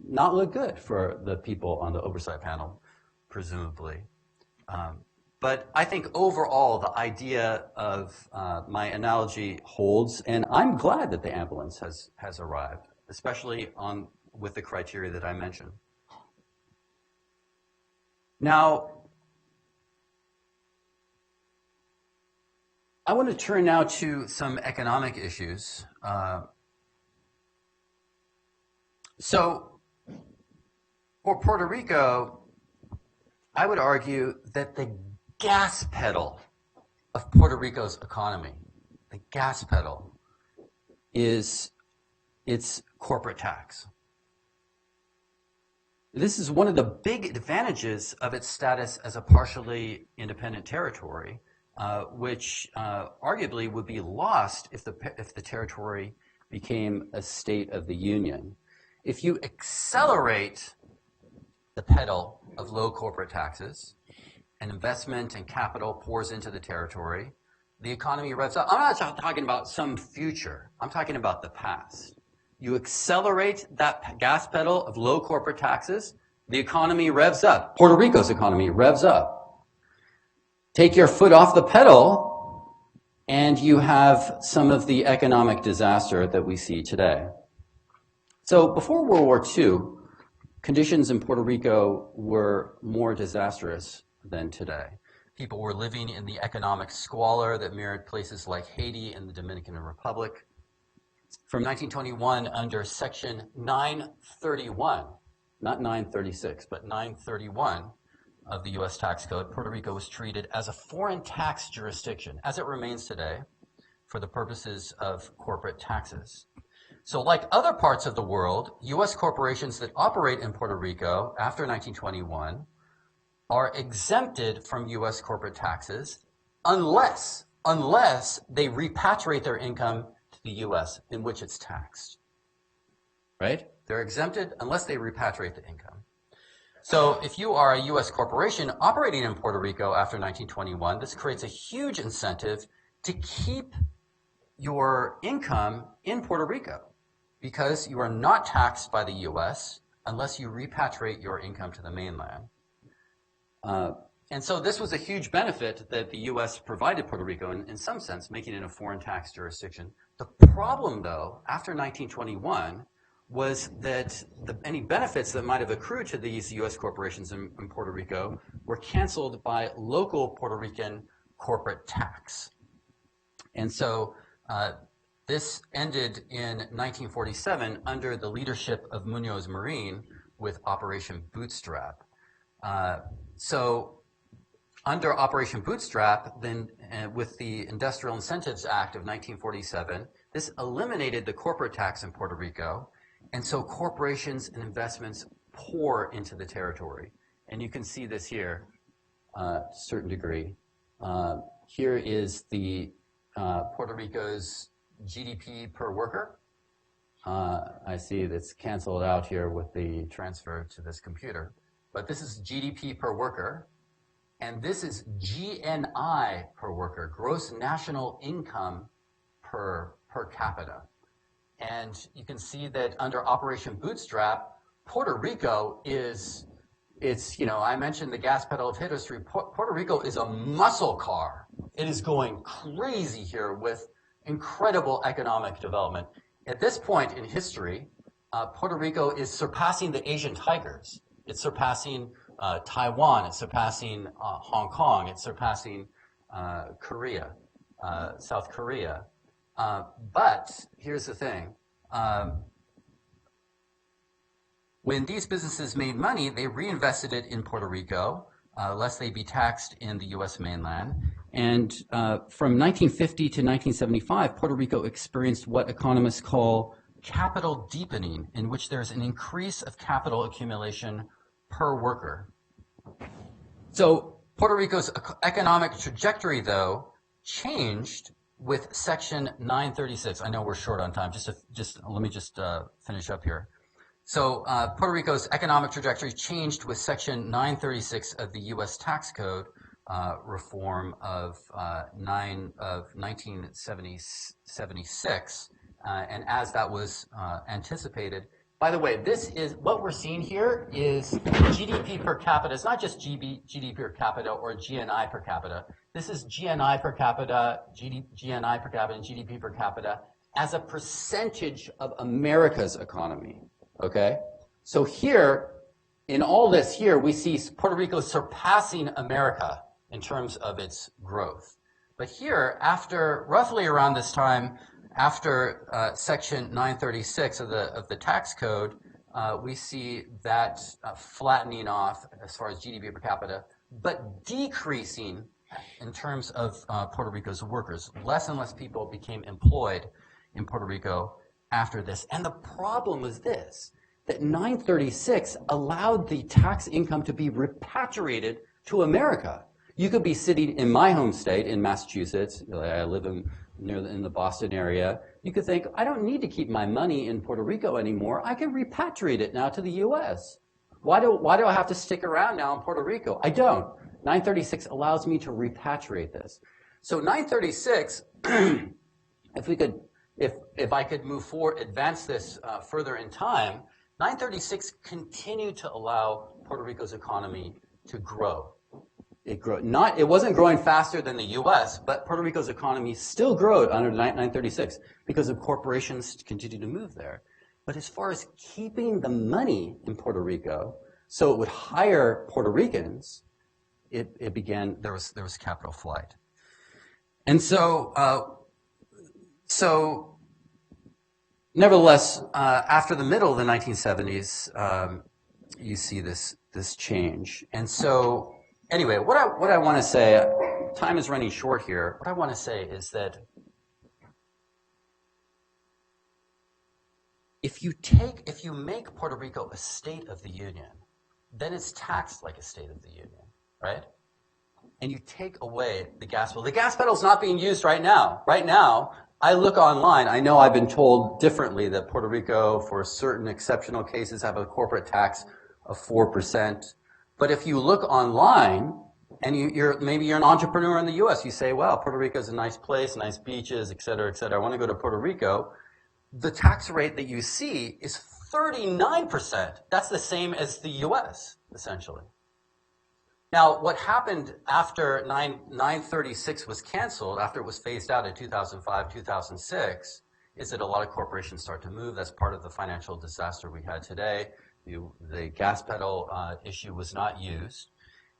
not look good for the people on the oversight panel, presumably. But I think overall the idea of my analogy holds, and I'm glad that the ambulance has arrived, especially with the criteria that I mentioned. Now, I want to turn now to some economic issues. So, for Puerto Rico, I would argue that the gas pedal of Puerto Rico's economy, the gas pedal, is its corporate tax. This is one of the big advantages of its status as a partially independent territory, which arguably would be lost if the territory became a state of the Union. If you accelerate the pedal of low corporate taxes, and investment and capital pours into the territory, the economy revs up. I'm not talking about some future. I'm talking about the past. You accelerate that gas pedal of low corporate taxes, the economy revs up. Puerto Rico's economy revs up. Take your foot off the pedal, and you have some of the economic disaster that we see today. So before World War II, conditions in Puerto Rico were more disastrous than today. People were living in the economic squalor that mirrored places like Haiti and the Dominican Republic. From 1921, under Section 931, not 936, but 931 of the U.S. Tax Code, Puerto Rico was treated as a foreign tax jurisdiction, as it remains today, for the purposes of corporate taxes. So like other parts of the world, U.S. corporations that operate in Puerto Rico after 1921 are exempted from U.S. corporate taxes unless they repatriate their income to the U.S. in which it's taxed, right? They're exempted unless they repatriate the income. So if you are a U.S. corporation operating in Puerto Rico after 1921, this creates a huge incentive to keep your income in Puerto Rico because you are not taxed by the U.S. unless you repatriate your income to the mainland. And so this was a huge benefit that the U.S. provided Puerto Rico in some sense, making it a foreign tax jurisdiction. The problem, though, after 1921 was that any benefits that might have accrued to these U.S. corporations in Puerto Rico were canceled by local Puerto Rican corporate tax. And so this ended in 1947 under the leadership of Munoz Marin with Operation Bootstrap. So under Operation Bootstrap, then with the Industrial Incentives Act of 1947, this eliminated the corporate tax in Puerto Rico, and so corporations and investments pour into the territory. And you can see this here to a certain degree. Here is the Puerto Rico's GDP per worker. I see that's canceled out here with the transfer to this computer. But this is GDP per worker, and this is GNI per worker, gross national income per capita. And you can see that under Operation Bootstrap, Puerto Rico I mentioned the gas pedal of history. Puerto Rico is a muscle car. It is going crazy here with incredible economic development. At this point in history, Puerto Rico is surpassing the Asian tigers. It's surpassing Taiwan. It's surpassing Hong Kong. It's surpassing Korea, South Korea. But here's the thing. When these businesses made money, they reinvested it in Puerto Rico, lest they be taxed in the U.S. mainland. And from 1950 to 1975, Puerto Rico experienced what economists call capital deepening, in which there's an increase of capital accumulation per worker. So Puerto Rico's economic trajectory, though, changed with Section 936. I know we're short on time. Let me finish up here. So Puerto Rico's economic trajectory changed with Section 936 of the U.S. Tax Code reform of 1976, and as that was anticipated, By the way, this is what we're seeing here is GDP per capita. It's not just GDP per capita or GNI per capita. This is GNI per capita, GNI per capita, and GDP per capita as a percentage of America's economy. Okay? So here, in all this here, we see Puerto Rico surpassing America in terms of its growth. But here, after roughly around this time, after Section 936 of the tax code, we see that flattening off as far as GDP per capita, but decreasing in terms of Puerto Rico's workers. Less and less people became employed in Puerto Rico after this. And the problem was this, that 936 allowed the tax income to be repatriated to America. You could be sitting in my home state, in Massachusetts. I live in the Boston area. You could think, I don't need to keep my money in Puerto Rico anymore. I can repatriate it now to the U.S. Why do I have to stick around now in Puerto Rico? I don't. 936 allows me to repatriate this. So 936, if I could move forward, advance this further in time, 936 continued to allow Puerto Rico's economy to grow. It wasn't growing faster than the U.S., but Puerto Rico's economy still grew under 936 because of corporations continued to move there. But as far as keeping the money in Puerto Rico, so it would hire Puerto Ricans, it began. There was capital flight, and so nevertheless, after the middle of the 1970s, you see this change, and so. Anyway, what I want to say, time is running short here. What I want to say is that if you make Puerto Rico a state of the Union, then it's taxed like a state of the Union, right? And you take away the gas pedal. The gas pedal is not being used right now. Right now, I look online. I know I've been told differently that Puerto Rico, for certain exceptional cases, have a corporate tax of 4%. But if you look online, and maybe you're an entrepreneur in the U.S., you say, well, Puerto Rico is a nice place, nice beaches, et cetera, et cetera. I want to go to Puerto Rico. The tax rate that you see is 39%. That's the same as the U.S., essentially. Now, what happened after 936 was canceled, after it was phased out in 2005, 2006, is that a lot of corporations start to move. That's part of the financial disaster we had today. The gas pedal issue was not used.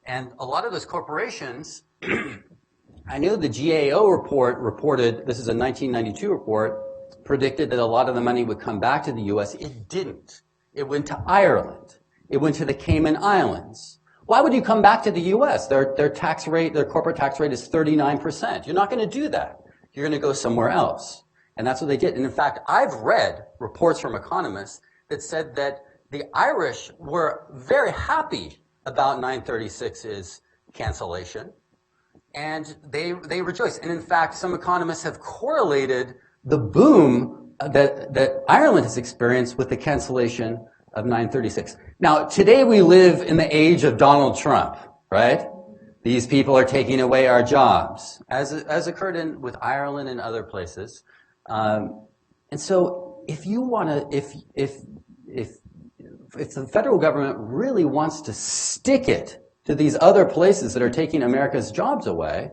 And a lot of those corporations, I know the GAO report reported, this is a 1992 report, predicted that a lot of the money would come back to the U.S. It didn't. It went to Ireland. It went to the Cayman Islands. Why would you come back to the U.S.? Their tax rate, their corporate tax rate is 39%. You're not going to do that. You're going to go somewhere else. And that's what they did. And in fact, I've read reports from economists that said that the Irish were very happy about 936's cancellation, and they rejoiced. And in fact, some economists have correlated the boom that Ireland has experienced with the cancellation of 936. Now, today we live in the age of Donald Trump, right? These people are taking away our jobs, as occurred with Ireland and other places. And so, if you want to, if the federal government really wants to stick it to these other places that are taking America's jobs away,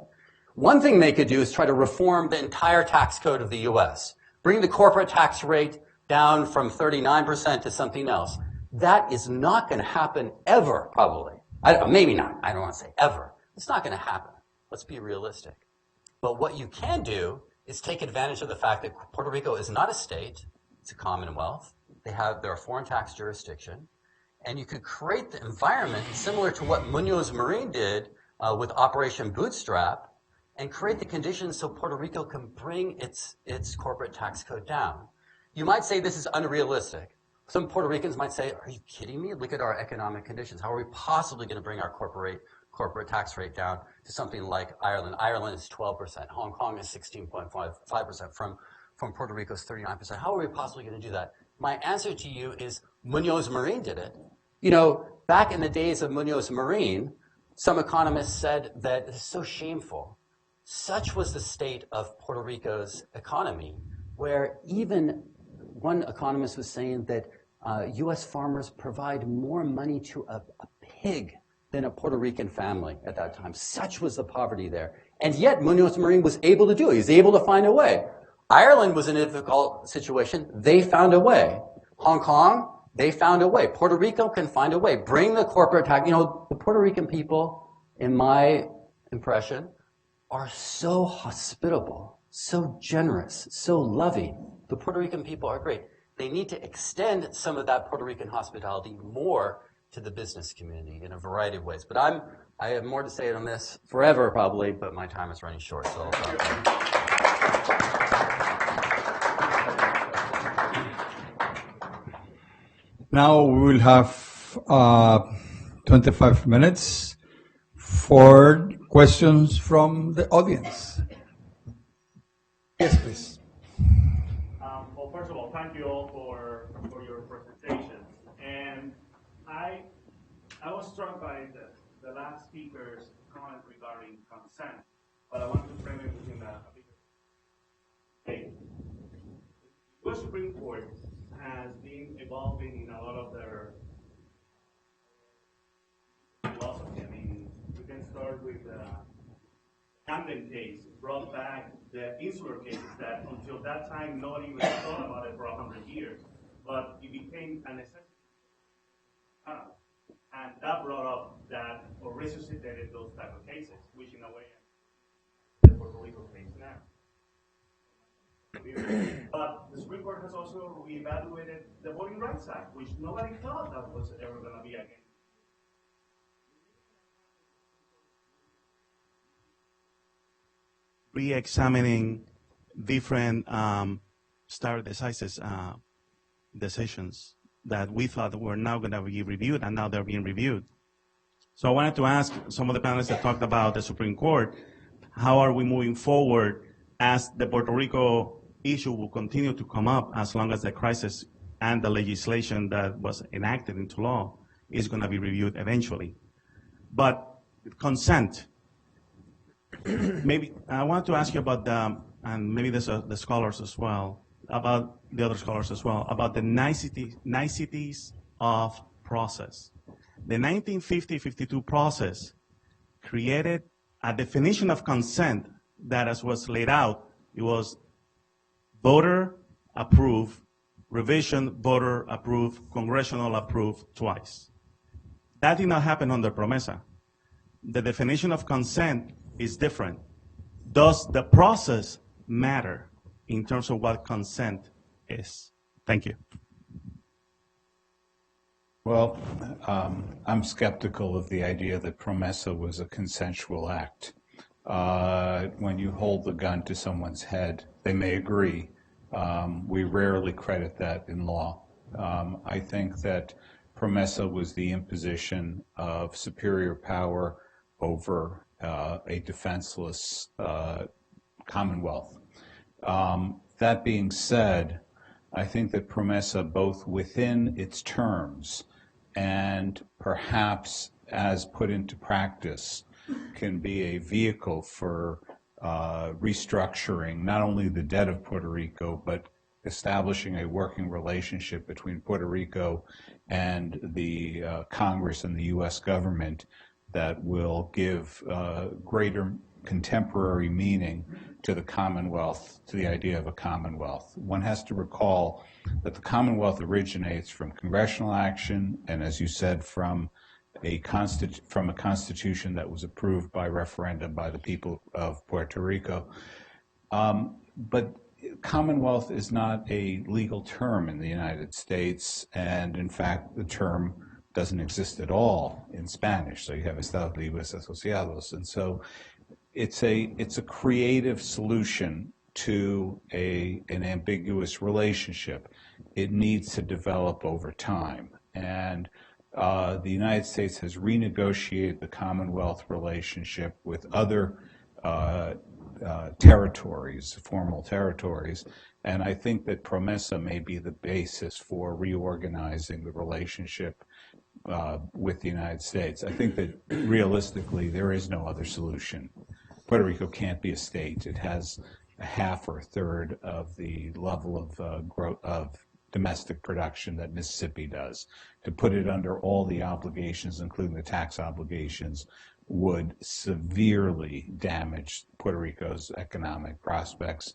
one thing they could do is try to reform the entire tax code of the U.S. Bring the corporate tax rate down from 39% to something else. That is not going to happen ever, probably. Maybe not. I don't want to say ever. It's not going to happen. Let's be realistic. But what you can do is take advantage of the fact that Puerto Rico is not a state. It's a commonwealth. They're a foreign tax jurisdiction, and you could create the environment similar to what Munoz Marin did with Operation Bootstrap, and create the conditions so Puerto Rico can bring its corporate tax code down. You might say this is unrealistic. Some Puerto Ricans might say, are you kidding me? Look at our economic conditions. How are we possibly going to bring our corporate tax rate down to something like Ireland? Ireland is 12%. Hong Kong is 16.5% from Puerto Rico's 39%. How are we possibly going to do that? My answer to you is Munoz Marin did it. You know, back in the days of Munoz Marin, some economists said that it's so shameful. Such was the state of Puerto Rico's economy, where even one economist was saying that U.S. farmers provide more money to a pig than a Puerto Rican family at that time. Such was the poverty there. And yet, Munoz Marin was able to do it. He was able to find a way. Ireland was in a difficult situation. They found a way. Hong Kong, they found a way. Puerto Rico can find a way. Bring the corporate tax. You know, the Puerto Rican people, in my impression, are so hospitable, so generous, so loving. The Puerto Rican people are great. They need to extend some of that Puerto Rican hospitality more to the business community in a variety of ways. But I have more to say on this forever, probably, but my time is running short, so I'll stop there. Now we will have 25 minutes for questions from the audience. Yes, please. Well, first of all, thank you all for your presentations. And I was struck by the last speaker's comment regarding consent, but I want to frame it within a bigger state. The US Supreme Court has been evolving in a lot of their philosophy. I mean, we can start with the Camden case, brought back the insular cases that until that time nobody even thought about it for 100 years, but it became a necessity. And that brought up that, or resuscitated those type of cases, which in a way, the Puerto Rico case now. But the Supreme Court has also reevaluated the Voting Rights Act, which nobody thought that was ever going to be again. Re-examining different stare decisis decisions that we thought were now going to be reviewed, and now they're being reviewed. So I wanted to ask some of the panelists that talked about the Supreme Court, how are we moving forward as the Puerto Rico issue will continue to come up as long as the crisis and the legislation that was enacted into law is going to be reviewed eventually. But consent, maybe I want to ask you about and maybe the scholars as well, about the other scholars as well, about the niceties of process. The 1950-52 process created a definition of consent that, as was laid out, it was voter approved, revision, voter approved, congressional approved twice. That did not happen under PROMESA. The definition of consent is different. Does the process matter in terms of what consent is? Thank you. Well, I'm skeptical of the idea that PROMESA was a consensual act. When you hold the gun to someone's head, they may agree. We rarely credit that in law. I think that PROMESA was the imposition of superior power over a defenseless commonwealth. That being said, I think that PROMESA, both within its terms and perhaps as put into practice, can be a vehicle for restructuring not only the debt of Puerto Rico, but establishing a working relationship between Puerto Rico and the Congress and the U.S. government that will give greater contemporary meaning to the Commonwealth, to the idea of a Commonwealth. One has to recall that the Commonwealth originates from congressional action and, as you said, from a constitution that was approved by referendum by the people of Puerto Rico. But Commonwealth is not a legal term in the United States, and in fact the term doesn't exist at all in Spanish. So you have Estados Libres Asociados, and so it's a creative solution to an ambiguous relationship. It needs to develop over time, and the United States has renegotiated the Commonwealth relationship with other territories, formal territories, and I think that PROMESA may be the basis for reorganizing the relationship with the United States. I think that realistically there is no other solution. Puerto Rico can't be a state. It has a half or a third of the level of growth of domestic production that Mississippi does. To put it under all the obligations, including the tax obligations, would severely damage Puerto Rico's economic prospects.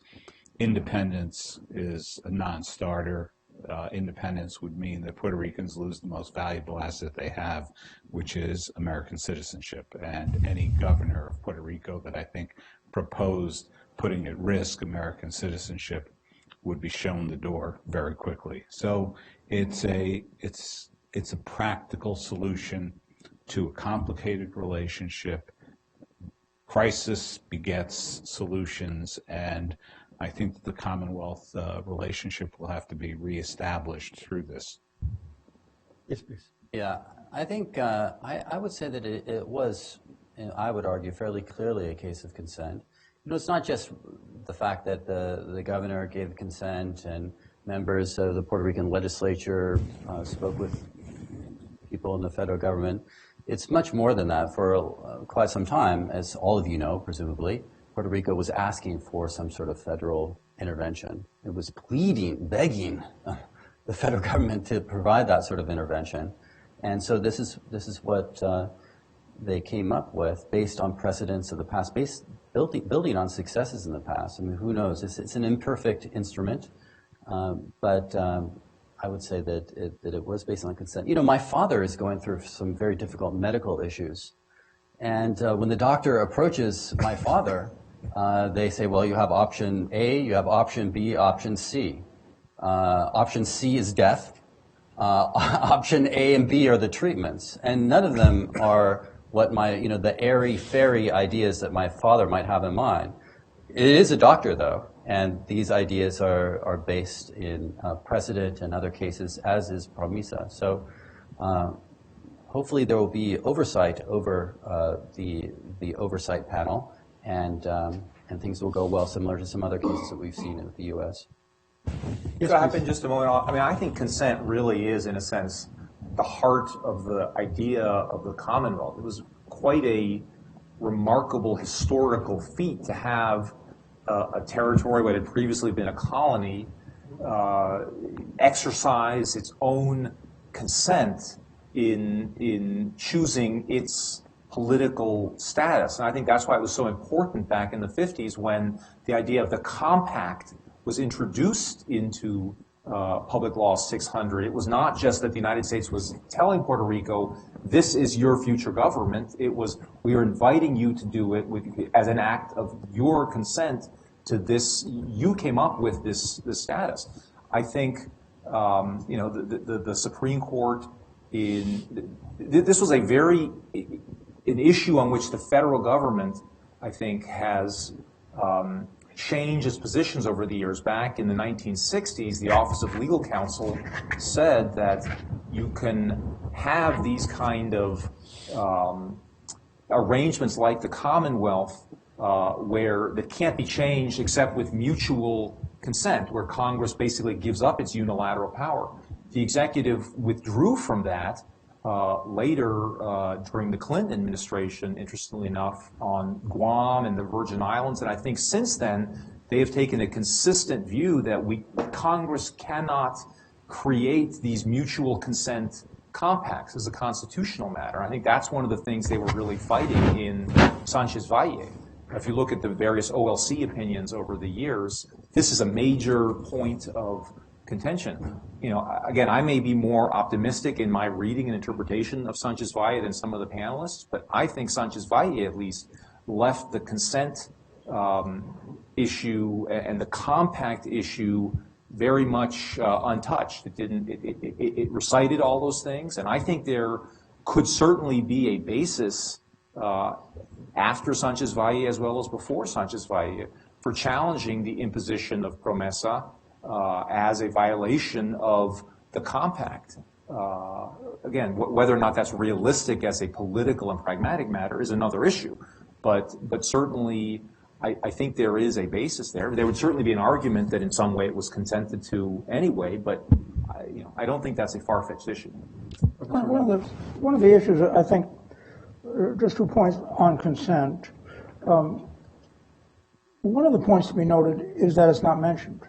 Independence is a non-starter. Independence would mean that Puerto Ricans lose the most valuable asset they have, which is American citizenship. And any governor of Puerto Rico that I think proposed putting at risk American citizenship would be shown the door very quickly. So it's a practical solution to a complicated relationship. Crisis begets solutions, and I think that the Commonwealth relationship will have to be reestablished through this. Yes, please. Yeah, I think I would say that it was, I would argue, fairly clearly a case of consent. It's not just the fact that the governor gave consent and members of the Puerto Rican legislature spoke with people in the federal government. It's much more than that. For quite some time, as all of you know, presumably, Puerto Rico was asking for some sort of federal intervention. It was pleading, begging the federal government to provide that sort of intervention. And so this is what they came up with based on precedents of the past, building on successes in the past. I mean, who knows? It's an imperfect instrument, but I would say that it was based on consent. My father is going through some very difficult medical issues. And when the doctor approaches my father, they say, well, you have option A, you have option B, option C. Option C is death. Option A and B are the treatments. And none of them are what the airy-fairy ideas that my father might have in mind. It is a doctor, though, and these ideas are based in precedent and other cases, as is Promesa. So hopefully there will be oversight over the oversight panel, and things will go well, similar to some other cases that we've seen in the U.S. Could I hop in just a moment? I mean, I think consent really is, in a sense, the heart of the idea of the Commonwealth. It was quite a remarkable historical feat to have a territory, what had previously been a colony, exercise its own consent in choosing its political status. And I think that's why it was so important back in the 50s when the idea of the compact was introduced into Public Law 600. It was not just that the United States was telling Puerto Rico, this is your future government. It was, we are inviting you to do it as an act of your consent to this. You came up with this status. I think, the Supreme Court this was an issue on which the federal government, I think, has changed its positions over the years. Back in the 1960s, the Office of Legal Counsel said that you can have these kind of arrangements like the Commonwealth that can't be changed except with mutual consent, where Congress basically gives up its unilateral power. The executive withdrew from that later during the Clinton administration, interestingly enough, on Guam and the Virgin Islands. And I think since then, they have taken a consistent view that Congress cannot create these mutual consent compacts as a constitutional matter. I think that's one of the things they were really fighting in Sanchez-Valle. If you look at the various OLC opinions over the years, this is a major point of contention. Again, I may be more optimistic in my reading and interpretation of Sanchez-Valle than some of the panelists, but I think Sanchez-Valle at least left the consent issue and the compact issue very much untouched. It recited all those things, and I think there could certainly be a basis after Sanchez-Valle as well as before Sanchez-Valle for challenging the imposition of Promesa as a violation of the compact. Again, whether or not that's realistic as a political and pragmatic matter is another issue. But certainly, I think there is a basis there. There would certainly be an argument that in some way it was consented to anyway, but I don't think that's a far-fetched issue. One of the issues, I think, just 2 points on consent. One of the points to be noted is that it's not mentioned.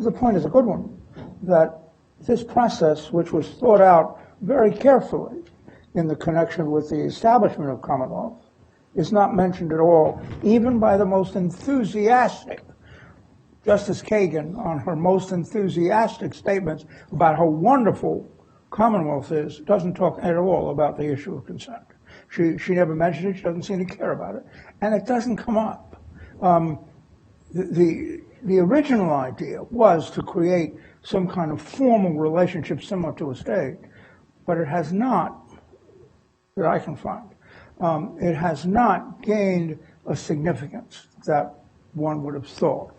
the point is a good one, that this process, which was thought out very carefully in the connection with the establishment of Commonwealth, is not mentioned at all, even by the most enthusiastic. Justice Kagan, on her most enthusiastic statements about how wonderful Commonwealth is, doesn't talk at all about the issue of consent. She never mentioned it. She doesn't seem to care about it. And it doesn't come up. The original idea was to create some kind of formal relationship similar to a state, but it has not, that I can find, it has not gained a significance that one would have thought.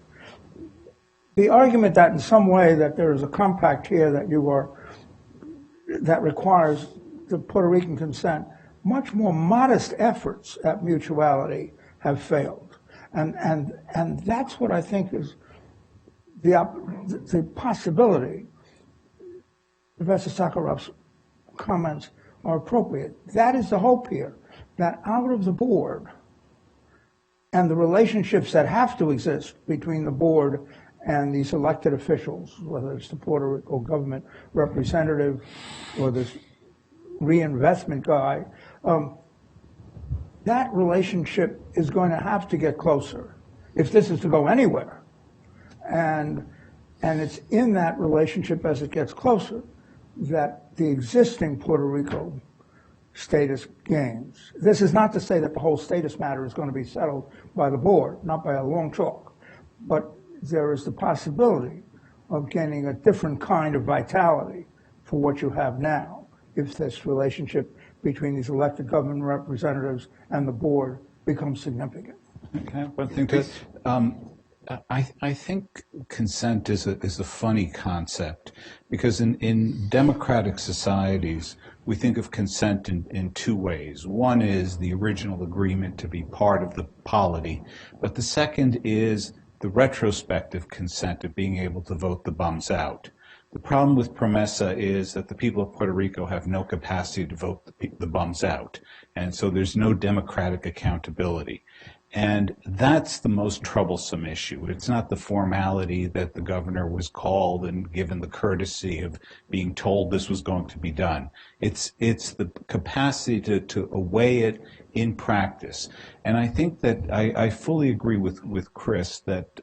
The argument that in some way that there is a compact here that requires the Puerto Rican consent, much more modest efforts at mutuality have failed. And that's what I think is the possibility. Professor Sakharov's comments are appropriate. That is the hope here, that out of the board and the relationships that have to exist between the board and these elected officials, whether it's the Puerto Rico government representative or this reinvestment guy, that relationship is going to have to get closer if this is to go anywhere. And it's in that relationship as it gets closer that the existing Puerto Rico status gains. This is not to say that the whole status matter is going to be settled by the board, not by a long chalk, but there is the possibility of gaining a different kind of vitality for what you have now if this relationship between these elected government representatives and the board becomes significant. Okay, one thing to I think consent is a funny concept because in democratic societies we think of consent in two ways. One is the original agreement to be part of the polity, but the second is the retrospective consent of being able to vote the bums out. The problem with PROMESA is that the people of Puerto Rico have no capacity to vote the bums out, and so there's no democratic accountability. And that's the most troublesome issue. It's not the formality that the governor was called and given the courtesy of being told this was going to be done. It's the capacity to weigh it in practice. And I think that I fully agree with Chris that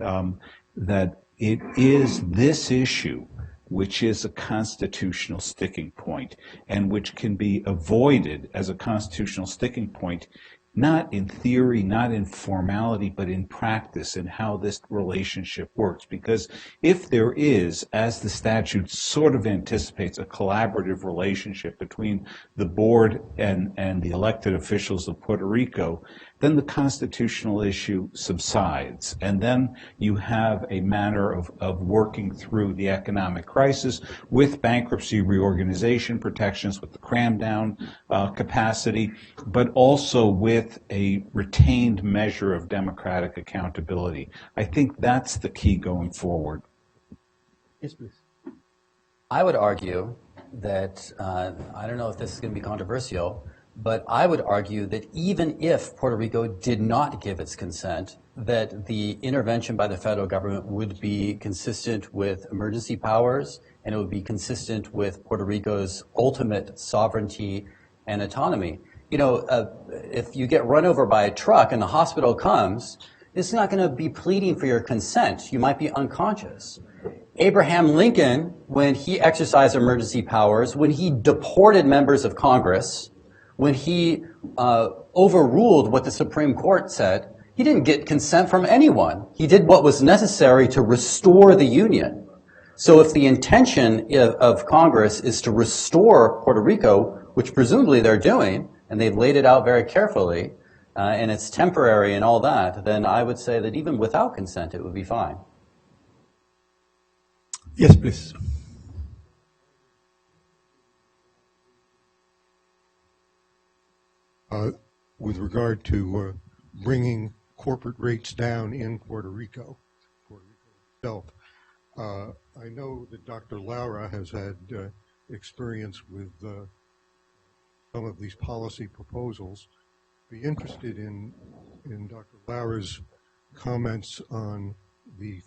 that it is this issue which is a constitutional sticking point and which can be avoided as a constitutional sticking point, not in theory, not in formality, but in practice and how this relationship works. Because if there is, as the statute sort of anticipates, a collaborative relationship between the board and the elected officials of Puerto Rico, then the constitutional issue subsides. And then you have a manner of working through the economic crisis with bankruptcy reorganization protections, with the cram down capacity, but also with a retained measure of democratic accountability. I think that's the key going forward. Yes, please. I would argue that, I don't know if this is going to be controversial, but I would argue that even if Puerto Rico did not give its consent, that the intervention by the federal government would be consistent with emergency powers, and it would be consistent with Puerto Rico's ultimate sovereignty and autonomy. You know, if you get run over by a truck and the hospital comes, it's not going to be pleading for your consent. You might be unconscious. Abraham Lincoln, when he exercised emergency powers, when he deported members of Congress, when he overruled what the Supreme Court said, he didn't get consent from anyone. He did what was necessary to restore the Union. So if the intention of Congress is to restore Puerto Rico, which presumably they're doing, and they've laid it out very carefully, and it's temporary and all that, then I would say that even without consent, it would be fine. Yes, please. With regard to bringing corporate rates down in Puerto Rico itself, I know that Dr. Laura has had experience with some of these policy proposals. Be interested in Dr. Laura's comments on the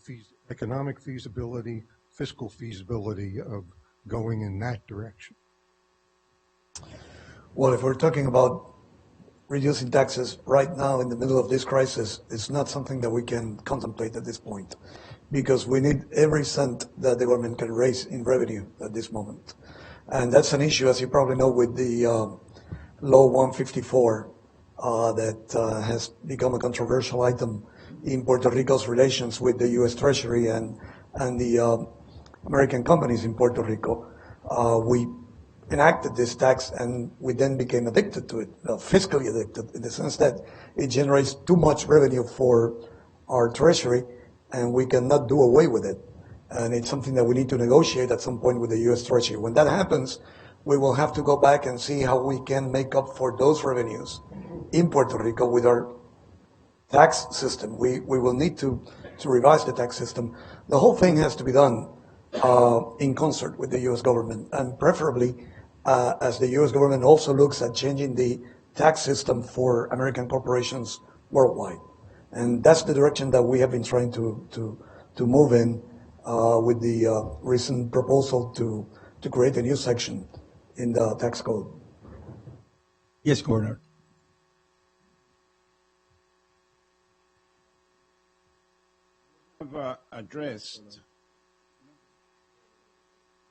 economic feasibility, fiscal feasibility of going in that direction? Well, if we're talking about reducing taxes right now in the middle of this crisis, it's not something that we can contemplate at this point, because we need every cent that the government can raise in revenue at this moment. And that's an issue, as you probably know, with the Law 154 that has become a controversial item in Puerto Rico's relations with the U.S. Treasury and the American companies in Puerto Rico. We enacted this tax and we then became addicted to it, fiscally addicted, in the sense that it generates too much revenue for our Treasury and we cannot do away with it. And it's something that we need to negotiate at some point with the U.S. Treasury. When that happens, we will have to go back and see how we can make up for those revenues in Puerto Rico with our tax system. We will need to revise the tax system. The whole thing has to be done in concert with the U.S. government, and preferably as the U.S. government also looks at changing the tax system for American corporations worldwide. And that's the direction that we have been trying to move in with the recent proposal to create a new section in the tax code. Yes, Governor. Have addressed.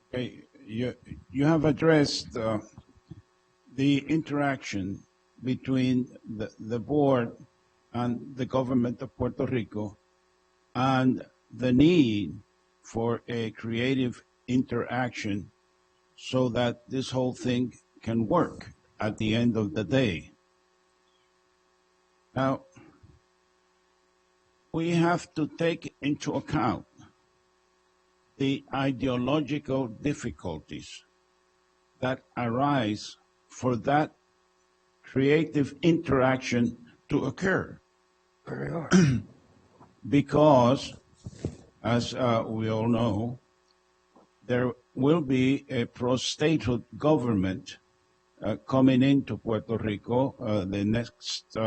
Okay, you have addressed the interaction between the board and the government of Puerto Rico and the need for a creative interaction so that this whole thing can work at the end of the day. Now, we have to take into account the ideological difficulties that arise for that creative interaction to occur. Because, as we all know, there will be a pro-statehood government coming into Puerto Rico the next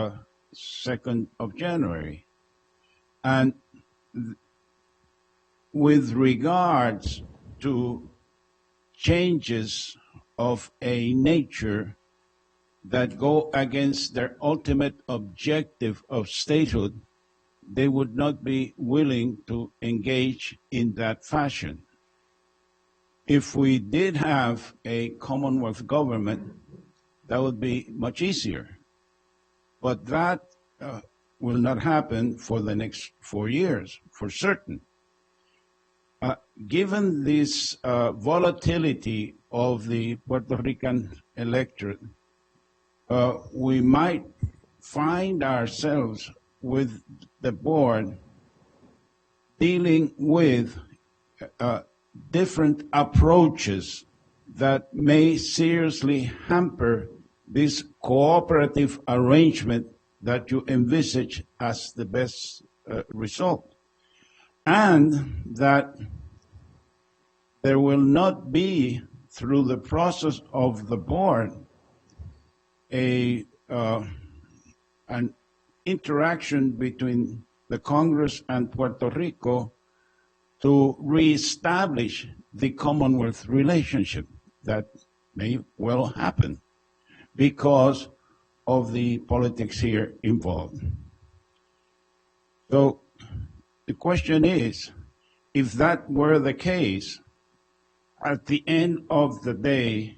2nd of January. And with regards to changes of a nature that go against their ultimate objective of statehood, they would not be willing to engage in that fashion. If we did have a Commonwealth government, that would be much easier. But that will not happen for the next 4 years, for certain. Given this volatility of the Puerto Rican electorate, we might find ourselves with the board dealing with different approaches that may seriously hamper this cooperative arrangement that you envisage as the best result. And that there will not be, through the process of the board, an interaction between the Congress and Puerto Rico to reestablish the Commonwealth relationship. That may well happen because of the politics here involved. So the question is, if that were the case, at the end of the day,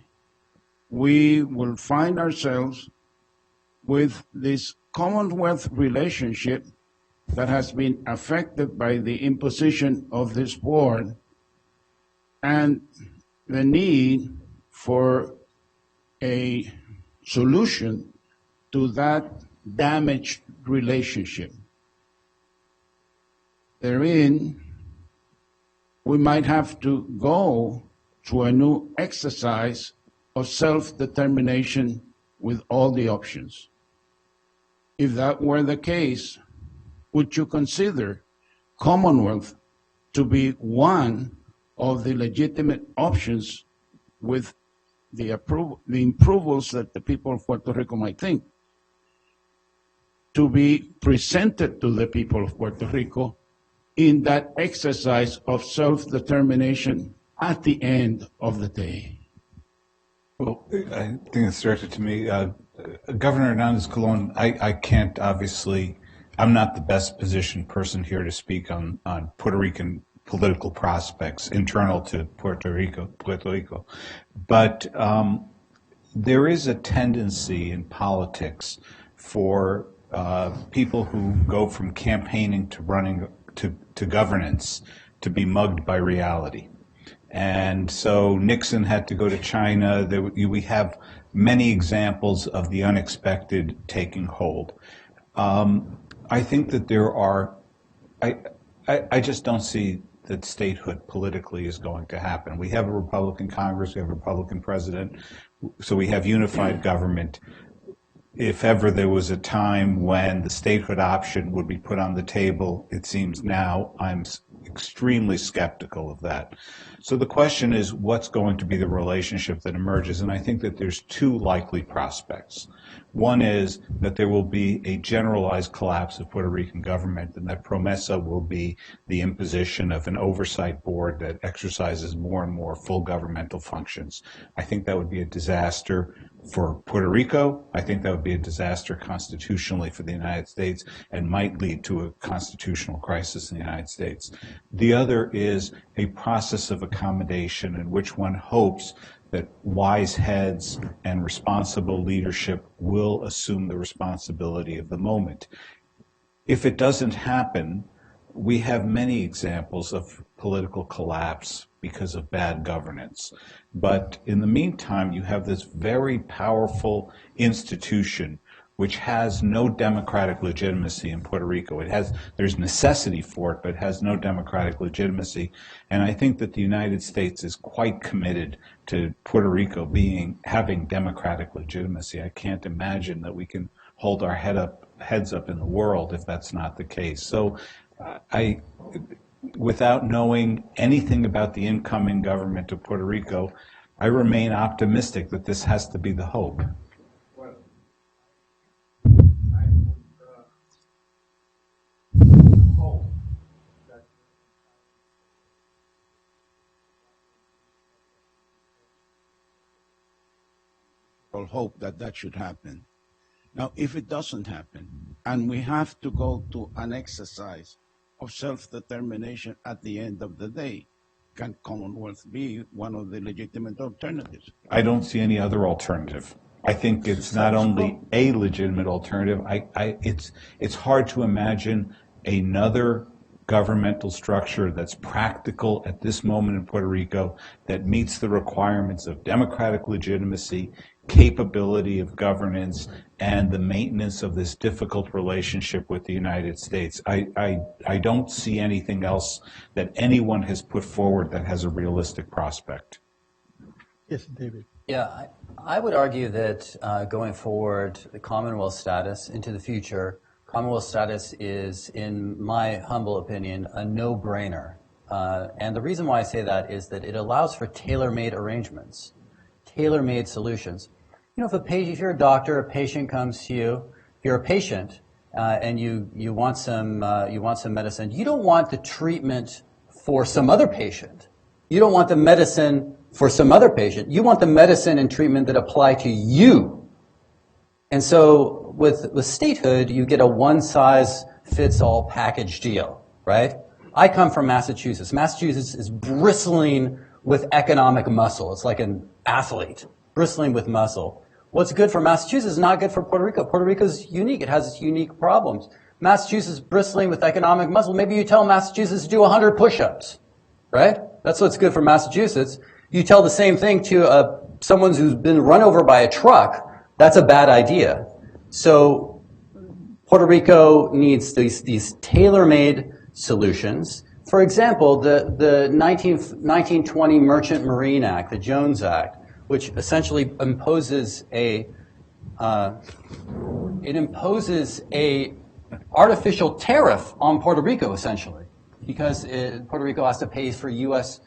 we will find ourselves with this Commonwealth relationship that has been affected by the imposition of this board and the need for a solution to that damaged relationship. Therein, we might have to go to a new exercise of self-determination with all the options. If that were the case, would you consider Commonwealth to be one of the legitimate options with the approvals that the people of Puerto Rico might think, to be presented to the people of Puerto Rico in that exercise of self-determination at the end of the day? Well, I think it's directed to me. Governor Hernandez Colon, I can't obviously, I'm not the best positioned person here to speak on Puerto Rican political prospects internal to Puerto Rico. But there is a tendency in politics for people who go from campaigning to running to governance to be mugged by reality. And so Nixon had to go to China. We have many examples of the unexpected taking hold. I think that there are, I just don't see that statehood politically is going to happen. We have a Republican Congress, we have a Republican president, so we have unified government. If ever there was a time when the statehood option would be put on the table, it seems now I'm extremely skeptical of that. So the question is, what's going to be the relationship that emerges? And I think that there's two likely prospects. One is that there will be a generalized collapse of Puerto Rican government, and that promesa will be the imposition of an oversight board that exercises more and more full governmental functions. I think that would be a disaster for Puerto Rico. I think that would be a disaster constitutionally for the United States and might lead to a constitutional crisis in the United States. The other is a process of accommodation in which one hopes that wise heads and responsible leadership will assume the responsibility of the moment. If it doesn't happen, we have many examples of political collapse because of bad governance. But in the meantime, you have this very powerful institution which has no democratic legitimacy in Puerto Rico. There's necessity for it, but it has no democratic legitimacy. And I think that the United States is quite committed to Puerto Rico having democratic legitimacy. I can't imagine that we can hold our heads up in the world if that's not the case. So without knowing anything about the incoming government of Puerto Rico, I remain optimistic that this has to be the hope. Hope that that should happen. Now, if it doesn't happen, and we have to go to an exercise of self-determination at the end of the day, can Commonwealth be one of the legitimate alternatives? I don't see any other alternative. I think it's not only a legitimate alternative, it's hard to imagine another governmental structure that's practical at this moment in Puerto Rico that meets the requirements of democratic legitimacy, capability of governance, and the maintenance of this difficult relationship with the United States. I don't see anything else that anyone has put forward that has a realistic prospect. Yes, David. Yeah, I would argue that going forward, the Commonwealth status into the future, Commonwealth status is, in my humble opinion, a no-brainer. And the reason why I say that is that it allows for tailor-made arrangements, tailor-made solutions. You know, if you're a doctor, a patient comes to you, if you're a patient and you want some medicine, you don't want the treatment for some other patient. You don't want the medicine for some other patient. You want the medicine and treatment that apply to you. And so with statehood, you get a one-size-fits-all package deal, right? I come from Massachusetts. Massachusetts is bristling with economic muscle. It's like an athlete, bristling with muscle. What's good for Massachusetts is not good for Puerto Rico. Puerto Rico is unique. It has its unique problems. Massachusetts bristling with economic muscle. Maybe you tell Massachusetts to do 100 push-ups, right? That's what's good for Massachusetts. You tell the same thing to someone who's been run over by a truck. That's a bad idea. So Puerto Rico needs these tailor-made solutions. For example, the 1920 Merchant Marine Act, the Jones Act, which essentially imposes a artificial tariff on Puerto Rico, essentially, because Puerto Rico has to pay for U.S.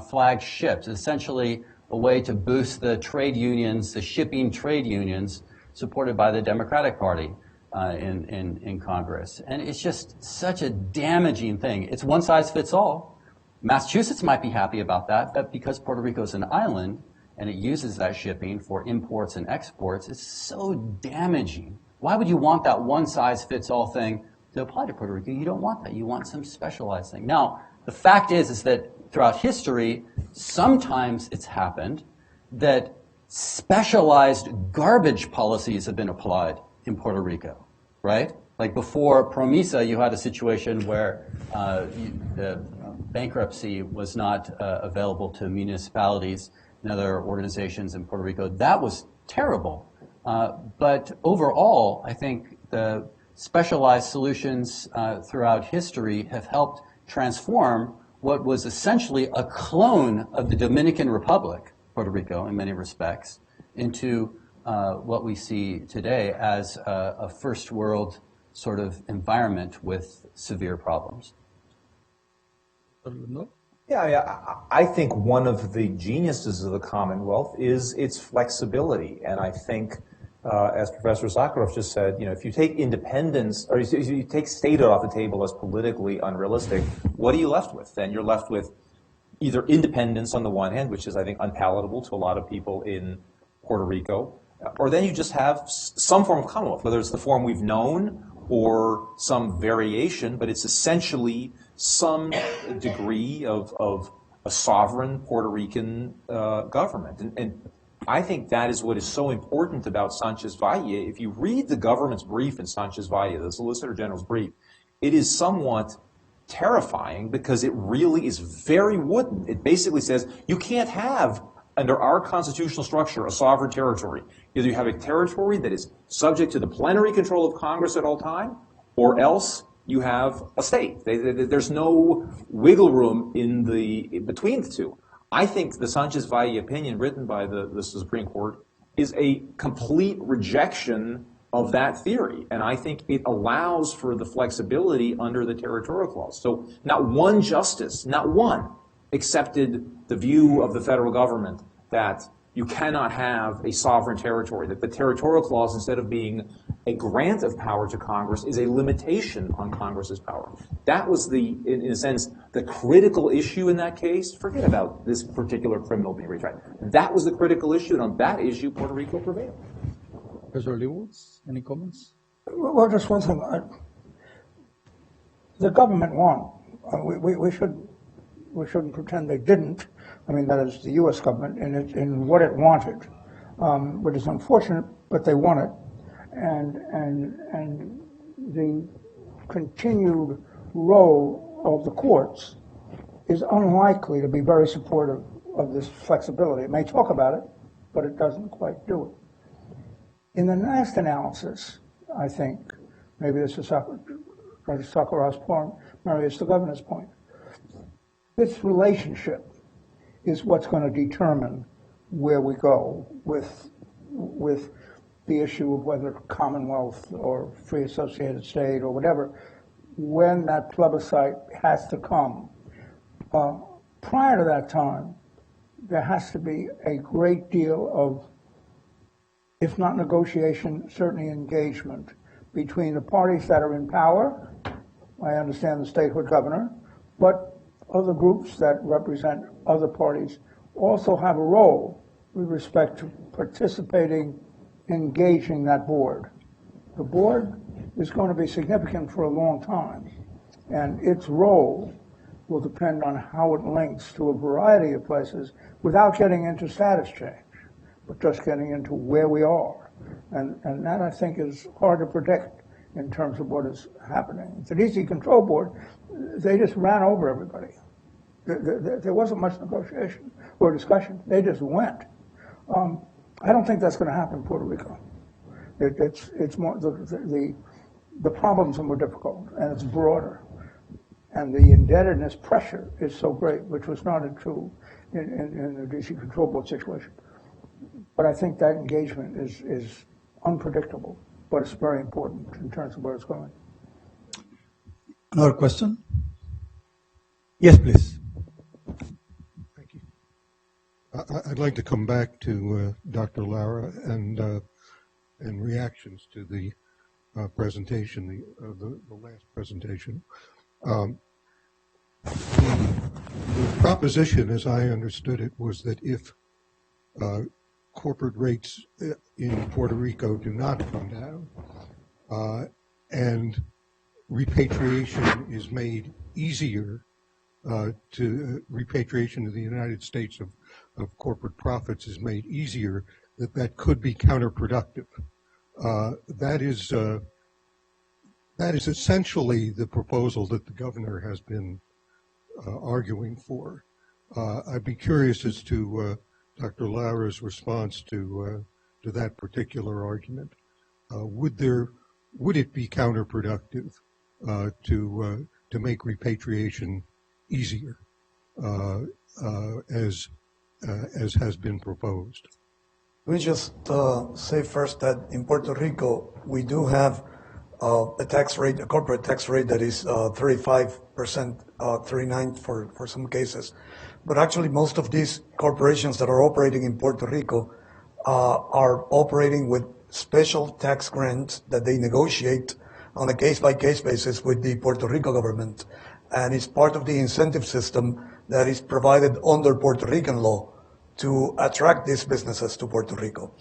flagged ships. Essentially, a way to boost the trade unions, the shipping trade unions, supported by the Democratic Party. in Congress. And it's just such a damaging thing. It's one size fits all. Massachusetts might be happy about that, but because Puerto Rico is an island and it uses that shipping for imports and exports, it's so damaging. Why would you want that one size fits all thing to apply to Puerto Rico? You don't want that. You want some specialized thing. Now, the fact is that throughout history, sometimes it's happened that specialized garbage policies have been applied in Puerto Rico, right? Like before PROMESA, you had a situation where the bankruptcy was not available to municipalities and other organizations in Puerto Rico. That was terrible. But overall, I think the specialized solutions throughout history have helped transform what was essentially a clone of the Dominican Republic, Puerto Rico in many respects, into what we see today as a first world sort of environment with severe problems. Yeah, I think one of the geniuses of the Commonwealth is its flexibility. And I think, as Professor Sakharov just said, if you take independence, or if you take statehood off the table as politically unrealistic, what are you left with? Then you're left with either independence on the one hand, which is, I think, unpalatable to a lot of people in Puerto Rico, or then you just have some form of Commonwealth, whether it's the form we've known or some variation, but it's essentially some degree of a sovereign Puerto Rican government. And I think that is what is so important about Sanchez Valle. If you read the government's brief in Sanchez Valle, the Solicitor General's brief, it is somewhat terrifying because it really is very wooden. It basically says you can't have, under our constitutional structure, a sovereign territory. Either you have a territory that is subject to the plenary control of Congress at all time, or else you have a state. There's no wiggle room in between the two. I think the Sanchez Valle opinion written by the Supreme Court is a complete rejection of that theory. And I think it allows for the flexibility under the territorial clause. So not one justice, not one, accepted the view of the federal government that you cannot have a sovereign territory, that the territorial clause, instead of being a grant of power to Congress, is a limitation on Congress's power. That was in a sense, the critical issue in that case. Forget about this particular criminal being retried. That was the critical issue, and on that issue, Puerto Rico prevailed. Professor Leibowitz, any comments? Well, just one thing. The government won. We shouldn't pretend they didn't. I mean, that is the U.S. government in what it wanted, which is unfortunate, but they won it. And the continued role of the courts is unlikely to be very supportive of this flexibility. It may talk about it, but it doesn't quite do it. In the last analysis, I think, maybe this is Dr. Sakharov's point, maybe it's the governor's point, this relationship is what's going to determine where we go with the issue of whether Commonwealth or free associated state or whatever, when that plebiscite has to come. Prior to that time, there has to be a great deal of, if not negotiation, certainly engagement between the parties that are in power. I understand the statehood governor, but other groups that represent other parties also have a role with respect to participating, engaging that board. The board is going to be significant for a long time, and its role will depend on how it links to a variety of places without getting into status change, but just getting into where we are. And that, I think, is hard to predict in terms of what is happening. The DC Control Board, they just ran over everybody. There wasn't much negotiation or discussion. They just went. I don't think that's going to happen in Puerto Rico. It's more the problems are more difficult and it's broader, and the indebtedness pressure is so great, which was not true in the DC Control Board situation. But I think that engagement is unpredictable, but it's very important in terms of where it's going. Another question? Yes, please. Thank you. I'd like to come back to Dr. Lara and reactions to the presentation, the last presentation. The proposition, as I understood it, was that if corporate rates in Puerto Rico do not come down and repatriation is made easier, repatriation to the United States of corporate profits is made easier, that could be counterproductive. That is essentially the proposal that the governor has been arguing for. I'd be curious as to Dr. Laura's response to that particular argument. Would it be counterproductive to make repatriation easier, as has been proposed? Let me just say first that in Puerto Rico we do have a tax rate, a corporate tax rate that is 35%, 39% for some cases. But actually most of these corporations that are operating in Puerto Rico are operating with special tax grants that they negotiate on a case-by-case basis with the Puerto Rico government. And it's part of the incentive system that is provided under Puerto Rican law to attract these businesses to Puerto Rico.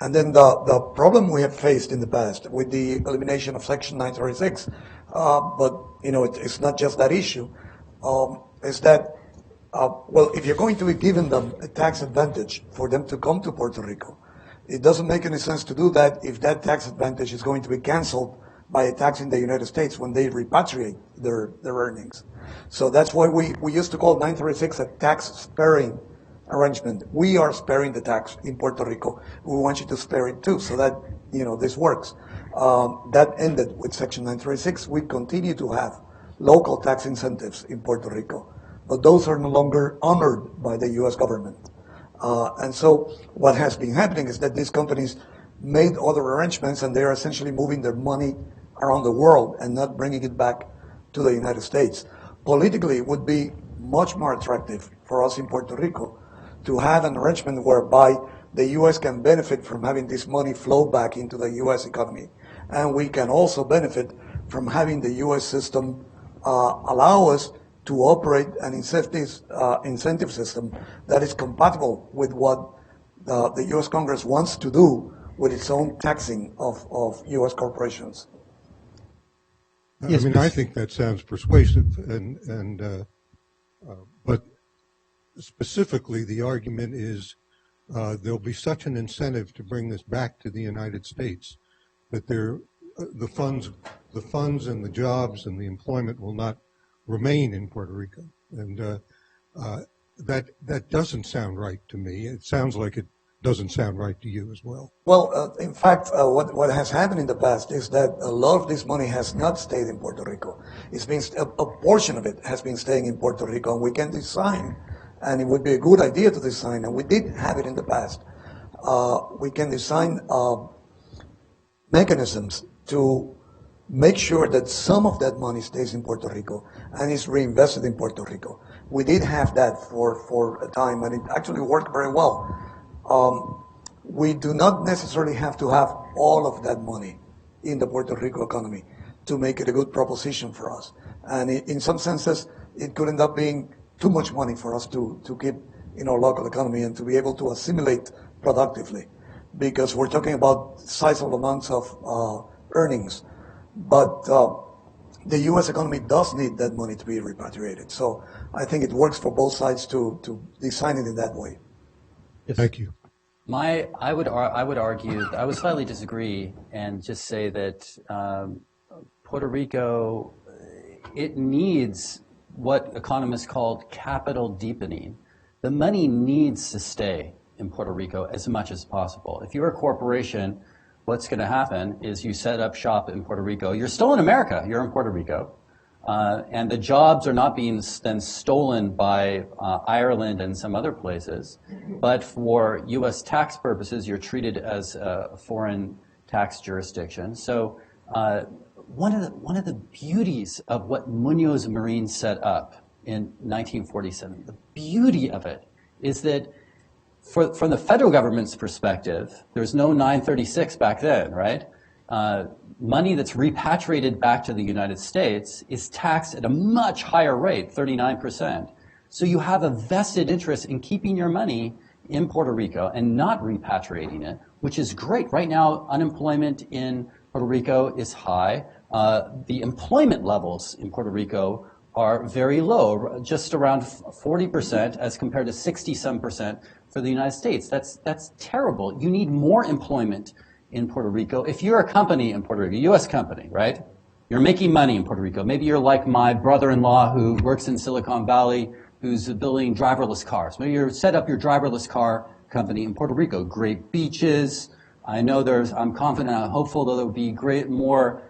And then the problem we have faced in the past with the elimination of Section 936, but it's not just that issue, is that, well, if you're going to be giving them a tax advantage for them to come to Puerto Rico, it doesn't make any sense to do that if that tax advantage is going to be canceled by a tax in the United States when they repatriate their earnings. So that's why we used to call 936 a tax sparing arrangement. We are sparing the tax in Puerto Rico. We want you to spare it too, so that this works. That ended with Section 936. We continue to have local tax incentives in Puerto Rico, but those are no longer honored by the U.S. government. And so what has been happening is that these companies made other arrangements, and they are essentially moving their money around the world and not bringing it back to the United States. Politically, it would be much more attractive for us in Puerto Rico to have an arrangement whereby the U.S. can benefit from having this money flow back into the U.S. economy. And we can also benefit from having the U.S. system allow us to operate an incentive system that is compatible with what the U.S. Congress wants to do with its own taxing of U.S. corporations. Yes, I think that sounds persuasive, but specifically, the argument is there'll be such an incentive to bring this back to the United States that the funds and the jobs and the employment will not remain in Puerto Rico, and that doesn't sound right to me. It sounds like it doesn't sound right to you as well. Well, in fact, what has happened in the past is that a lot of this money has not stayed in Puerto Rico. It's been a portion of it has been staying in Puerto Rico, and we can design. And it would be a good idea to design, and we did have it in the past. We can design mechanisms to make sure that some of that money stays in Puerto Rico and is reinvested in Puerto Rico. We did have that for a time, and it actually worked very well. We do not necessarily have to have all of that money in the Puerto Rico economy to make it a good proposition for us. And in some senses, it could end up being too much money for us to keep in our local economy and to be able to assimilate productively, because we're talking about sizable amounts of earnings. But the U.S. economy does need that money to be repatriated. So I think it works for both sides to design it in that way. Yes. Thank you. I would argue, I would slightly disagree and just say that Puerto Rico, it needs what economists call capital deepening. The money needs to stay in Puerto Rico as much as possible. If you're a corporation, what's going to happen is you set up shop in Puerto Rico. You're still in America. You're in Puerto Rico. And the jobs are not being then stolen by Ireland and some other places. But for U.S. tax purposes, you're treated as a foreign tax jurisdiction. So one of the beauties of what Munoz Marin set up in 1947, the beauty of it is that from the federal government's perspective, there's no 936 back then, right? money that's repatriated back to the United States is taxed at a much higher rate, 39%. So you have a vested interest in keeping your money in Puerto Rico and not repatriating it, which is great. Right now, unemployment in Puerto Rico is high. The employment levels in Puerto Rico are very low, just around 40% as compared to 60-some% for the United States. That's terrible. You need more employment in Puerto Rico. If you're a company in Puerto Rico, a U.S. company, right? You're making money in Puerto Rico. Maybe you're like my brother-in-law who works in Silicon Valley, who's building driverless cars. Maybe you set up your driverless car company in Puerto Rico. Great beaches. I know I'm confident, I'm hopeful that there will be more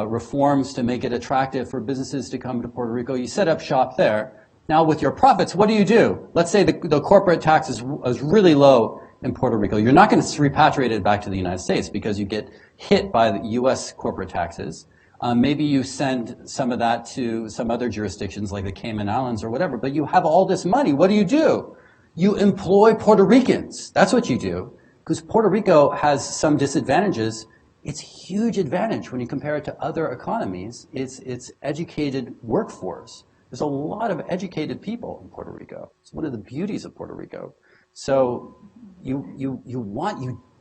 reforms to make it attractive for businesses to come to Puerto Rico. You set up shop there. Now with your profits, what do? Let's say the corporate tax is really low in Puerto Rico. You're not going to repatriate it back to the United States because you get hit by the U.S. corporate taxes. Maybe you send some of that to some other jurisdictions like the Cayman Islands or whatever, but you have all this money. What do? You employ Puerto Ricans. That's what you do. Because Puerto Rico has some disadvantages. It's a huge advantage when you compare it to other economies. It's educated workforce. There's a lot of educated people in Puerto Rico. It's one of the beauties of Puerto Rico. So you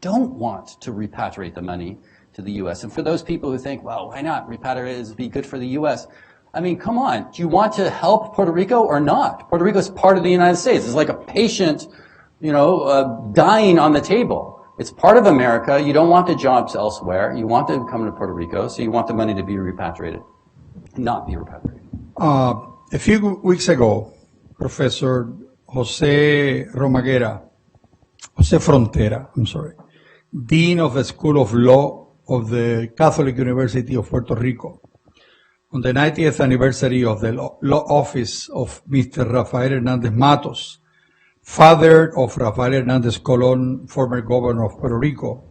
don't want to repatriate the money to the U.S. And for those people who think, well, why not repatriate it? It'd be good for the U.S. I mean, come on. Do you want to help Puerto Rico or not? Puerto Rico is part of the United States. It's like a patient, dying on the table. It's part of America. You don't want the jobs elsewhere. You want them to come to Puerto Rico, so you want the money to be repatriated, not be repatriated. A few weeks ago, Professor Jose Frontera, Dean of the School of Law of the Catholic University of Puerto Rico, on the 90th anniversary of the law office of Mr. Rafael Hernandez Matos, father of Rafael Hernandez Colon, former governor of Puerto Rico.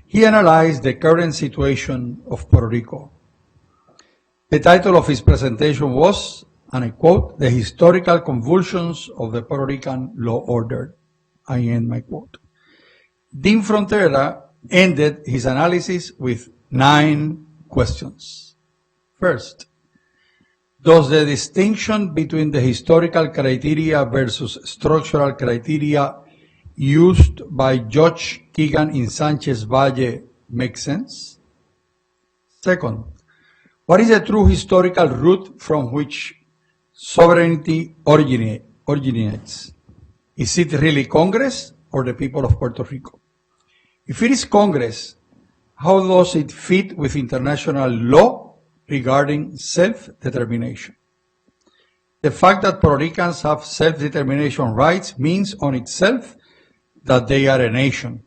He analyzed the current situation of Puerto Rico. The title of his presentation was, and I quote, "The Historical Convulsions of the Puerto Rican Law Order." I end my quote. Dean Frontera ended his analysis with 9 questions. First, does the distinction between the historical criteria versus structural criteria used by Judge Keegan in Sanchez Valle make sense? Second, what is the true historical root from which sovereignty originates? Is it really Congress or the people of Puerto Rico? If it is Congress, how does it fit with international law regarding self-determination? The fact that Puerto Ricans have self-determination rights means on itself that they are a nation.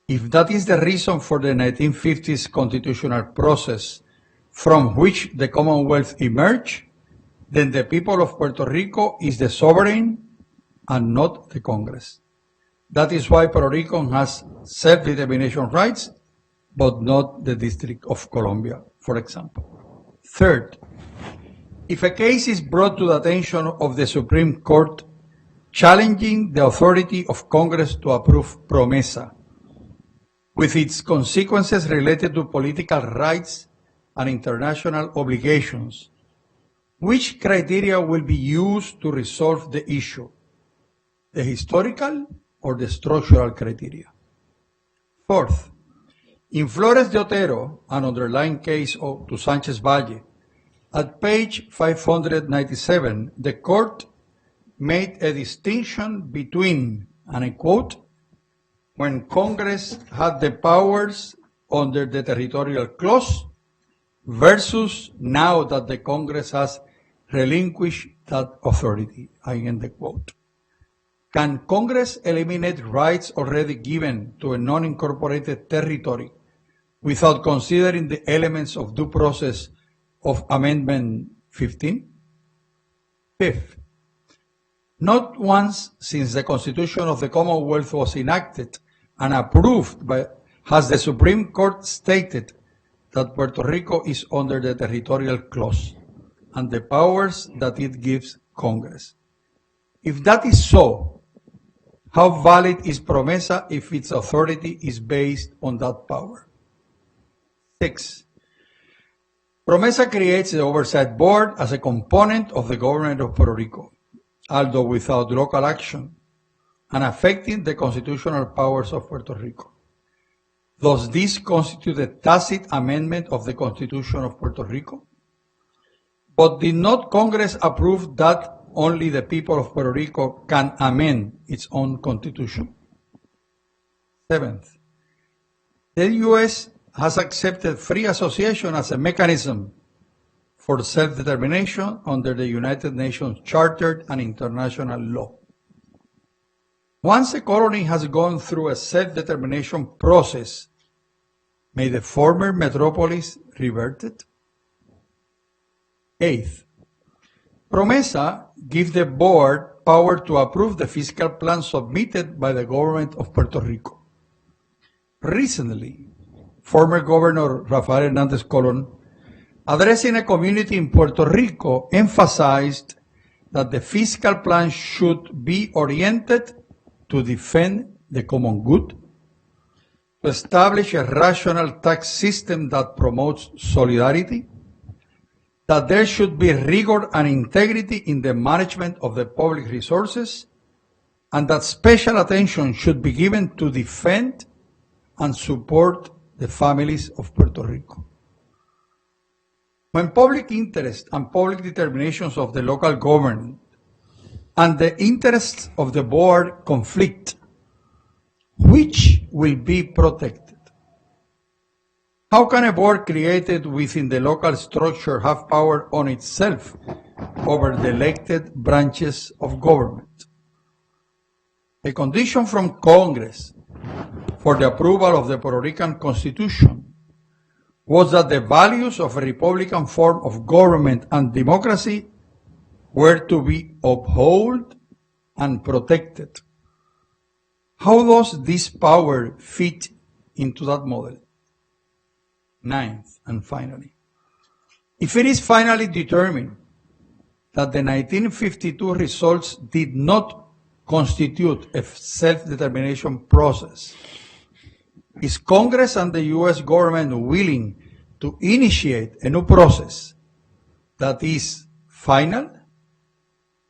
If that is the reason for the 1950s constitutional process from which the Commonwealth emerged, then the people of Puerto Rico is the sovereign and not the Congress. That is why Puerto Rico has self-determination rights, but not the District of Columbia, for example. Third, if a case is brought to the attention of the Supreme Court challenging the authority of Congress to approve PROMESA, with its consequences related to political rights and international obligations, which criteria will be used to resolve the issue? The historical or the structural criteria? Fourth, in Flores de Otero, an underlying case to Sanchez Valle, at page 597, the court made a distinction between, and I quote, when Congress had the powers under the territorial clause versus now that the Congress has relinquished that authority. I end the quote. Can Congress eliminate rights already given to a non-incorporated territory without considering the elements of due process of Amendment 15? Fifth, not once since the Constitution of the Commonwealth was enacted and approved has the Supreme Court stated that Puerto Rico is under the territorial clause and the powers that it gives Congress. If that is so, how valid is PROMESA if its authority is based on that power? 6. PROMESA creates the Oversight Board as a component of the government of Puerto Rico, although without local action and affecting the constitutional powers of Puerto Rico. Does this constitute a tacit amendment of the Constitution of Puerto Rico? But did not Congress approve that only the people of Puerto Rico can amend its own constitution? 7th, the U.S. has accepted free association as a mechanism for self-determination under the United Nations Charter and international law. Once a colony has gone through a self-determination process, may the former metropolis revert it? 8th, PROMESA gives the board power to approve the fiscal plan submitted by the government of Puerto Rico. Recently, former Governor Rafael Hernandez Colon, addressing a community in Puerto Rico, emphasized that the fiscal plan should be oriented to defend the common good, to establish a rational tax system that promotes solidarity, that there should be rigor and integrity in the management of the public resources, and that special attention should be given to defend and support the families of Puerto Rico. When public interest and public determinations of the local government and the interests of the board conflict, which will be protected? How can a board created within the local structure have power on itself over the elected branches of government? A condition from Congress for the approval of the Puerto Rican Constitution was that the values of a Republican form of government and democracy were to be upheld and protected. How does this power fit into that model? 9th, and finally, if it is finally determined that the 1952 results did not constitute a self-determination process, is Congress and the U.S. government willing to initiate a new process that is final,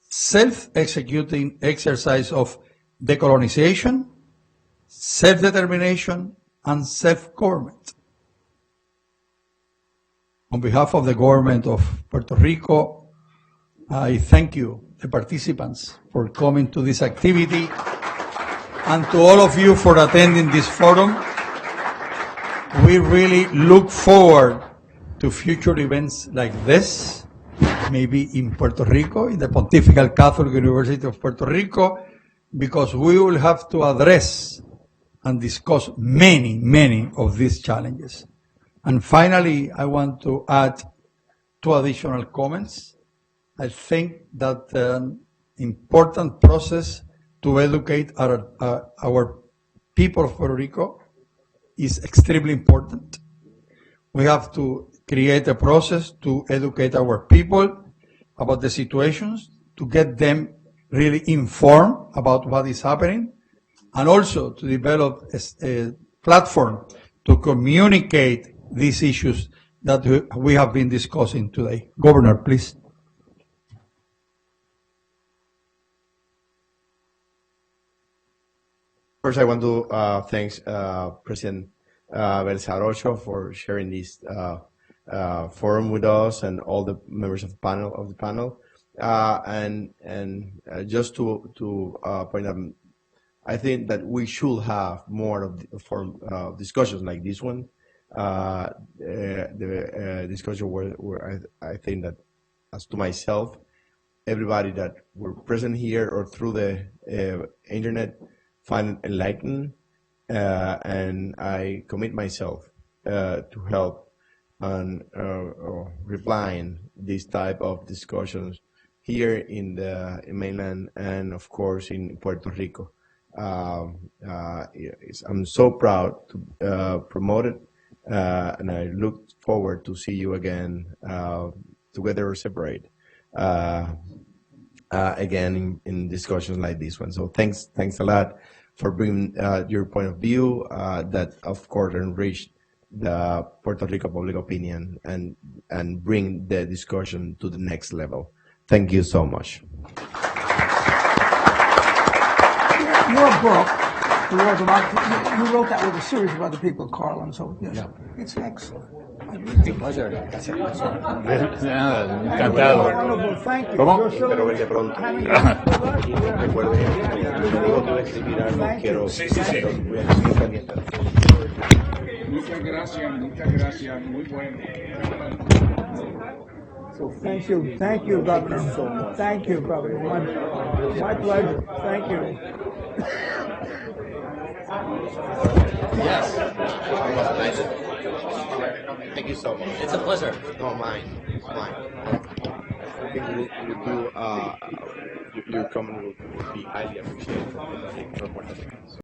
self-executing exercise of decolonization, self-determination, and self-government? On behalf of the government of Puerto Rico, I thank you, the participants, for coming to this activity, and to all of you for attending this forum. We really look forward to future events like this, maybe in Puerto Rico, in the Pontifical Catholic University of Puerto Rico, because we will have to address and discuss many of these challenges. And finally, I want to add 2 additional comments. I think that an important process to educate our people of Puerto Rico is extremely important. We have to create a process to educate our people about the situations, to get them really informed about what is happening, and also to develop a platform to communicate these issues that we have been discussing today. Governor, please. First, I want to thank President Belsarocho for sharing this forum with us and all the members of the panel. And just to point out, I think that we should have more of the forum discussions like this one. The discussion where I think that, as to myself, everybody that were present here or through the internet find it enlightening, and I commit myself to help and replying this type of discussions here in the mainland and of course in Puerto Rico. I'm so proud to promote it. And I look forward to see you again, together or separate, again in discussions like this one. So thanks a lot for bringing your point of view that, of course, enriched the Puerto Rico public opinion and bring the discussion to the next level. Thank you so much. Your book, you wrote that with a series of other people, Carl, and so yes, it's excellent. Pleasure. Gracias. Encantado. Wonderful, thank you. ¿Cómo? You're so- Espero verte pronto. Having- Recuerde, digo que voy a escribir algo, quiero, voy a escribir pendiente. Muchas gracias, muy bueno. So thank you, Governor. Thank you, Governor. My pleasure. Thank you. Yes. Thank you so much. It's a pleasure. No, mine. Mine. I think your comment will be highly appreciated from Puerto Rico.